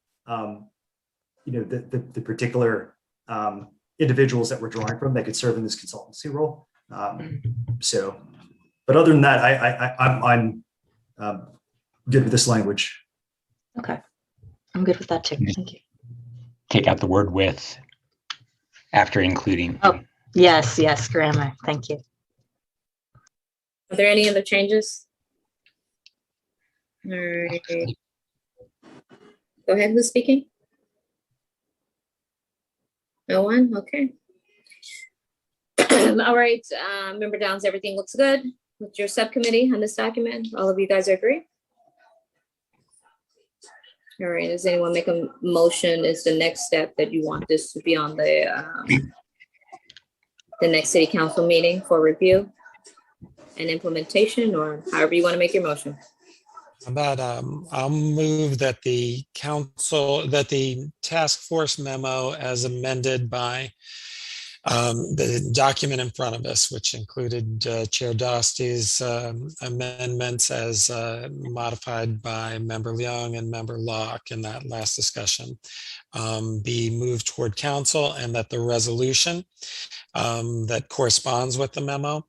S15: the particular individuals that we're drawing from that could serve in this consultancy role. But other than that, I'm good with this language.
S8: Okay, I'm good with that too. Thank you.
S3: Take out the word with after including.
S8: Oh, yes, grammar. Thank you.
S1: Are there any other changes? All right. Go ahead, who's speaking? No one? Okay. All right, Member Downs, everything looks good with your subcommittee on this document? All of you guys agree? All right, does anyone make a motion? Is the next step that you want this to be on the next city council meeting for review and implementation, or however you want to make your motion?
S7: How about I'll move that the task force memo as amended by the document in front of us, which included Chair Dosty's amendments as modified by Member Leung and Member Locke in that last discussion, be moved toward council, and that the resolution that corresponds with the memo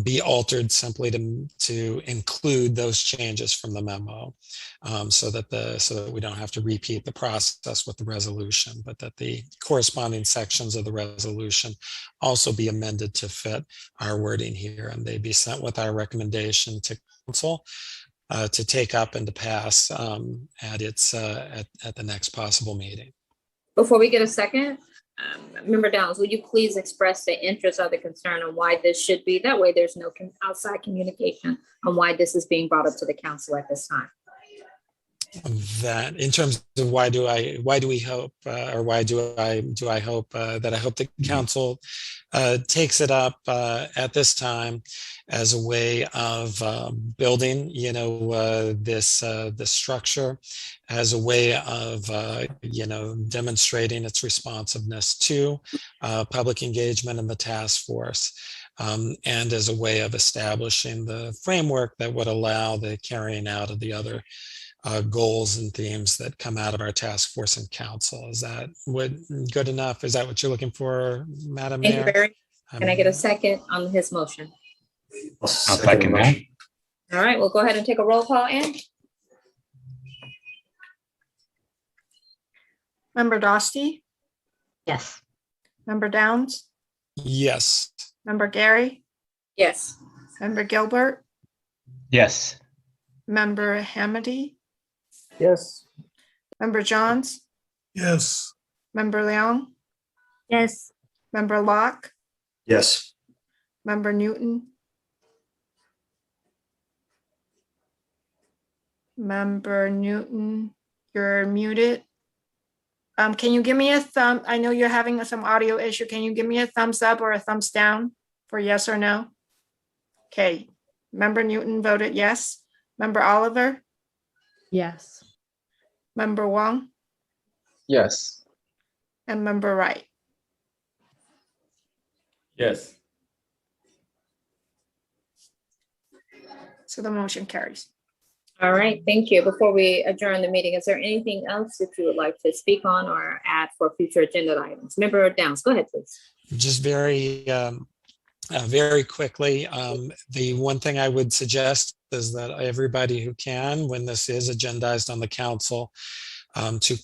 S7: be altered simply to include those changes from the memo, so that we don't have to repeat the process with the resolution, but that the corresponding sections of the resolution also be amended to fit our wording here, and they be sent with our recommendation to council to take up and to pass at the next possible meeting.
S1: Before we get a second, Member Downs, would you please express the interest or the concern on why this should be? That way there's no outside communication on why this is being brought up to the council at this time.
S7: That in terms of why do we hope or why do I hope that I hope the council takes it up at this time as a way of building, this structure, as a way of demonstrating its responsiveness to public engagement in the task force, and as a way of establishing the framework that would allow the carrying out of the other goals and themes that come out of our task force and council. Is that good enough? Is that what you're looking for, Madam Mayor?
S1: Thank you, Barry. Can I get a second on his motion?
S15: I'll second that.
S1: All right, we'll go ahead and take a roll call, Ann.
S2: Member Dosty,
S8: Yes.
S2: Member Downs,
S7: Yes.
S2: Member Gary,
S1: Yes.
S2: Member Gilbert,
S3: Yes.
S2: Member Hamady,
S11: Yes.
S2: Member Johns,
S4: Yes.
S2: Member Leong,
S9: Yes.
S2: Member Locke,
S15: Yes.
S2: Member Newton, Member Newton, You're muted. Can you give me a thumb? I know you're having some audio issue. Can you give me a thumbs up or a thumbs down for yes or no? Okay, Member Newton voted yes. Member Oliver,
S12: Yes.
S2: Member Wong,
S4: Yes.
S2: and Member Wright.
S10: Yes.
S2: So the motion carries.
S1: All right, thank you. Before we adjourn the meeting, is there anything else that you would like to speak on or add for future agenda items? Member Downs, go ahead, please.
S7: Just very quickly, the one thing I would suggest is that everybody who can, when this is agendized on the council, to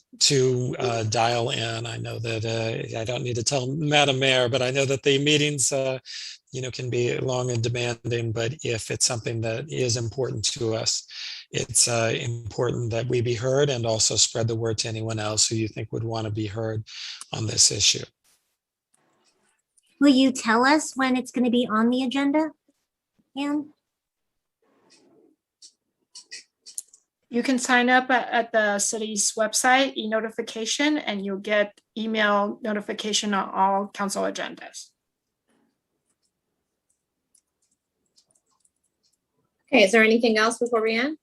S7: dial in. I know that I don't need to tell Madam Mayor, but I know that the meetings can be long and demanding, but if it's something that is important to us, it's important that we be heard and also spread the word to anyone else who you think would want to be heard on this issue.
S9: Will you tell us when it's going to be on the agenda, Anne?
S2: You can sign up at the city's website, e-notification, and you'll get email notification on all council agendas.
S1: Okay, is there anything else before we end?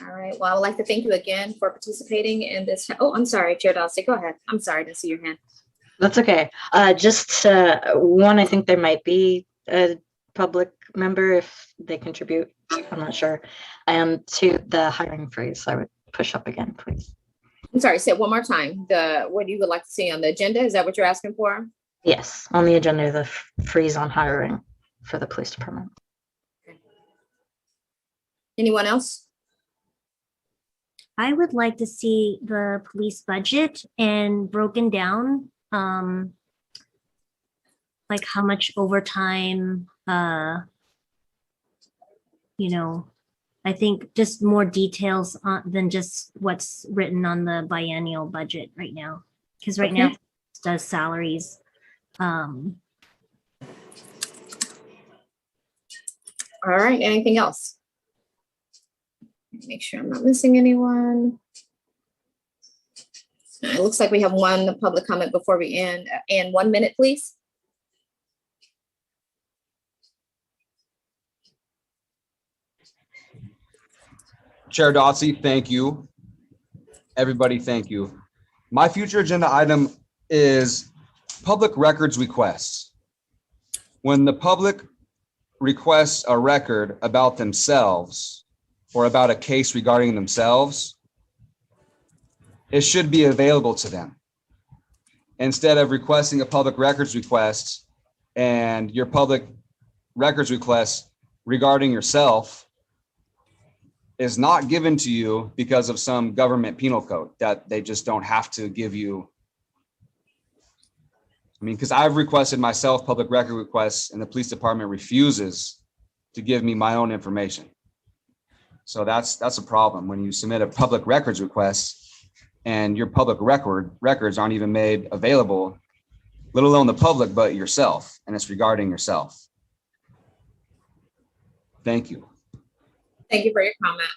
S1: All right, well, I would like to thank you again for participating in this. Oh, I'm sorry, Chair Dawson, go ahead. I'm sorry, I didn't see your hand.
S8: That's okay. Just one, I think there might be a public member if they contribute. I'm not sure. And to the hiring freeze, I would push up again, please.
S1: I'm sorry, say it one more time. What you would like to see on the agenda, is that what you're asking for?
S8: Yes, on the agenda, the freeze on hiring for the police department.
S1: Anyone else?
S9: I would like to see the police budget and broken down, like how much overtime, I think just more details than just what's written on the biennial budget right now. Because right now it does salaries.
S1: All right, anything else? Make sure I'm not missing anyone. It looks like we have one public comment before we end. And 1 minute, please.
S16: Chair Dotsey, thank you. Everybody, thank you. My future agenda item is public records requests. When the public requests a record about themselves or about a case regarding themselves, it should be available to them. Instead of requesting a public records request and your public records request regarding yourself is not given to you because of some government penal code that they just don't have to give you. I mean, because I've requested myself public record requests and the police department refuses to give me my own information. So that's a problem when you submit a public records request and your public records aren't even made available, let alone the public, but yourself, and it's regarding yourself. Thank you.
S1: Thank you for your comment.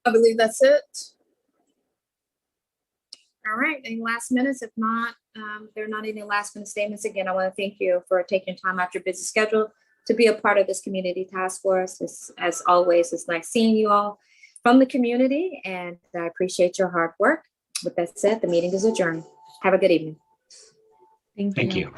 S1: I believe that's it. All right, any last minutes? If not, there are not any last minute statements. Again, I want to thank you for taking time out your busy schedule to be a part of this community task force. As always, it's nice seeing you all from the community, and I appreciate your hard work. With that said, the meeting is adjourned. Have a good evening.
S12: Thank you.
S3: Thank you.